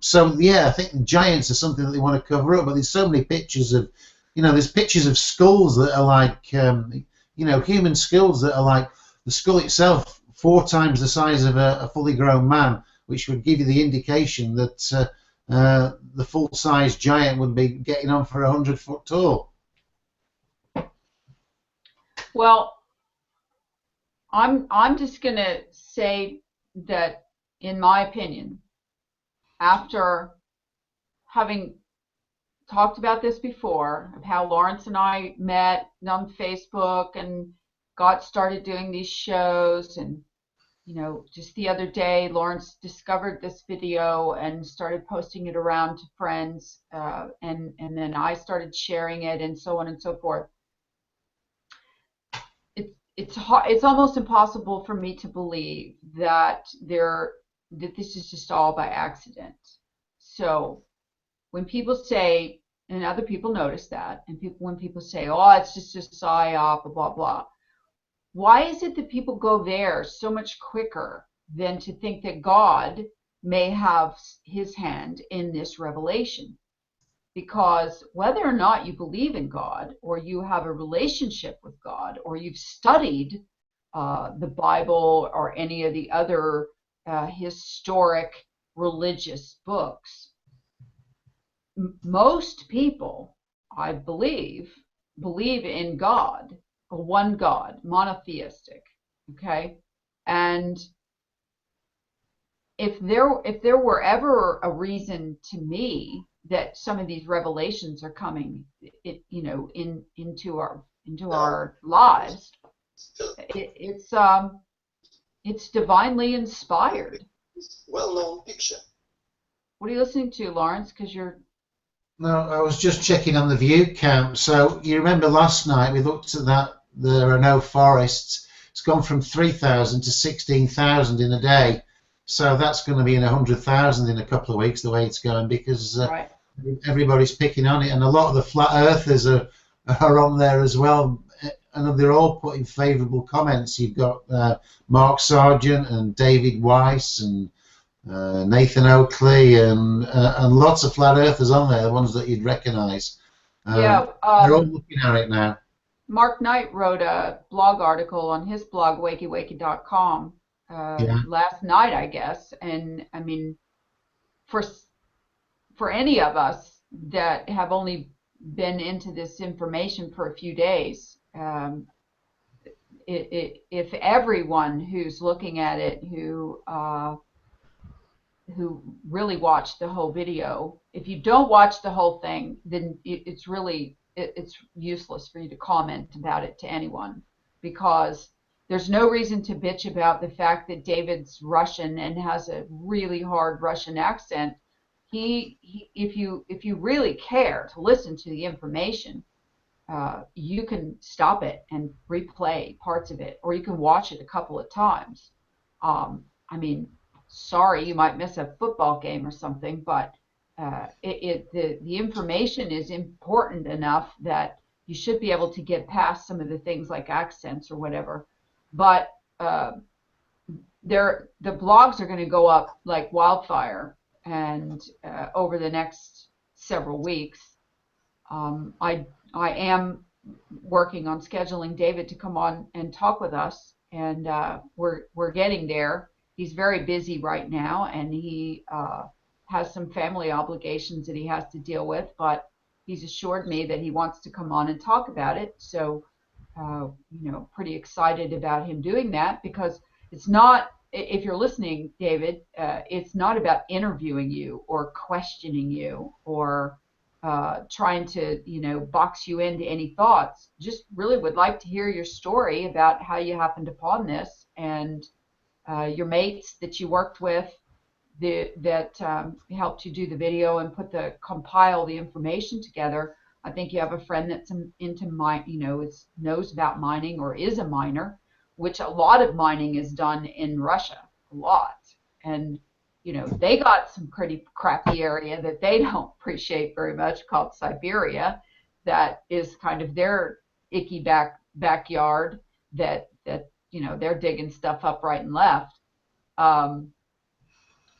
So yeah, I think giants are something that they want to cover up, but there's so many pictures of, there's pictures of skulls that are like, human skulls that are like the skull itself 4 times the size of a fully grown man, which would give you the indication that the full-size giant would be getting on for 100 foot tall. Well, I'm just going to say that, in my opinion, after having talked about this before, of how Lawrence and I met on Facebook and got started doing these shows, and just the other day, Lawrence discovered this video and started posting it around to friends, and then I started sharing it, and so on and so forth. It's almost impossible for me to believe that this is just all by accident. So when people say, and other people notice that, and when people say, oh, it's just a psyop, blah, blah, blah, why is it that people go there so much quicker than to think that God may have his hand in this revelation? Because whether or not you believe in God, or you have a relationship with God, or you've studied the Bible or any of the other historic religious books, most people, I believe in God, a one God, monotheistic. Okay, and if there were ever a reason to me that some of these revelations are coming, into our lives, it's divinely inspired. Well-known picture. What are you listening to, Lawrence? Because you're... No, I was just checking on the view count. So you remember last night we looked at that. There are no forests. It's gone from 3,000 to 16,000 in a day. So that's going to be in 100,000 in a couple of weeks, the way it's going, because right. Everybody's picking on it, and a lot of the flat earthers are on there as well, and they're all putting favourable comments. You've got Mark Sargent and David Weiss and Nathan Oakley and lots of flat earthers on there, the ones that you'd recognise. Yeah, they're all looking at it now. Mark Knight wrote a blog article on his blog, wakeywakey.com, last night, I guess. And I mean, for any of us that have only been into this information for a few days, if everyone who's looking at it, who really watched the whole video, if you don't watch the whole thing, then it's useless for you to comment about it to anyone, because there's no reason to bitch about the fact that David's Russian and has a really hard Russian accent. If you really care to listen to the information, you can stop it and replay parts of it, or you can watch it a couple of times. I mean, sorry, you might miss a football game or something, but the information is important enough that you should be able to get past some of the things like accents or whatever. But the blogs are going to go up like wildfire, and over the next several weeks, I am working on scheduling David to come on and talk with us, and we're getting there. He's very busy right now, and he has some family obligations that he has to deal with, but he's assured me that he wants to come on and talk about it. So, pretty excited about him doing that, because it's not, if you're listening, David, it's not about interviewing you or questioning you or trying to, box you into any thoughts. Just really would like to hear your story about how you happened upon this, and your mates that you worked with that helped you do the video and compile the information together. I think you have a friend that's into knows about mining or is a miner, which a lot of mining is done in Russia, a lot. And they got some pretty crappy area that they don't appreciate very much called Siberia, that is kind of their icky backyard that they're digging stuff up right and left.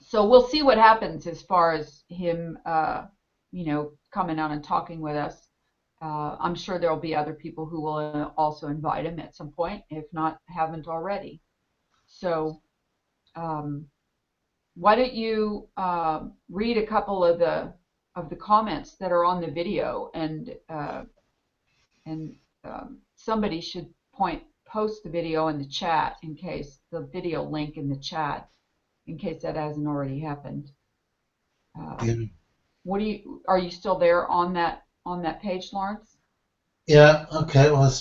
So we'll see what happens as far as him, coming on and talking with us. I'm sure there'll be other people who will also invite him at some point, if not haven't already. So why don't you read a couple of the comments that are on the video, and somebody should post the video in the chat, in case the video link in the chat, in case that hasn't already happened. Yeah. Are you still there on that page, Lawrence? Yeah. Okay. Well,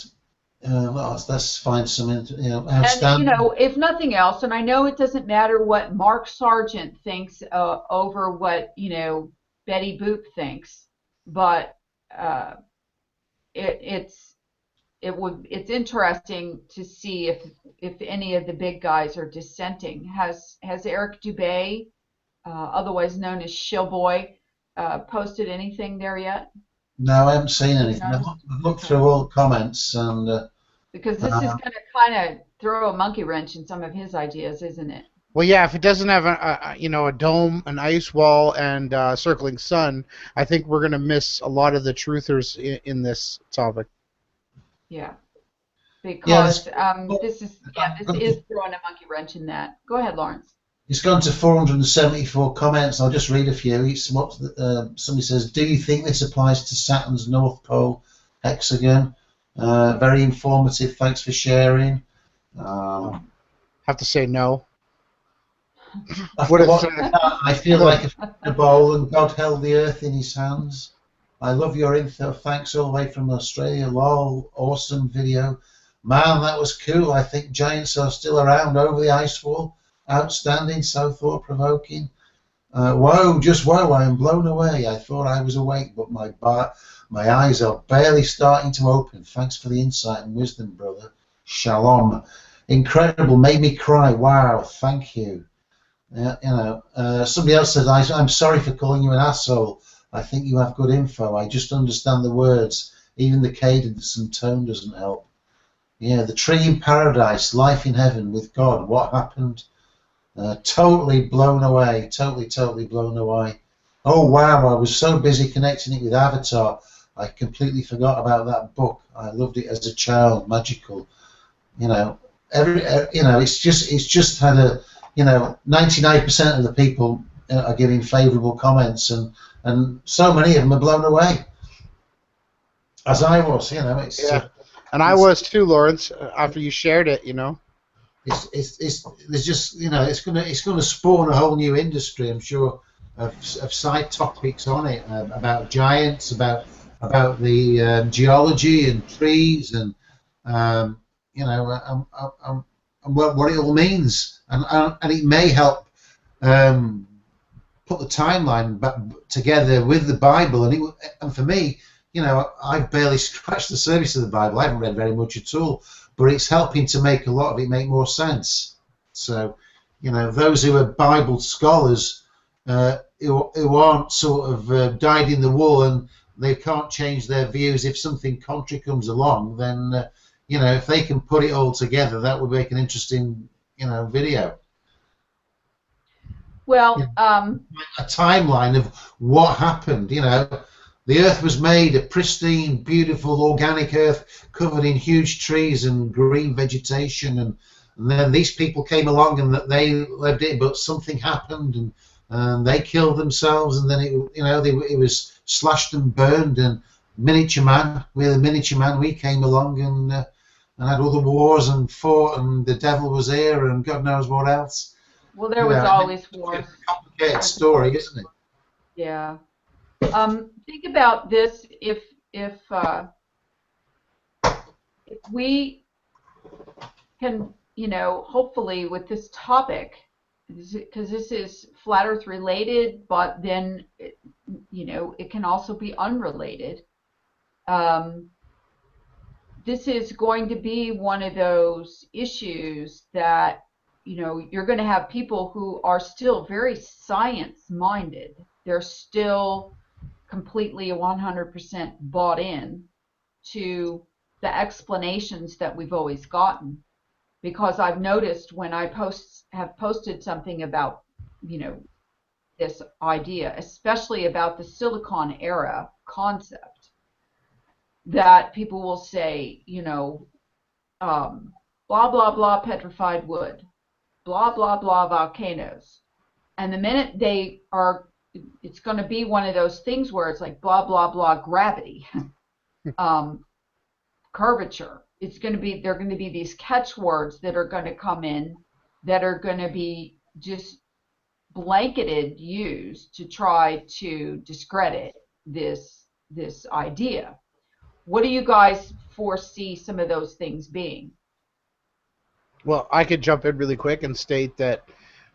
let's find some outstanding. And if nothing else, and I know it doesn't matter what Mark Sargent thinks over what Betty Boop thinks, but it's interesting to see if any of the big guys are dissenting. Has Eric Dubay, otherwise known as Shillboy, posted anything there yet? No, I haven't seen anything. I've looked through all the comments, and because this is going to kind of throw a monkey wrench in some of his ideas, isn't it? Well, yeah, if it doesn't have a dome, an ice wall, and circling sun, I think we're going to miss a lot of the truthers in this topic. Yeah, because this is throwing a monkey wrench in that. Go ahead, Lawrence. It's gone to 474 comments. I'll just read a few. Somebody says, "Do you think this applies to Saturn's North Pole hexagon?" Very informative. Thanks for sharing. Have to say no. I feel like a bowl, and God held the earth in his hands. I love your info. Thanks all the way from Australia. Lol, awesome video. Man, that was cool. I think giants are still around over the ice wall. Outstanding, so thought-provoking. Whoa, just whoa, I am blown away. I thought I was awake, but my eyes are barely starting to open. Thanks for the insight and wisdom, brother. Shalom. Incredible, made me cry. Wow, thank you. Somebody else said, I'm sorry for calling you an asshole. I think you have good info. I just understand the words. Even the cadence and tone doesn't help. Yeah, the tree in paradise, life in heaven with God. What happened? Totally blown away. Totally blown away. Oh, wow, I was so busy connecting it with Avatar, I completely forgot about that book. I loved it as a child. Magical. It's just had a, 99% of the people are giving favourable comments, and so many of them are blown away. As I was, Yeah, and I was too, Lawrence. After you shared it, There's just it's gonna spawn a whole new industry, I'm sure, of side topics on it, about giants, about the geology and trees, and what it all means, and it may help put the timeline back together with the Bible, and for me, I've barely scratched the surface of the Bible. I haven't read very much at all, but it's helping to make a lot of it make more sense. So, those who are Bible scholars, who aren't sort of dyed in the wool, and they can't change their views if something contrary comes along, then if they can put it all together, that would make an interesting video. Well, a timeline of what happened. The Earth was made a pristine, beautiful, organic Earth covered in huge trees and green vegetation, and then these people came along and they lived it, but something happened, and they killed themselves, and then it was slashed and burned, and Miniature Man, we came along and had all the wars and fought, and the devil was here, and God knows what else. Well, there was always wars. It's a complicated story, isn't it? Yeah. Think about this: if we can, hopefully with this topic, because this is flat Earth related, but then it can also be unrelated. This is going to be one of those issues that you're going to have people who are still very science-minded. They're still completely 100% bought in to the explanations that we've always gotten. Because I've noticed when I have posted something about, this idea, especially about the silicon era concept, that people will say, blah, blah, blah, petrified wood, blah, blah, blah, volcanoes. And the minute it's going to be one of those things where it's like blah, blah, blah, gravity, curvature. They're going to be these catchwords that are going to come in that are going to be just blanketed used to try to discredit this idea. What do you guys foresee some of those things being? Well, I could jump in really quick and state that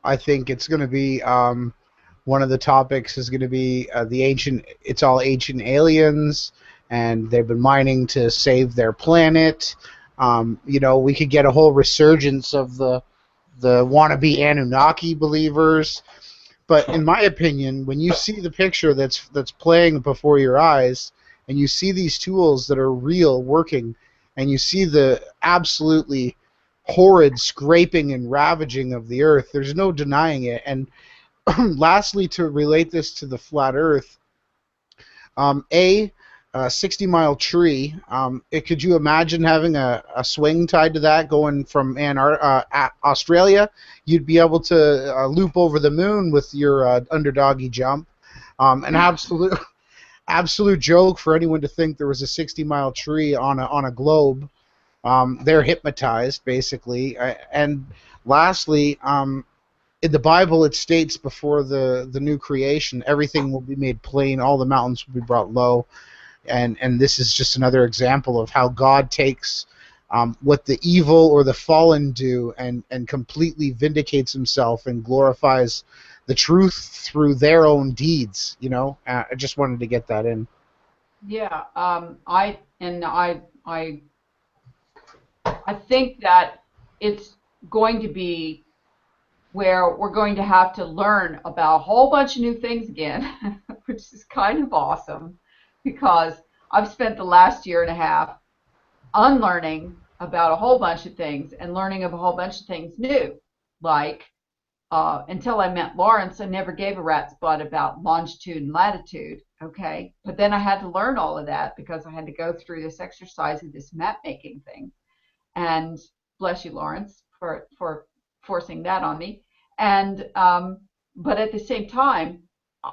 I think it's going to be one of the topics is going to be it's all ancient aliens, and they've been mining to save their planet. We could get a whole resurgence of the wannabe Anunnaki believers. But in my opinion, when you see the picture that's playing before your eyes, and you see these tools that are real working, and you see the absolutely horrid scraping and ravaging of the Earth, there's no denying it. And lastly, to relate this to the flat Earth, a 60-mile tree, could you imagine having a swing tied to that going from Australia? You'd be able to loop over the moon with your underdoggy jump. An absolute joke for anyone to think there was a 60-mile tree on a globe. They're hypnotized, basically. And lastly, in the Bible, it states before the new creation, everything will be made plain, all the mountains will be brought low. And this is just another example of how God takes what the evil or the fallen do and completely vindicates himself and glorifies the truth through their own deeds. I just wanted to get that in. Yeah, I think that it's going to be where we're going to have to learn about a whole bunch of new things again, which is kind of awesome, because I've spent the last year and a half unlearning about a whole bunch of things and learning of a whole bunch of things new. Like, until I met Lawrence, I never gave a rat's butt about longitude and latitude, okay? But then I had to learn all of that because I had to go through this exercise of this map making thing. And bless you, Lawrence, for forcing that on me. And but at the same time,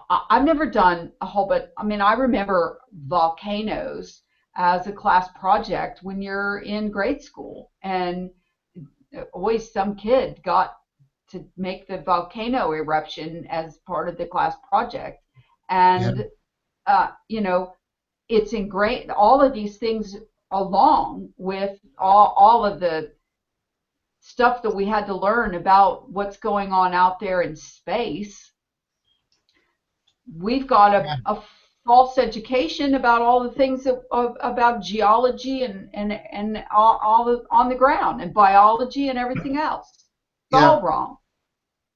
I've never done a whole bunch. I mean, I remember volcanoes as a class project when you're in grade school, and always some kid got to make the volcano eruption as part of the class project. And it's ingrained, all of these things, along with all of the stuff that we had to learn about what's going on out there in space. We've got a false education about all the things about geology and all on the ground, and biology and everything else. It's all wrong.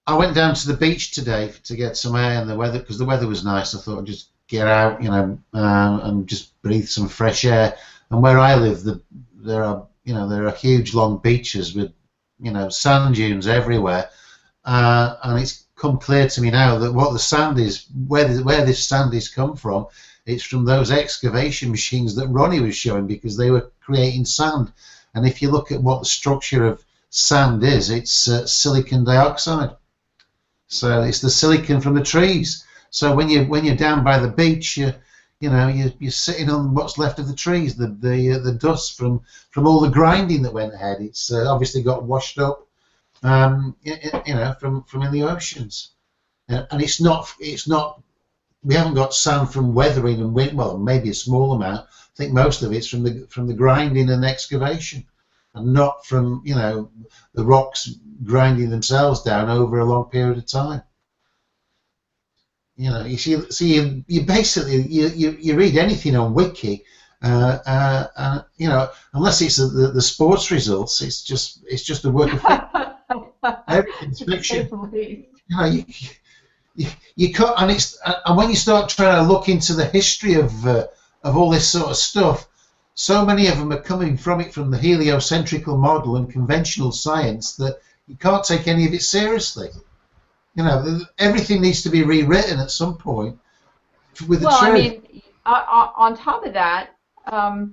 I went down to the beach today to get some air in the weather, because the weather was nice. I thought I'd just get out, and just breathe some fresh air. And where I live, there are huge long beaches with, sand dunes everywhere, and it's come clear to me now that what the sand is, where this sand is come from, it's from those excavation machines that Ronnie was showing, because they were creating sand. And if you look at what the structure of sand is, it's silicon dioxide. So it's the silicon from the trees. So when you're down by the beach, you're sitting on what's left of the trees, the dust from all the grinding that went ahead. It's obviously got washed up, from in the oceans, and it's not. We haven't got sand from weathering and wind. Well, maybe a small amount. I think most of it's from the grinding and excavation, and not from the rocks grinding themselves down over a long period of time. You see, you basically you read anything on Wiki, unless it's the sports results, it's just a work of fiction. Everything's to say fiction. the least. You know, you can't, and when you start trying to look into the history of all this sort of stuff, so many of them are coming from the heliocentrical model and conventional science that you can't take any of it seriously. You know, everything needs to be rewritten at some point with the Well, I truth. mean, on top of that, I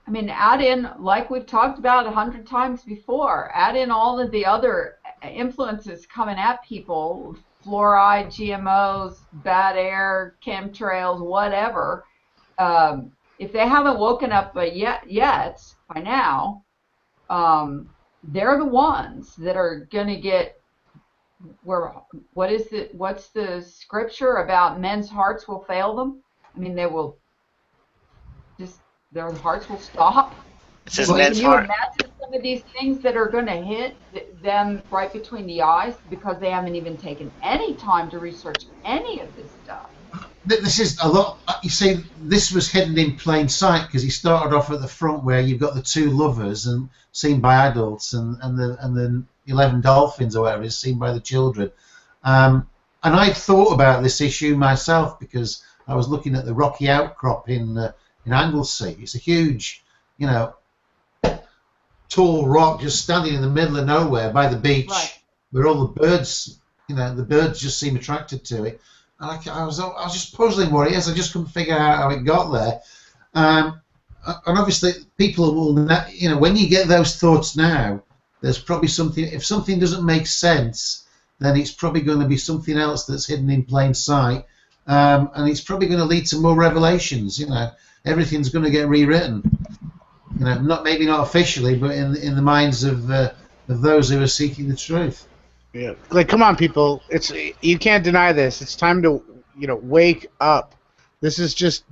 mean, add in, like we've talked about 100 times before, add in all of the other influences coming at people, fluoride, GMOs, bad air, chemtrails, whatever. If they haven't woken up yet by now, they're the ones that are going to get where, what's the scripture about men's hearts will fail them? I mean, they will just, their hearts will stop. It says Well, men's Can you heart. imagine some of these things that are going to hit them right between the eyes because they haven't even taken any time to research any of this stuff? This is a lot. You see, this was hidden in plain sight because he started off at the front where you've got the two lovers and seen by adults, and the 11 dolphins or whatever is seen by the children. And I thought about this issue myself because I was looking at the rocky outcrop in Anglesey. It's a huge, you know, tall rock just standing in the middle of nowhere by the beach, Right. where all the birds, you know, the birds just seem attracted to it. And I was just puzzling what it is. I just couldn't figure out how it got there. And obviously, people will, you know, when you get those thoughts now, there's probably something. If something doesn't make sense, then it's probably going to be something else that's hidden in plain sight, and it's probably going to lead to more revelations. You know, everything's going to get rewritten. You know, maybe not officially, but in the minds of those who are seeking the truth. Yeah, like come on, people! You can't deny this. It's time to wake up. This is just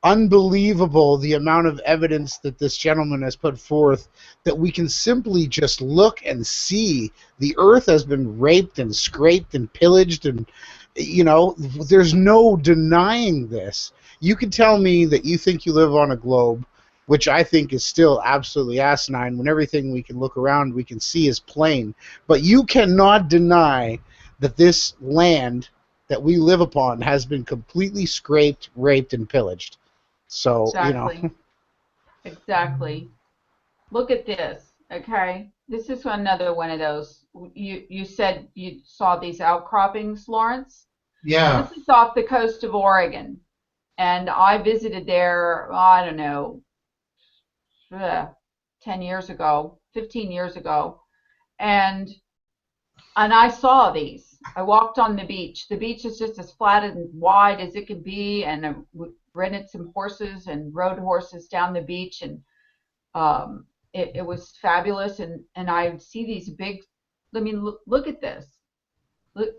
unbelievable, the amount of evidence that this gentleman has put forth, that we can simply just look and see. The earth has been raped and scraped and pillaged, and there's no denying this. You can tell me that you think you live on a globe, which I think is still absolutely asinine, when everything we can look around we can see is plain. But you cannot deny that this land that we live upon has been completely scraped, raped, and pillaged. So, Exactly. Exactly. Look at this. Okay. This is another one of those. You said you saw these outcroppings, Lawrence? Yeah. This is off the coast of Oregon. And I visited there, I don't know, 10 years ago, 15 years ago. And I saw these. I walked on the beach. The beach is just as flat and wide as it could be, and I rented some horses and rode horses down the beach, and it was fabulous. And I see these big. I mean, look at this. Look,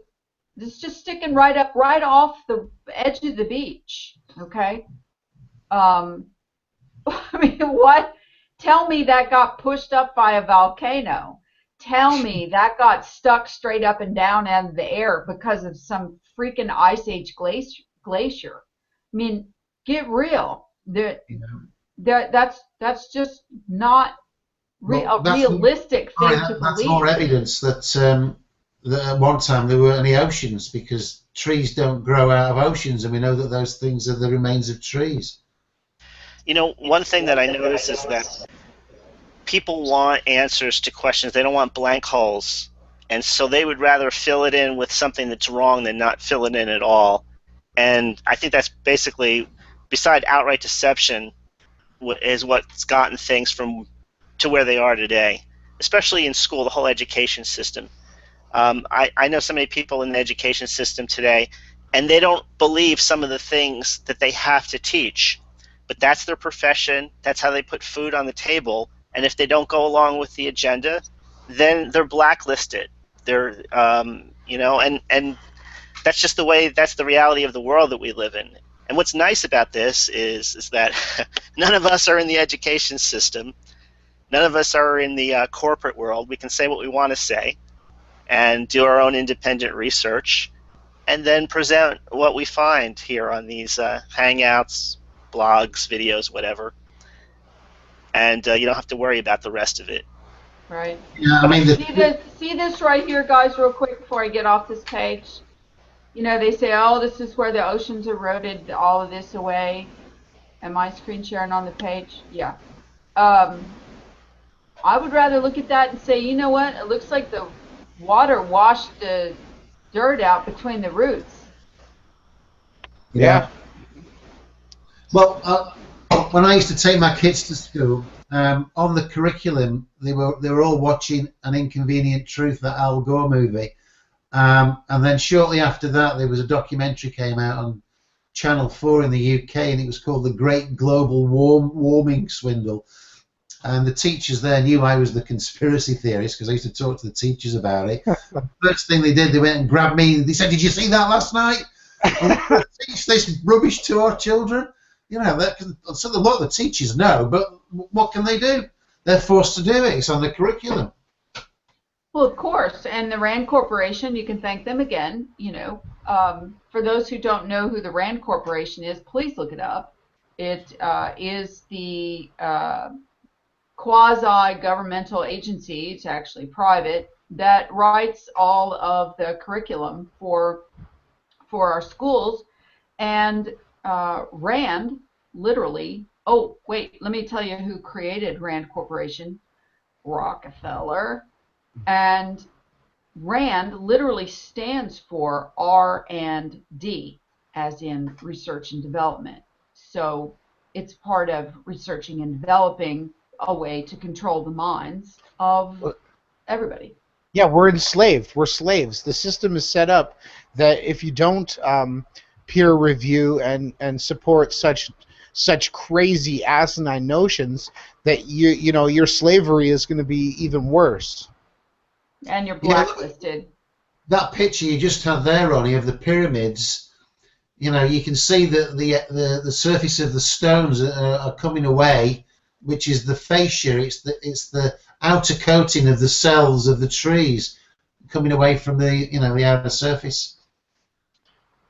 this is just sticking right off the edge of the beach. Okay. I mean, what? Tell me that got pushed up by a volcano. Tell me that got stuck straight up and down out of the air because of some freaking ice age glacier. I mean, get real. That's just not a realistic thing to that's believe. more evidence that at one time there weren't any oceans, because trees don't grow out of oceans, and we know that those things are the remains of trees. You know, one thing that I notice is that people want answers to questions. They don't want blank holes. And so they would rather fill it in with something that's wrong than not fill it in at all. And I think that's basically, beside outright deception, is what's gotten things to where they are today, especially in school, the whole education system. I know so many people in the education system today, and they don't believe some of the things that they have to teach. But that's their profession. That's how they put food on the table. And if they don't go along with the agenda, then they're blacklisted. They're, and that's just the way. That's the reality of the world that we live in. And what's nice about this is that none of us are in the education system. None of us are in the corporate world. We can say what we want to say, and do our own independent research, and then present what we find here on these Hangouts, blogs, videos, whatever. And you don't have to worry about the rest of it. Right. Yeah, I But mean, See this right here, guys, real quick before I get off this page. You know, they say, oh, this is where the oceans eroded all of this away. Am I screen sharing on the page? Yeah. I would rather look at that and say, you know what? It looks like the water washed the dirt out between the roots. Yeah. yeah. Well, when I used to take my kids to school, on the curriculum, they were all watching An Inconvenient Truth, that Al Gore movie. And then shortly after that, there was a documentary came out on Channel 4 in the UK, and it was called The Great Global Warming Swindle. And the teachers there knew I was the conspiracy theorist because I used to talk to the teachers about it. First thing they did, they went and grabbed me. And they said, "Did you see that last night? Are we going to teach this rubbish to our children?" You know, so a lot of the teachers know, but what can they do? They're forced to do it. It's on the curriculum. Well, of course, and the Rand Corporation, you can thank them again. You know, for those who don't know who the Rand Corporation is, please look it up. It is the quasi-governmental agency, it's actually private, that writes all of the curriculum for our schools. And Rand, literally, oh, wait, let me tell you who created Rand Corporation. Rockefeller. And Rand literally stands for R&D, as in research and development. So it's part of researching and developing a way to control the minds of everybody. Yeah, we're enslaved. We're slaves. The system is set up that if you don't peer review and support such crazy asinine notions, that your slavery is going to be even worse. And you're Yeah, blacklisted. that picture you just had there, Ronnie, of the pyramids, you know, you can see that the surface of the stones are coming away, which is the fascia. It's the outer coating of the cells of the trees coming away from the outer surface.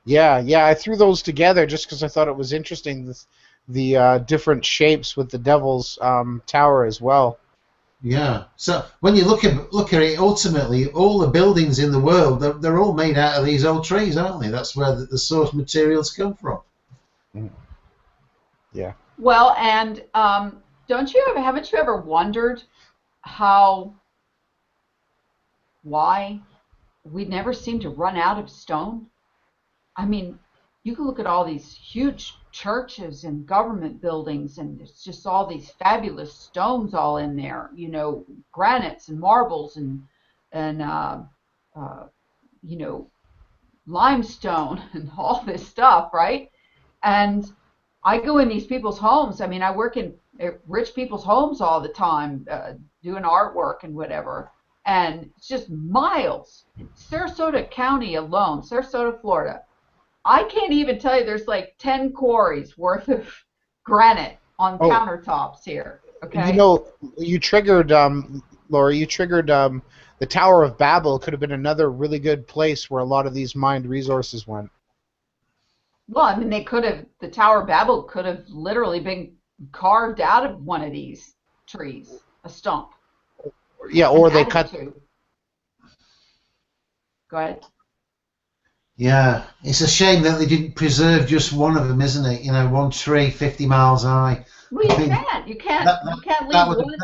Yeah, I threw those together just because I thought it was interesting. The different shapes with the Devil's Tower as well. Yeah. So when you look at it, ultimately, all the buildings in the world, they're all made out of these old trees, aren't they? That's where the source materials come from. Yeah. Well, and haven't you ever wondered why we never seem to run out of stone? I mean, you can look at all these huge churches and government buildings, and it's just all these fabulous stones all in there. You know, granites and marbles and you know, limestone and all this stuff, right? And I go in these people's homes. I mean, I work in rich people's homes all the time, doing artwork and whatever. And it's just miles. Sarasota County alone, Sarasota, Florida. I can't even tell you there's like 10 quarries worth of granite on countertops here. Okay. You know, you triggered, Laura, the Tower of Babel could have been another really good place where a lot of these mined resources went. Well, I mean, the Tower of Babel could have literally been carved out of one of these trees, a stump. Yeah, or they cut. Go ahead. Yeah, it's a shame that they didn't preserve just one of them, isn't it? You know, one tree 50 miles high. Well, you can't. You can't leave one.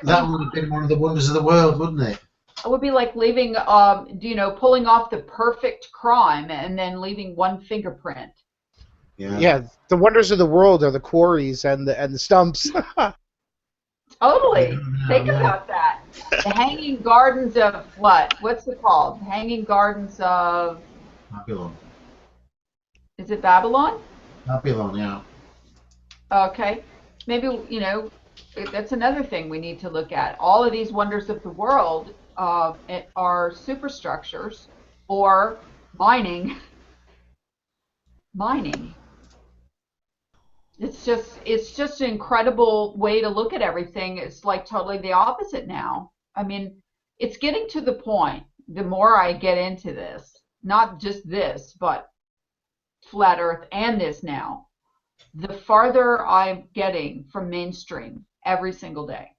That would have been one of the wonders of the world, wouldn't it? It would be like leaving, pulling off the perfect crime and then leaving one fingerprint. Yeah, the wonders of the world are the quarries and the stumps. Totally. Think about that. The Hanging Gardens of what? What's it called? Hanging Gardens of Babylon. Is it Babylon? Babylon, yeah. Okay. Maybe, that's another thing we need to look at. All of these wonders of the world are superstructures or mining. It's just an incredible way to look at everything. It's like totally the opposite now. I mean, it's getting to the point, the more I get into this, not just this, but flat earth and this now, the farther I'm getting from mainstream every single day.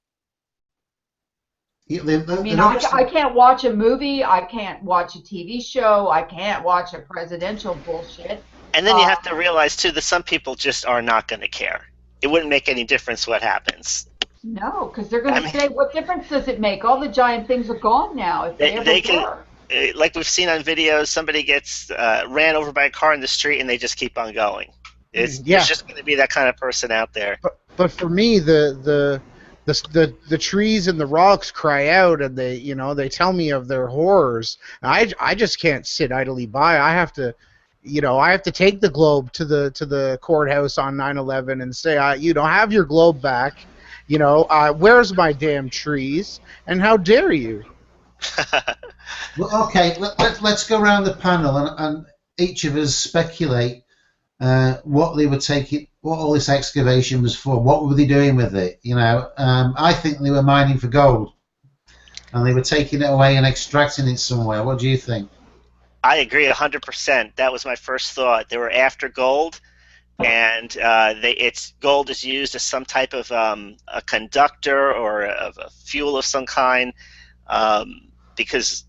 I mean, I can't watch a movie. I can't watch a TV show. I can't watch a presidential bullshit. And then you have to realize, too, that some people just are not going to care. It wouldn't make any difference what happens. No, because they're going to say, what difference does it make? All the giant things are gone now, if they ever were. Like we've seen on videos, somebody gets ran over by a car in the street and they just keep on going. There's just going to be that kind of person out there. But for me, the trees and the rocks cry out, and they tell me of their horrors. I just can't sit idly by. I have to take the globe to the courthouse on 9/11 and say, have your globe back. Where's my damn trees? And how dare you? Well, okay, let's go around the panel and each of us speculate what they were taking, what all this excavation was for. What were they doing with it? I think they were mining for gold, and they were taking it away and extracting it somewhere. What do you think? I agree 100%. That was my first thought. They were after gold, and gold is used as some type of a conductor or a fuel of some kind, because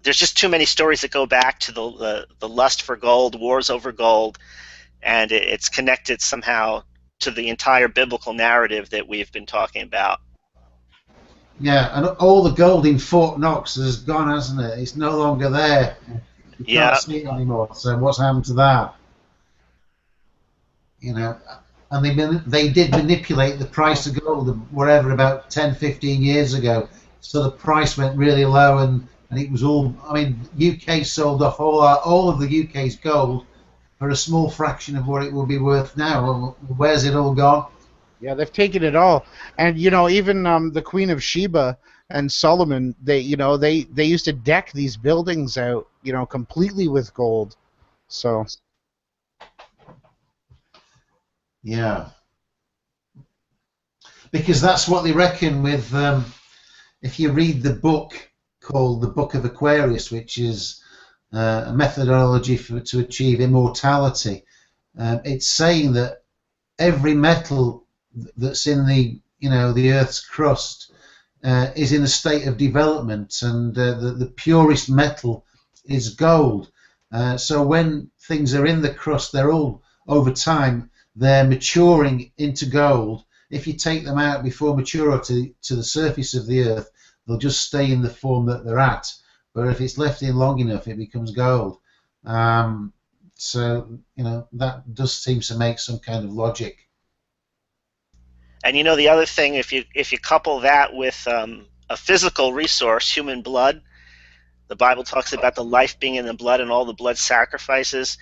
there's just too many stories that go back to the lust for gold, wars over gold, and it's connected somehow to the entire biblical narrative that we've been talking about. Yeah, and all the gold in Fort Knox has gone, hasn't it? It's no longer there. You can't see it anymore. So what's happened to that? And they did manipulate the price of gold, whatever, about 10, 15 years ago. So the price went really low, and it was all. I mean, UK sold off all of the UK's gold for a small fraction of what it will be worth now. Where's it all gone? Yeah, they've taken it all, and even the Queen of Sheba and Solomon, they used to deck these buildings out, completely with gold. So. Yeah. Because that's what they reckon with. If you read the book called the Book of Aquarius, which is a methodology to achieve immortality, it's saying that every metal that's in the Earth's crust is in a state of development, and the purest metal is gold. So when things are in the crust, they're all, over time, they're maturing into gold. If you take them out before maturity to the surface of the Earth, they'll just stay in the form that they're at. But if it's left in long enough, it becomes gold. So that does seem to make some kind of logic. And the other thing, if you couple that with a physical resource, human blood, the Bible talks about the life being in the blood and all the blood sacrifices,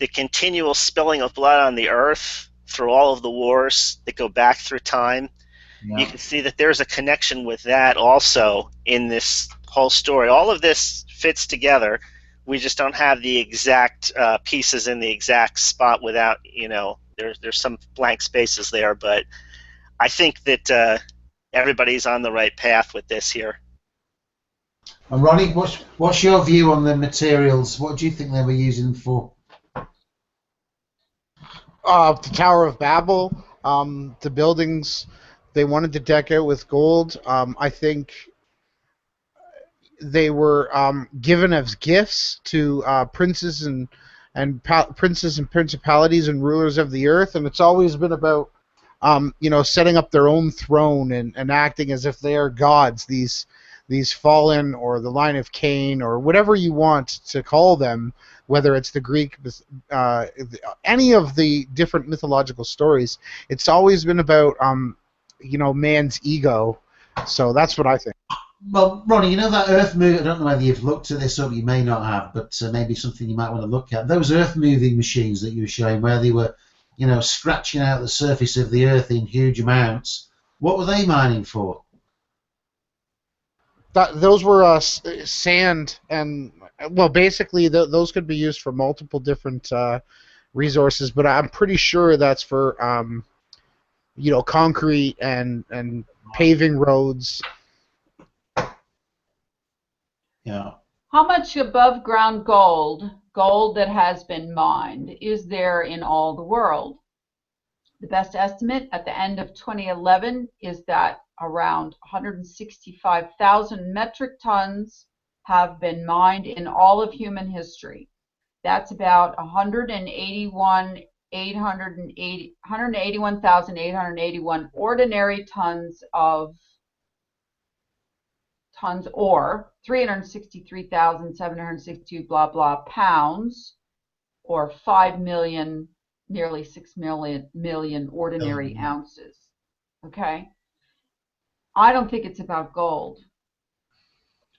the continual spilling of blood on the earth through all of the wars that go back through time. Yeah. You can see that there's a connection with that also in this whole story. All of this fits together. We just don't have the exact pieces in the exact spot without, there's some blank spaces there, but I think that everybody's on the right path with this here. And Ronnie, what's your view on the materials? What do you think they were using them for? The Tower of Babel, the buildings, they wanted to deck out with gold. I think they were given as gifts to princes and principalities and rulers of the earth, and it's always been about setting up their own throne and acting as if they are gods. These fallen, or the line of Cain, or whatever you want to call them, whether it's the Greek, any of the different mythological stories, it's always been about man's ego. So that's what I think. Well, Ronnie, that Earth moving, I don't know whether you've looked at this or you may not have, but maybe something you might want to look at. Those Earth moving machines that you were showing, where they were, scratching out the surface of the Earth in huge amounts, what were they mining for? Those were sand, and basically those could be used for multiple different resources, but I'm pretty sure that's for concrete and paving roads. Yeah. How much above ground gold that has been mined, is there in all the world? The best estimate at the end of 2011 is that around 165,000 metric tons have been mined in all of human history. That's about 181,881 ordinary tons ore, 363,762 blah blah pounds, or 5 million, nearly 6 million ordinary ounces. Okay? I don't think it's about gold.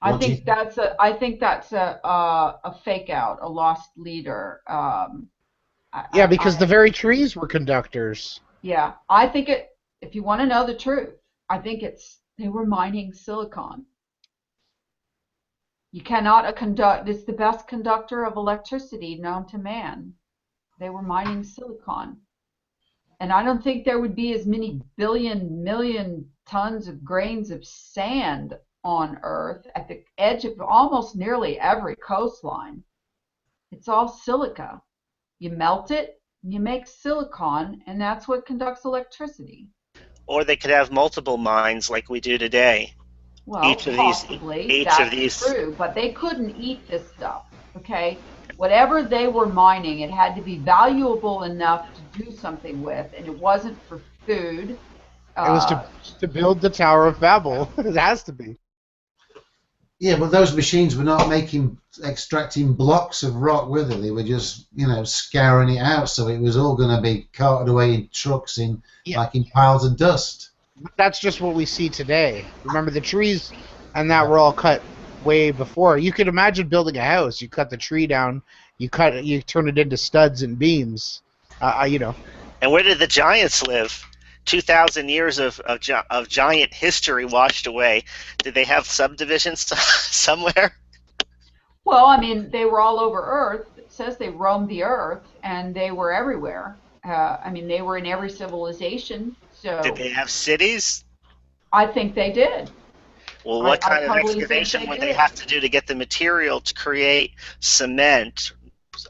I think that's a fake out, a lost leader. Yeah, because the very trees were conductors. Yeah, I think it. If you want to know the truth, I think they were mining silicon. You cannot conduct. It's the best conductor of electricity known to man. They were mining silicon, and I don't think there would be as many million tons of grains of sand on Earth at the edge of almost nearly every coastline. It's all silica. You melt it, you make silicon, and that's what conducts electricity. Or they could have multiple mines like we do today. Well, possibly, that's true, but they couldn't eat this stuff, okay? Whatever they were mining, it had to be valuable enough to do something with, and it wasn't for food. It was to build the Tower of Babel. It has to be. Yeah, but those machines were not extracting blocks of rock with it. They were just, scouring it out. So it was all going to be carted away in trucks like in piles of dust. That's just what we see today. Remember, the trees and that were all cut way before. You could imagine building a house. You cut the tree down, you turn it into studs and beams. And where did the giants live? 2,000 years of giant history washed away. Did they have subdivisions somewhere? Well, I mean, they were all over Earth. It says they roamed the Earth, and they were everywhere. I mean, they were in every civilization. So did they have cities? I think they did. Well, what kind of excavation would they have to do to get the material to create cement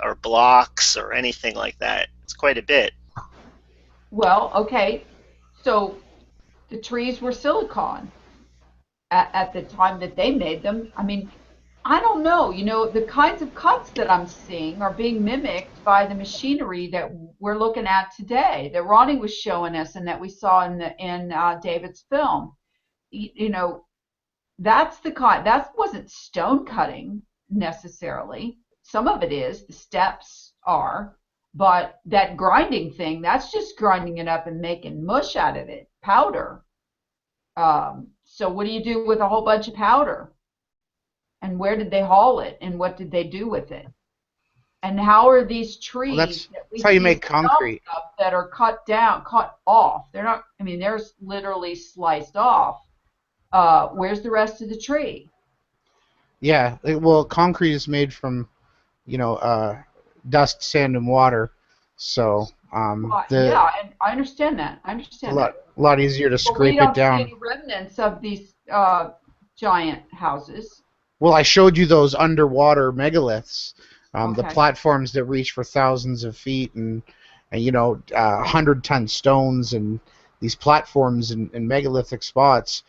or blocks or anything like that? It's quite a bit. Well, okay. So the trees were silicon at the time that they made them. I mean, I don't know. The kinds of cuts that I'm seeing are being mimicked by the machinery that we're looking at today, that Ronnie was showing us and that we saw in David's film. That's the kind. That wasn't stone cutting necessarily. Some of it is. The steps are. But that grinding thing, that's just grinding it up and making mush out of it, powder. So what do you do with a whole bunch of powder? And where did they haul it? And what did they do with it? And how are these trees that's how you make concrete that are cut off? They're not. I mean, they're literally sliced off. Where's the rest of the tree? Yeah. Well, concrete is made from, dust, sand, and water. So and I understand that. A lot easier to scrape it down. We don't see any remnants of these giant houses. Well, I showed you those underwater megaliths, the platforms that reach for thousands of feet, and 100-ton stones, and these platforms and megalithic spots.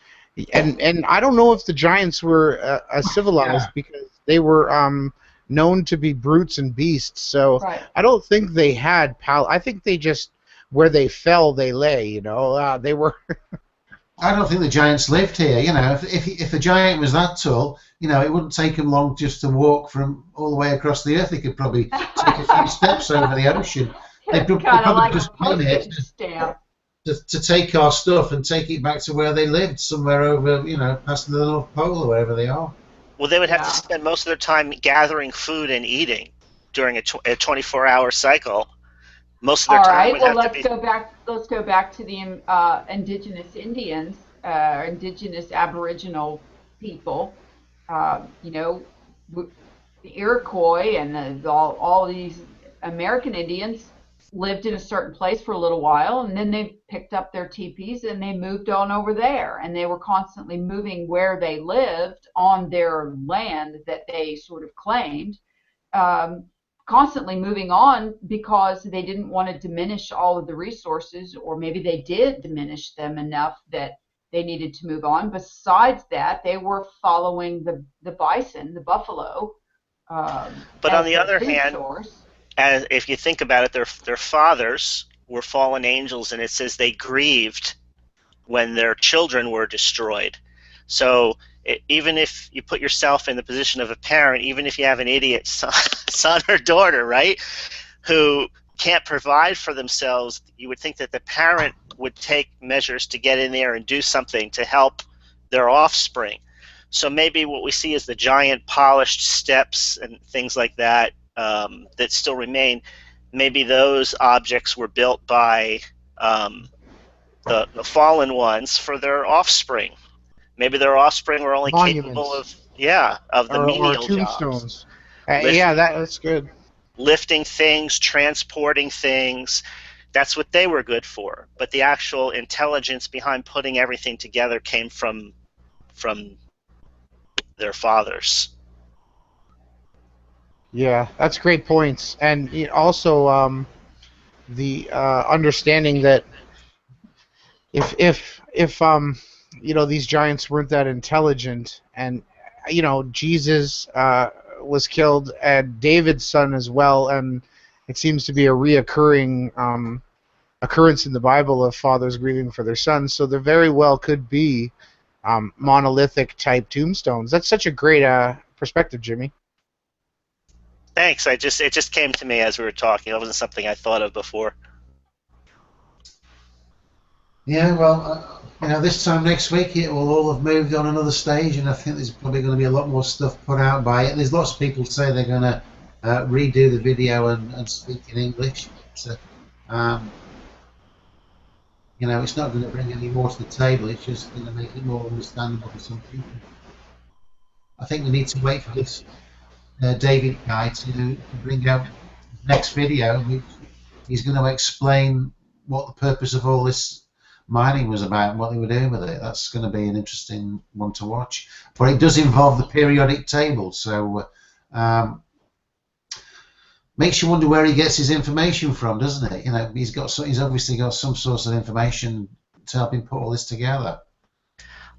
And I don't know if the giants were civilized because they were known to be brutes and beasts. So I don't think they had I think they just, where they fell, they lay. They were. I don't think the giants lived here. If a giant was that tall, it wouldn't take them long just to walk from all the way across the earth. They could probably take a few steps over the ocean. They probably just come here to take our stuff and take it back to where they lived, somewhere over, past the North Pole or wherever they are. Well, they would have to spend most of their time gathering food and eating during a 24-hour cycle. Most of their time would have to be. Let's go back to the indigenous Indians, indigenous Aboriginal people. The Iroquois and all these American Indians lived in a certain place for a little while, and then they picked up their teepees and they moved on over there, and they were constantly moving where they lived on their land that they sort of claimed, constantly moving on because they didn't want to diminish all of the resources, or maybe they did diminish them enough that they needed to move on. Besides that, they were following the bison, the buffalo, But on as the their other food hand, source. as if you think about it, their fathers were fallen angels, and it says they grieved when their children were destroyed. So even if you put yourself in the position of a parent, even if you have an idiot son or daughter, right, who can't provide for themselves, you would think that the parent would take measures to get in there and do something to help their offspring. So maybe what we see is the giant polished steps and things like that that still remain. Maybe those objects were built by the fallen ones for their offspring. Maybe their offspring were only capable Monuments of, yeah, of the or menial jobs, tombstones. Yeah, lifting that's good. lifting things, transporting things. That's what they were good for. But the actual intelligence behind putting everything together came from their fathers. Yeah, that's great points. And also the understanding that if these giants weren't that intelligent, and Jesus was killed, and David's son as well, and it seems to be a reoccurring occurrence in the Bible of fathers grieving for their sons. So there very well could be monolithic type tombstones. That's such a great perspective, Jimmy. Thanks. It just came to me as we were talking. It wasn't something I thought of before. Yeah, well, this time next week it will all have moved on another stage, and I think there's probably going to be a lot more stuff put out by it. There's lots of people say they're going to redo the video and speak in English. So, it's not going to bring any more to the table. It's just going to make it more understandable for some people. I think we need to wait for this David guy to bring out the next video. He's going to explain what the purpose of all this mining was about and what they were doing with it. That's going to be an interesting one to watch. But it does involve the periodic table, so makes you wonder where he gets his information from, doesn't it? He's obviously got some source of information to help him put all this together.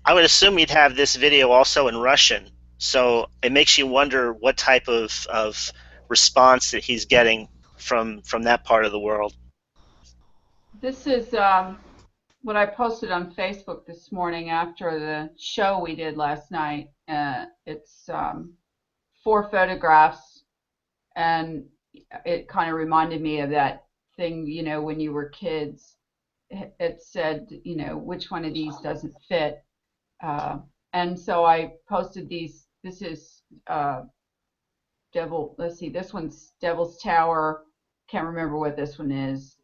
I would assume you'd have this video also in Russian, so it makes you wonder what type of response that he's getting from that part of the world. This is what I posted on Facebook this morning after the show we did last night. It's 4 photographs, and it kind of reminded me of that thing, when you were kids. It said, which one of these doesn't fit? And so I posted these. This is let's see, this one's Devil's Tower. Can't remember what this one is.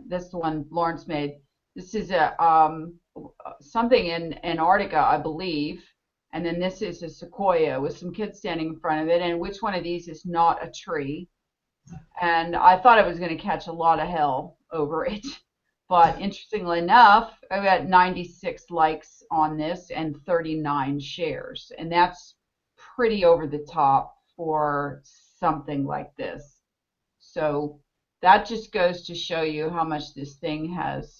This is the one Lawrence made. This is something in Antarctica, I believe. And then this is a sequoia with some kids standing in front of it. And which one of these is not a tree? And I thought I was going to catch a lot of hell over it. But interestingly enough, I got 96 likes on this and 39 shares. And that's pretty over the top for something like this. So that just goes to show you how much this thing has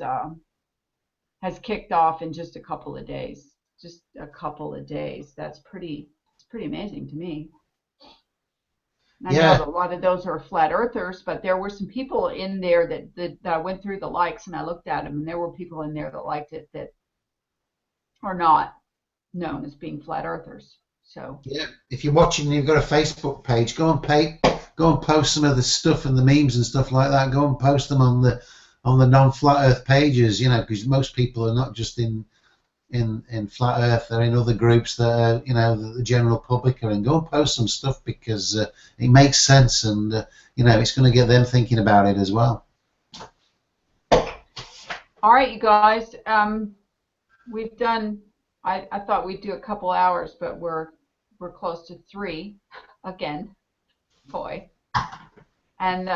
kicked off in just a couple of days. Just a couple of days. It's pretty amazing to me. I know that a lot of those are flat earthers, but there were some people in there that went through the likes, and I looked at them, and there were people in there that liked it that are not known as being flat earthers. So yeah, if you're watching and you've got a Facebook page, go and post some of the stuff and the memes and stuff like that. Go and post them on the non-flat Earth pages, because most people are not just in flat Earth. They're in other groups that are, the general public are in. Go and post some stuff because it makes sense, and it's going to get them thinking about it as well. All right, you guys. We've done. I thought we'd do a couple hours, but we're close to 3 again. Boy. And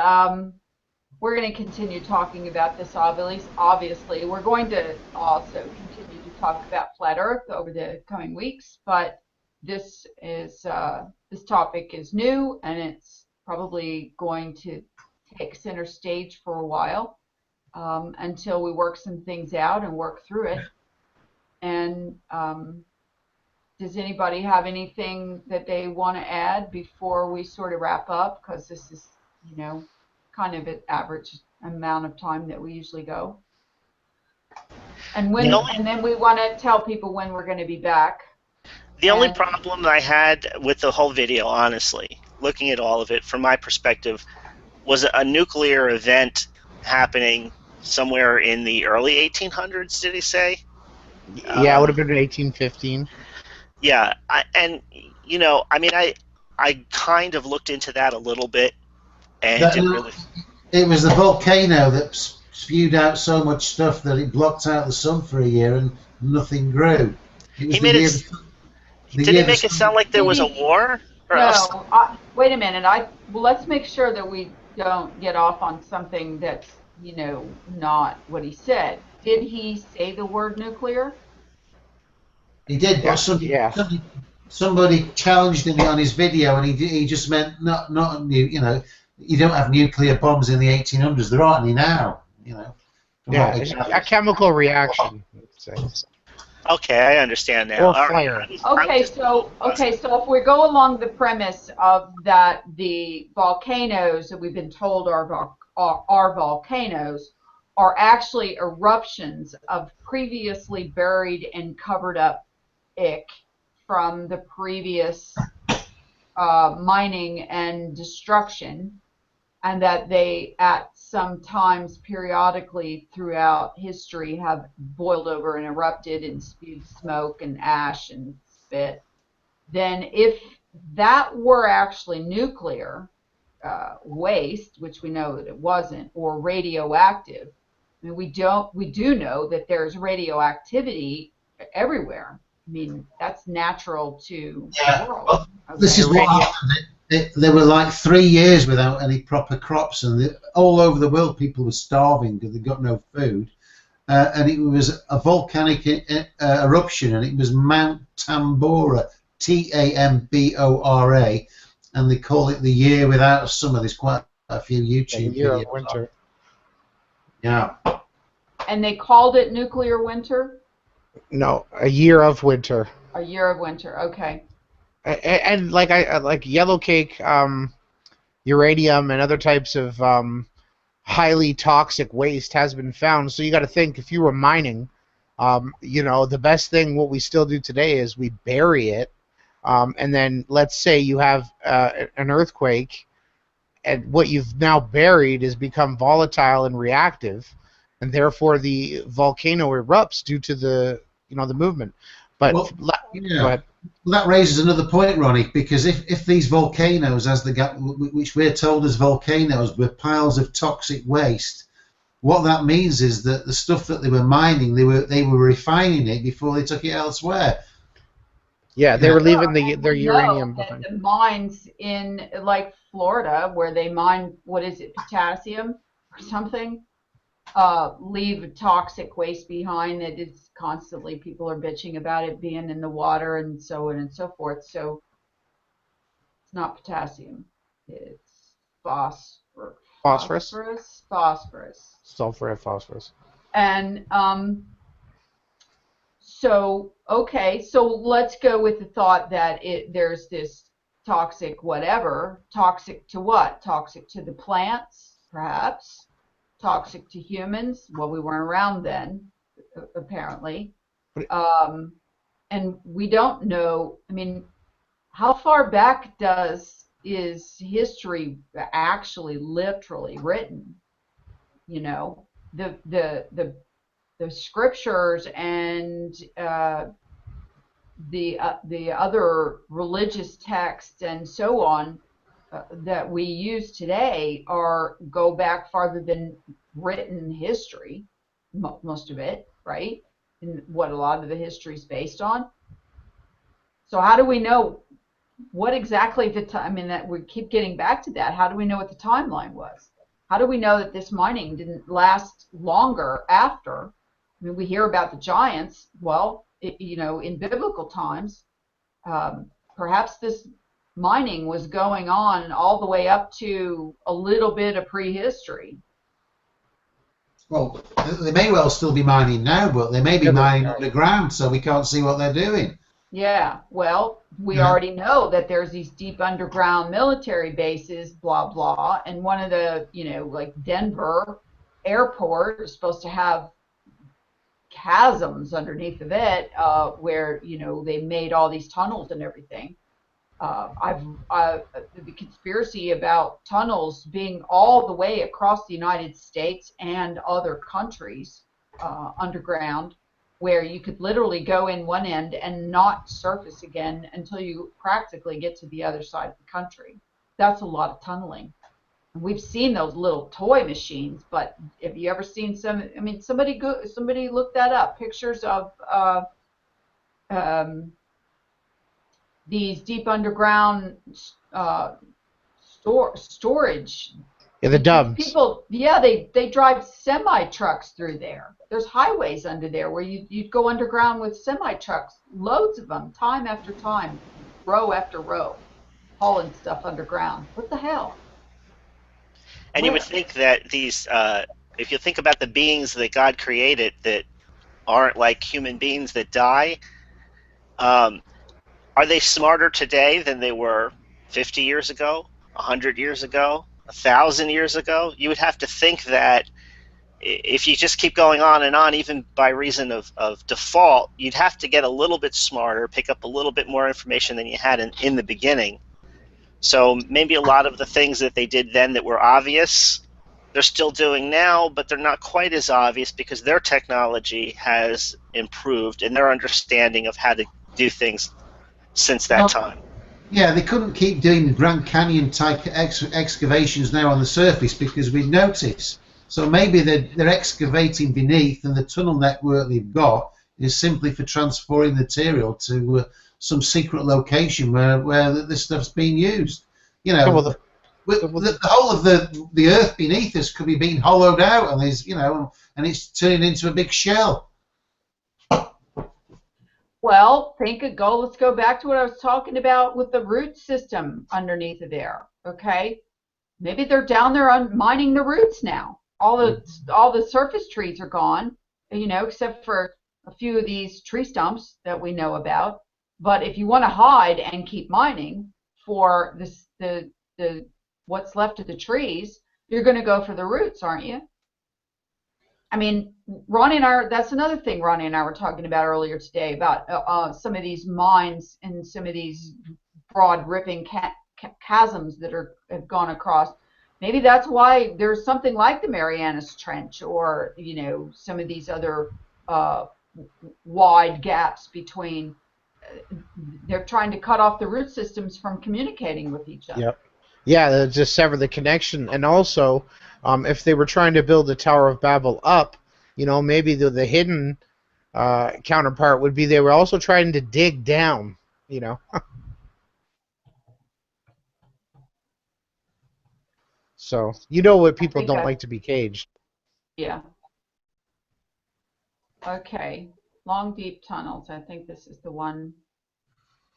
we're going to continue talking about this, obviously. We're going to also continue to talk about flat Earth over the coming weeks, but this topic is new, and it's probably going to take center stage for a while until we work some things out and work through it. And does anybody have anything that they want to add before we sort of wrap up? Because this is, you know, kind of an average amount of time that we usually go. And when, The only and then we want to tell people when we're going to be back. the only And problem I had with the whole video, honestly, looking at all of it from my perspective, was a nuclear event happening somewhere in the early 1800s. Did he say? Yeah, it would have been 1815. Yeah, and you know, I mean, I kind of looked into that a little bit, and That, didn't really. it was the volcano that spewed out so much stuff that it blocked out the sun for a year and nothing grew. It He was the made year, it. the Did he year the make it sun. sound like there did was a he? war or something? No. Wait a minute. Well, let's make sure that we don't get off on something that's, you know, not what he said. Did he say the word nuclear? He did, but Yeah, yeah. somebody challenged him on his video, and he just meant not new. You know, you don't have nuclear bombs in the 1800s. There aren't any now. You know, from Yeah, what we it's gather. a chemical reaction, let's say. Okay, I understand now. Or All right. fire. I was Okay, just a little so if we go along the premise of that the volcanoes that we've been told are volcanoes are actually eruptions of previously buried and covered up ick from the previous mining and destruction, and that they at some times periodically throughout history have boiled over and erupted and spewed smoke and ash and spit, then if that were actually nuclear waste, which we know that it wasn't, or radioactive, I mean, we do know that there's radioactivity everywhere. I mean, that's natural to the Yeah. world. Well, this Okay. is what happened. There were like 3 years without any proper crops, and all over the world people were starving because they got no food. And it was a volcanic eruption, and it was Mount Tambora, Tambora, and they call it the year without a summer. There's quite a few Yeah, the YouTube year of videos. winter. Yeah. And they called it nuclear winter? No, a year of winter. A year of winter. Okay. And like like yellow cake, uranium, and other types of highly toxic waste has been found. So you got to think, if you were mining, you know, the best thing, what we still do today, is we bury it, and then let's say you have an earthquake, and what you've now buried has become volatile and reactive, and therefore the volcano erupts due to the, you know, the movement. But Well, go yeah. ahead. Well, that raises another point, Ronnie, because if these volcanoes, which we're told as volcanoes, were piles of toxic waste, what that means is that the stuff that they were mining, they were refining it before they took it elsewhere. Yeah, they Yeah. were leaving And their we know uranium that behind. the mines in like Florida, where they mine, what is it, potassium or something, leave toxic waste behind that is constantly, people are bitching about it being in the water and so on and so forth. So it's not potassium, it's Phosphorus, phosphorus. sulfur, and phosphorus. And so, okay, so let's go with the thought that there's this toxic whatever. Toxic to what? Toxic to the plants, perhaps. Toxic to humans. Well, we weren't around then, apparently. And we don't know, I mean, how far back is history actually literally written? You know, the scriptures and the other religious texts and so on that we use today go back farther than written history, most of it, right? And what a lot of the history is based on. So how do we know what exactly the time? I mean, that we keep getting back to that. How do we know what the timeline was? How do we know that this mining didn't last longer after? I mean, we hear about the giants. Well, you know, in biblical times, perhaps this mining was going on all the way up to a little bit of prehistory. Well, they may well still be mining now, but they may be mining underground, so we can't see what they're doing. Yeah, well, we already know that there's these deep underground military bases, blah, blah. And one of the, like Denver airport is supposed to have chasms underneath of it where, they made all these tunnels and everything. The conspiracy about tunnels being all the way across the United States and other countries underground, where you could literally go in one end and not surface again until you practically get to the other side of the country. That's a lot of tunneling. We've seen those little toy machines, but have you ever seen some? I mean, somebody look that up. Pictures of these deep underground storage. Yeah, the dubs. People, yeah, they drive semi trucks through there. There's highways under there where you'd go underground with semi trucks, loads of them, time after time, row after row, hauling stuff underground. What the hell? And you would think that these, if you think about the beings that God created that aren't like human beings that die, are they smarter today than they were 50 years ago, 100 years ago, 1,000 years ago? You would have to think that if you just keep going on and on, even by reason of default, you'd have to get a little bit smarter, pick up a little bit more information than you had in the beginning. So maybe a lot of the things that they did then that were obvious, they're still doing now, but they're not quite as obvious because their technology has improved and their understanding of how to do things since that time. Yeah, they couldn't keep doing Grand Canyon type excavations now on the surface because we'd notice. So maybe they're excavating beneath, and the tunnel network they've got is simply for transporting material to some secret location where this stuff's being used. The whole of the earth beneath us could be being hollowed out, and and it's turning into a big shell. Well, let's go back to what I was talking about with the root system underneath of there. Okay, maybe they're down there mining the roots now. All the surface trees are gone, except for a few of these tree stumps that we know about. But if you want to hide and keep mining for the what's left of the trees, you're going to go for the roots, aren't you? I mean, that's another thing Ronnie and I were talking about earlier today about some of these mines and some of these broad ripping chasms that have gone across. Maybe that's why there's something like the Marianas Trench or, some of these other wide gaps between. They're trying to cut off the root systems from communicating with each other. Yep. Yeah, just sever the connection. And also, if they were trying to build the Tower of Babel up, maybe the hidden counterpart would be they were also trying to dig down, So, what people don't like to be caged. Yeah. Okay. Long, deep tunnels. I think this is the one.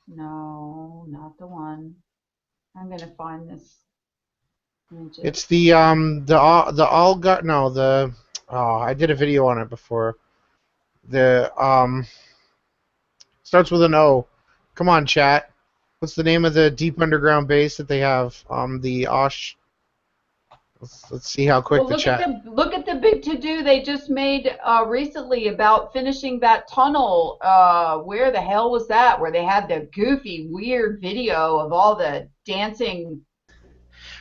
No, not the one. I'm going to find this. It's the I did a video on it before. Starts with an O. Come on, chat. What's the name of the deep underground base that they have? The Osh. Let's see how quick the chat. Look at the big to-do they just made recently about finishing that tunnel. Where the hell was that? Where they had the goofy, weird video of all the dancing.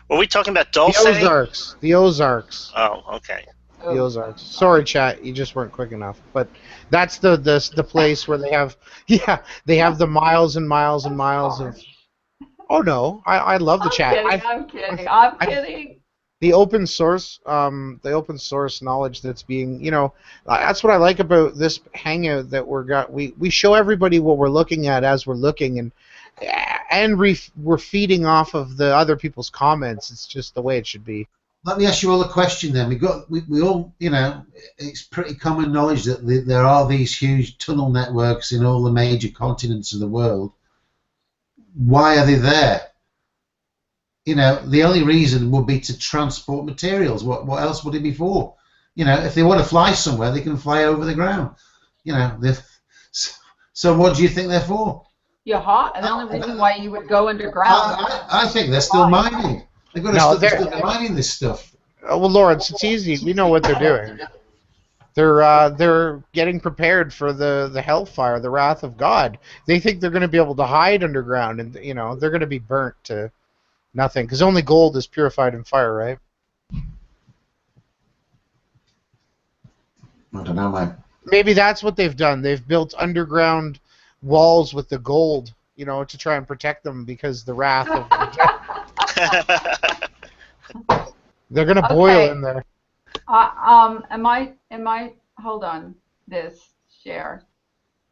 Were we talking about Dulce? The Ozarks. The Ozarks. Oh, okay. The Ozarks. Sorry, chat. You just weren't quick enough. But that's the place where they have the miles and miles and miles of. Oh no, I love the chat. I'm kidding. The open source knowledge that's being, that's what I like about this hangout that we show everybody what we're looking at as we're looking, and we're feeding off of the other people's comments. It's just the way it should be. Let me ask you all a question then. We all, it's pretty common knowledge that there are these huge tunnel networks in all the major continents of the world. Why are they there? The only reason would be to transport materials. What else would it be for? if they want to fly somewhere, they can fly over the ground. So what do you think they're for? Yeah, hot. And the only reason why you would go underground. I think they're still mining. They've got to No, they're mining this stuff. well, Lawrence, it's easy. We know what they're doing. They're getting prepared for the hellfire, the wrath of God. They think they're going to be able to hide underground, and they're going to be burnt to nothing because only gold is purified in fire, right? I don't know, mate. Maybe that's what they've done. They've built underground walls with the gold, to try and protect them because the wrath of they're going to boil in there. Am I, hold on, this, share.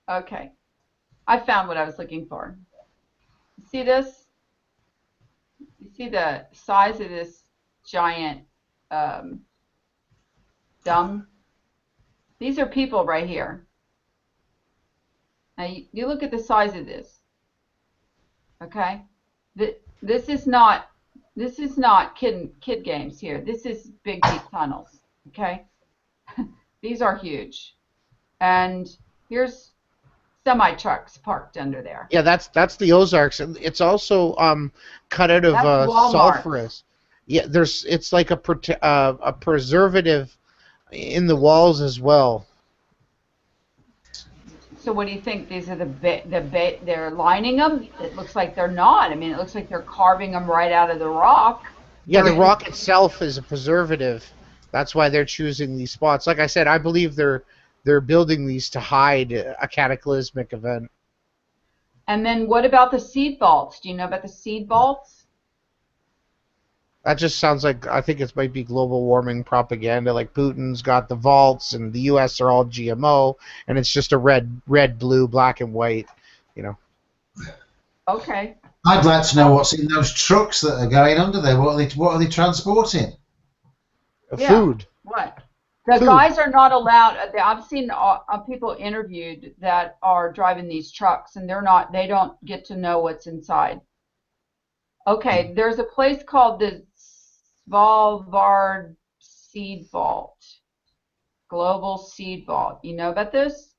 Okay. I found what I was looking for. You see this? You see the size of this giant dumb? These are people right here. Now you look at the size of this. Okay? This is not kid games here. This is big deep tunnels. Okay? These are huge. And here's semi trucks parked under there. Yeah, that's the Ozarks, and it's also cut out of sulfurous. Yeah, it's like a preservative in the walls as well. So what do you think? These are they're lining them? It looks like they're not. I mean, it looks like they're carving them right out of the rock. Yeah, the rock itself is a preservative. That's why they're choosing these spots. Like I said, I believe they're building these to hide a cataclysmic event. And then what about the seed vaults? Do you know about the seed vaults? That just sounds like, I think it might be global warming propaganda. Like Putin's got the vaults, and the U.S. are all GMO, and it's just a red, blue, black, and white. Okay. I'd like to know what's in those trucks that are going under there. What are they transporting? Food. What? The guys are not allowed. I've seen people interviewed that are driving these trucks, and they don't get to know what's inside. Okay, there's a place called the Svalbard Seed Vault, Global Seed Vault. You know about this?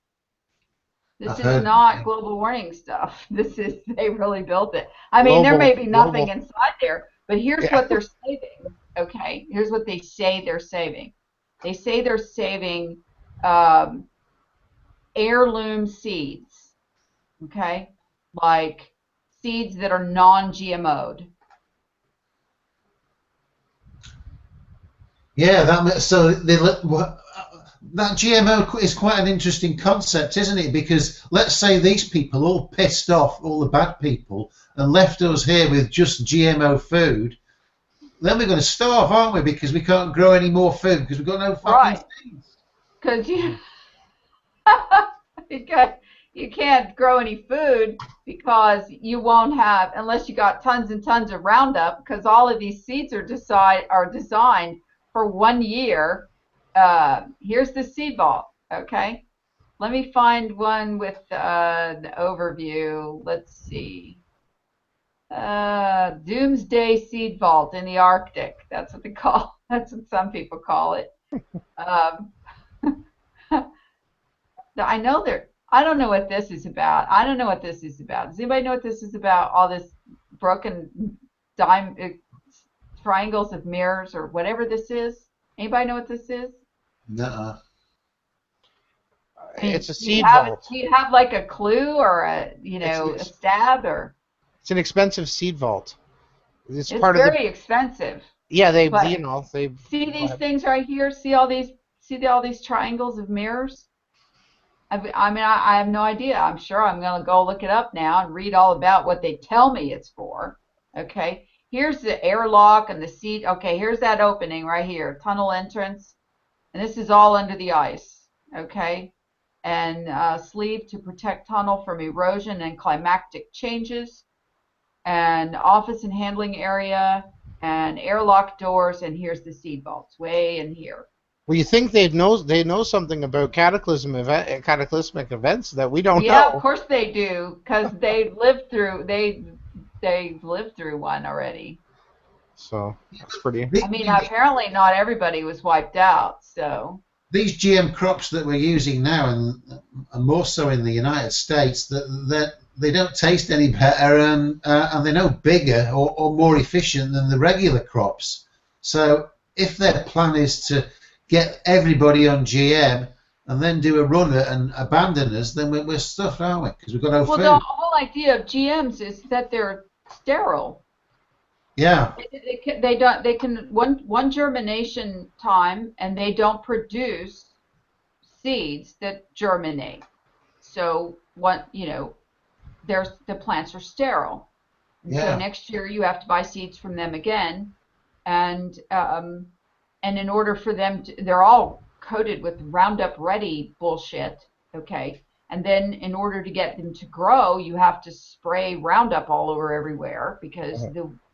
This is not global warming stuff. They really built it. I mean, there may be nothing inside there, but here's what they're saving. Okay, here's what they say they're saving. They say they're saving heirloom seeds, okay? Like seeds that are non-GMO'd. Yeah, that GMO is quite an interesting concept, isn't it? Because let's say these people all pissed off, all the bad people, and left us here with just GMO food. Then we're going to starve, aren't we? Because we can't grow any more food because we've got no fucking things. Because you can't grow any food because you won't have, unless you got tons and tons of Roundup, because all of these seeds are designed for 1 year. Here's the seed vault. Okay, let me find one with the overview. Let's see. Doomsday Seed Vault in the Arctic. That's what they call. That's what some people call it. I don't know what this is about. I don't know what this is about. Does anybody know what this is about? All this broken triangles of mirrors or whatever this is. Anybody know what this is? Nuh-uh. It's a seed vault. Do you have like a clue or a stab or? It's an expensive seed vault. It's very expensive. Yeah, they see these things right here. See all these triangles of mirrors. I have no idea. I'm sure I'm going to go look it up now and read all about what they tell me it's for. Okay, here's the airlock and the seat. Okay, here's that opening right here, tunnel entrance, and this is all under the ice. Okay, and sleeve to protect tunnel from erosion and climatic changes. And office and handling area, and airlock doors, and here's the seed vaults way in here. Well, you think they know something about cataclysmic events that we don't know. Yeah, of course they do, because they've lived through one already. So that's pretty. I mean, apparently not everybody was wiped out, so. These GM crops that we're using now, and more so in the United States, that they don't taste any better, and they're no bigger or more efficient than the regular crops. So if their plan is to get everybody on GM and then do a runner and abandon us, then we're stuffed, aren't we? Because we've got no food. Well, the whole idea of GMs is that they're sterile. Yeah. They can one germination time, and they don't produce seeds that germinate. So the plants are sterile. And so next year you have to buy seeds from them again, and in order for them to, they're all coated with Roundup Ready bullshit, okay? And then in order to get them to grow, you have to spray Roundup all over everywhere because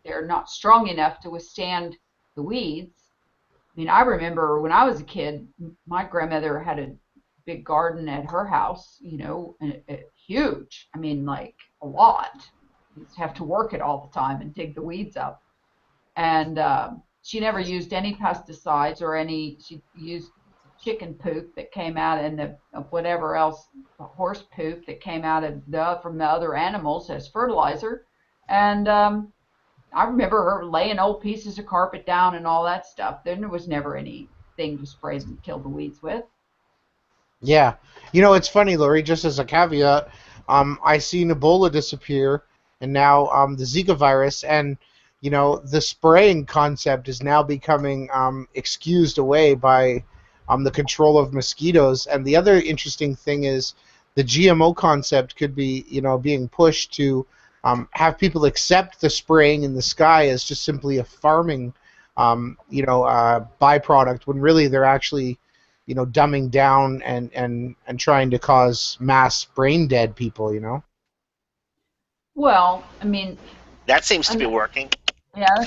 they're not strong enough to withstand the weeds. I mean, I remember when I was a kid, my grandmother had a big garden at her house, huge. I mean, like a lot. You just have to work it all the time and dig the weeds up. And she never used any pesticides or she used chicken poop that came out and whatever else, horse poop that came out from the other animals as fertilizer. And I remember her laying old pieces of carpet down and all that stuff. There was never anything to spray and kill the weeds with. Yeah. It's funny, Lori, just as a caveat, I seen Ebola disappear, and now the Zika virus, and, the spraying concept is now becoming excused away by the control of mosquitoes. And the other interesting thing is the GMO concept could be, being pushed to have people accept the spraying in the sky as just simply a farming, byproduct, when really they're actually, dumbing down and trying to cause mass brain dead people. Well, I mean, that seems to be working. Yeah.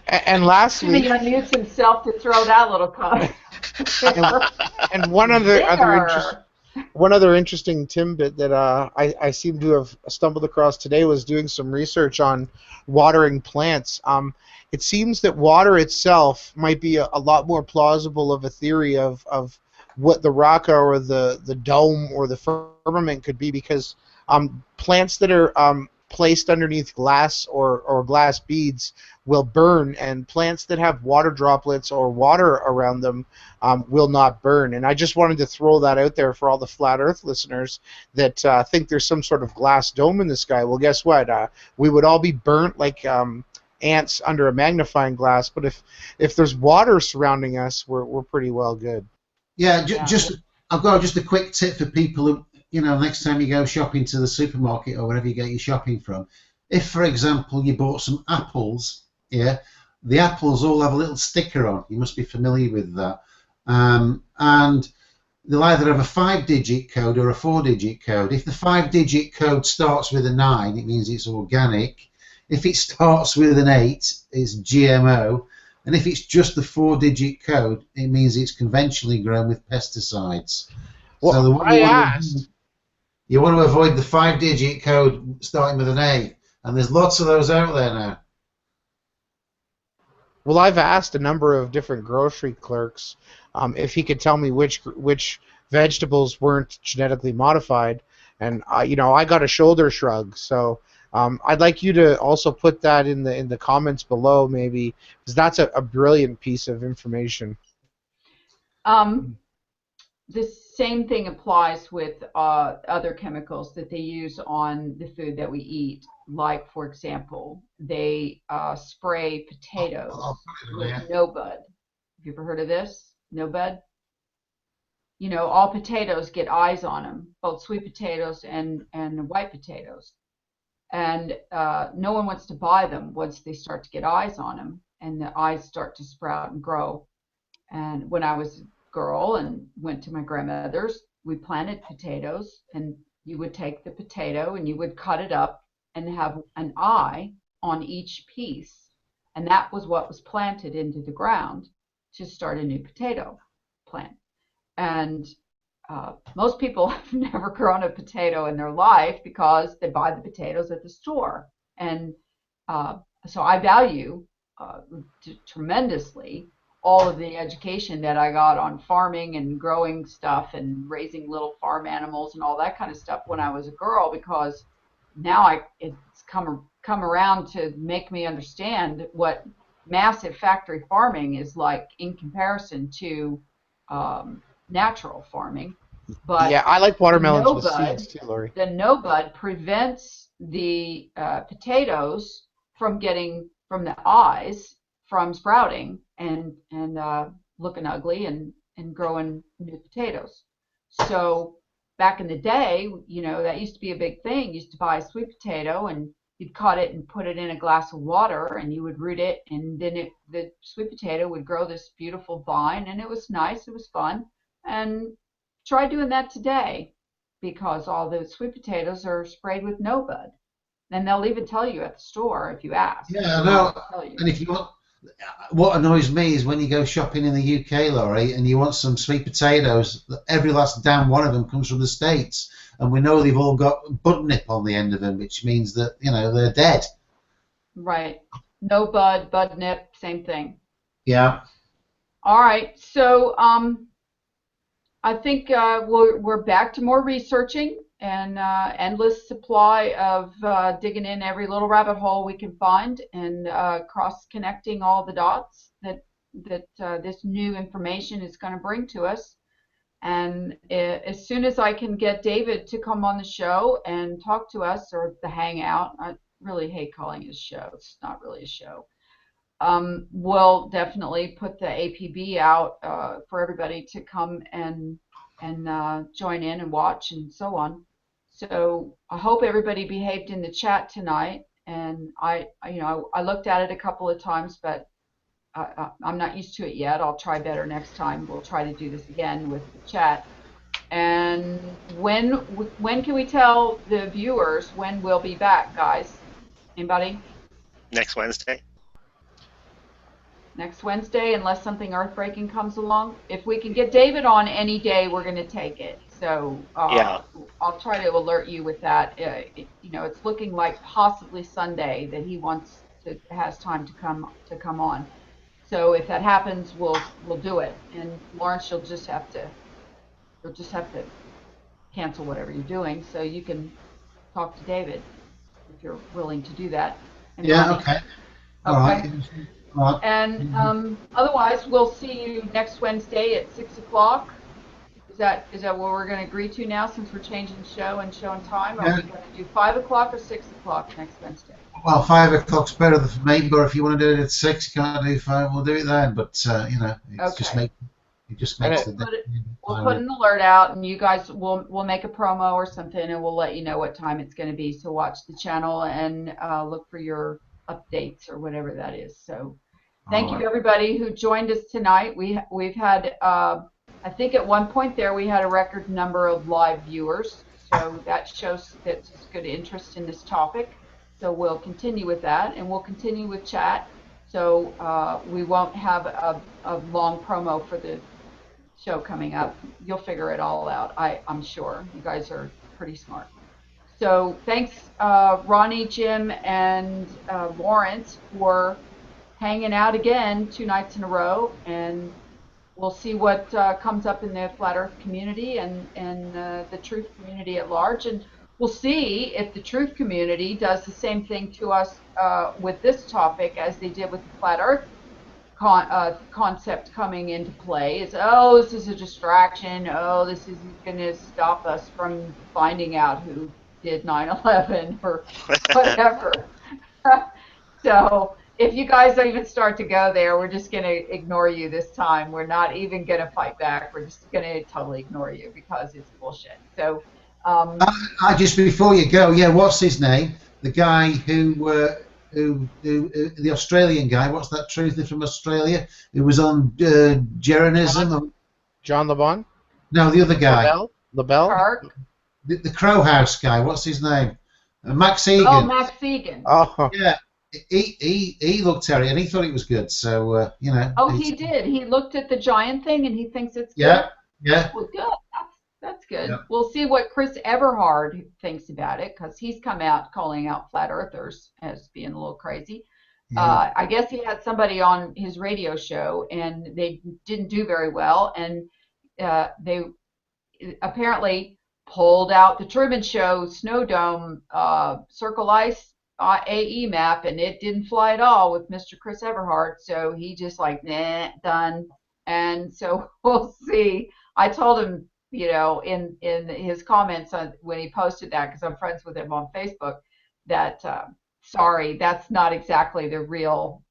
And lastly, he unmutes himself to throw that little comment. and one other interesting tidbit that I seem to have stumbled across today was doing some research on watering plants. It seems that water itself might be a lot more plausible of a theory of what the raka or the dome or the firmament could be, because plants that are placed underneath glass or glass beads will burn, and plants that have water droplets or water around them will not burn. And I just wanted to throw that out there for all the flat earth listeners that think there's some sort of glass dome in the sky. Well, guess what? We would all be burnt like ants under a magnifying glass, but if there's water surrounding us, we're pretty well good. Yeah, I've got just a quick tip for people who, next time you go shopping to the supermarket or wherever you get your shopping from. If, for example, you bought some apples, the apples all have a little sticker on. You must be familiar with that. And they'll either have a 5-digit code or a 4-digit code. If the 5-digit code starts with a 9, it means it's organic. If it starts with an 8, it's GMO. And if it's just the 4-digit code, it means it's conventionally grown with pesticides. Well, so you want to avoid the 5-digit code starting with an A, and there's lots of those out there now. Well, I've asked a number of different grocery clerks if he could tell me which vegetables weren't genetically modified, and I got a shoulder shrug. So I'd like you to also put that in the comments below, maybe, because that's a brilliant piece of information. The same thing applies with other chemicals that they use on the food that we eat. Like, for example, they spray potatoes with no bud. Have you ever heard of this? No bud? All potatoes get eyes on them, both sweet potatoes and white potatoes. And no one wants to buy them once they start to get eyes on them, and the eyes start to sprout and grow. And when I was a girl and went to my grandmother's, we planted potatoes, and you would take the potato and you would cut it up and have an eye on each piece, and that was what was planted into the ground to start a new potato plant. And most people have never grown a potato in their life because they buy the potatoes at the store, and so I value tremendously all of the education that I got on farming and growing stuff and raising little farm animals and all that kind of stuff when I was a girl, because now it's come around to make me understand what massive factory farming is like in comparison to natural farming. Yeah, But I like the watermelons no with bud, seeds too, Lori. the no bud prevents the potatoes from getting from the eyes from sprouting and looking ugly and growing new potatoes. So back in the day, that used to be a big thing. You used to buy a sweet potato and you'd cut it and put it in a glass of water and you would root it, and then the sweet potato would grow this beautiful vine, and it was nice, it was fun. And try doing that today, because all the sweet potatoes are sprayed with no bud. And they'll even tell you at the store if you ask. Yeah, I They'll know. tell you. And if you want, what annoys me is when you go shopping in the UK, Laurie, and you want some sweet potatoes, every last damn one of them comes from the States. And we know they've all got bud nip on the end of them, which means that, they're dead. Right. No bud, bud nip, same thing. Yeah. All right. So I think we're back to more researching and endless supply of digging in every little rabbit hole we can find, and cross connecting all the dots that this new information is going to bring to us. And as soon as I can get David to come on the show and talk to us, or the hangout, I really hate calling it a show. It's not really a show. We'll definitely put the APB out for everybody to come and join in and watch and so on. So I hope everybody behaved in the chat tonight. And I looked at it a couple of times, but I'm not used to it yet. I'll try better next time. We'll try to do this again with the chat. And when can we tell the viewers when we'll be back, guys? Anybody? Next Wednesday. Next Wednesday, unless something earth-breaking comes along. If we can get David on any day, we're going to take it. So Yeah. I'll try to alert you with that. It's looking like possibly Sunday that he has time to come on. So if that happens, we'll do it. And Lawrence, you'll just have to cancel whatever you're doing so you can talk to David if you're willing to do that. And Yeah. Ronnie. Okay. All right. All right. And otherwise, we'll see you next Wednesday at 6 o'clock. Is that what we're going to agree to now, since we're changing show and time? Are we going to do 5 o'clock or 6 o'clock next Wednesday? Well, 5 o'clock's better for me, but if you want to do it at 6, you can't do 5, we'll do it then. But it's just makes the day. We'll put an alert out, and you guys we'll make a promo or something, and we'll let you know what time it's going to be. So watch the channel and look for your updates or whatever that is. So thank you everybody who joined us tonight. We've had I think at one point there we had a record number of live viewers, so that shows that there's good interest in this topic. So we'll continue with that, and we'll continue with chat. So we won't have a long promo for the show coming up. You'll figure it all out, I'm sure. You guys are pretty smart. So thanks, Ronnie, Jim, and Lawrence, for hanging out again 2 nights in a row. And we'll see what comes up in the Flat Earth community and the truth community at large. And we'll see if the truth community does the same thing to us with this topic as they did with the Flat Earth concept coming into play. Is, this is a distraction. This is going to stop us from finding out who did 9/11 or whatever. So if you guys even start to go there, we're just going to ignore you this time. We're not even going to fight back. We're just going to totally ignore you because it's bullshit. So just before you go, what's his name? The guy who the Australian guy, what's that truther from Australia? Who was on Jeranism? John LeBon? No, the other guy. LaBelle? Kirk? The Crow House guy, what's his name? Max Egan. Oh, Max Egan. Oh. Yeah. He looked at it and he thought it was good. So, Oh, he did. He looked at the giant thing and he thinks it's good. Yeah. Well, good. That's good. Yeah. We'll see what Chris Everhard thinks about it, because he's come out calling out flat earthers as being a little crazy. Yeah. I guess he had somebody on his radio show and they didn't do very well, and they apparently pulled out the Truman Show Snow Dome Circle Ice AE map, and it didn't fly at all with Mr. Chris Everhart. So he just like, nah, done. And so we'll see. I told him, in his comments on when he posted that, because I'm friends with him on Facebook, that sorry, that's not exactly the real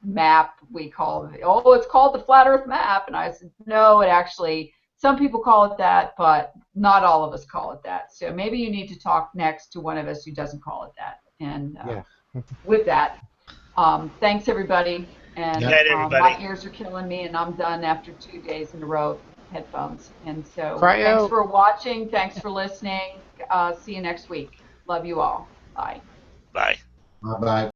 map we call it. Oh, it's called the flat earth map. And I said, no, it actually, some people call it that, but not all of us call it that. So maybe you need to talk next to one of us who doesn't call it that. And with that, thanks everybody. And Good night, everybody. my ears are killing me, and I'm done after 2 days in a row of headphones. And so Cryo. thanks for watching. Thanks for listening. See you next week. Love you all. Bye. Bye. Bye bye.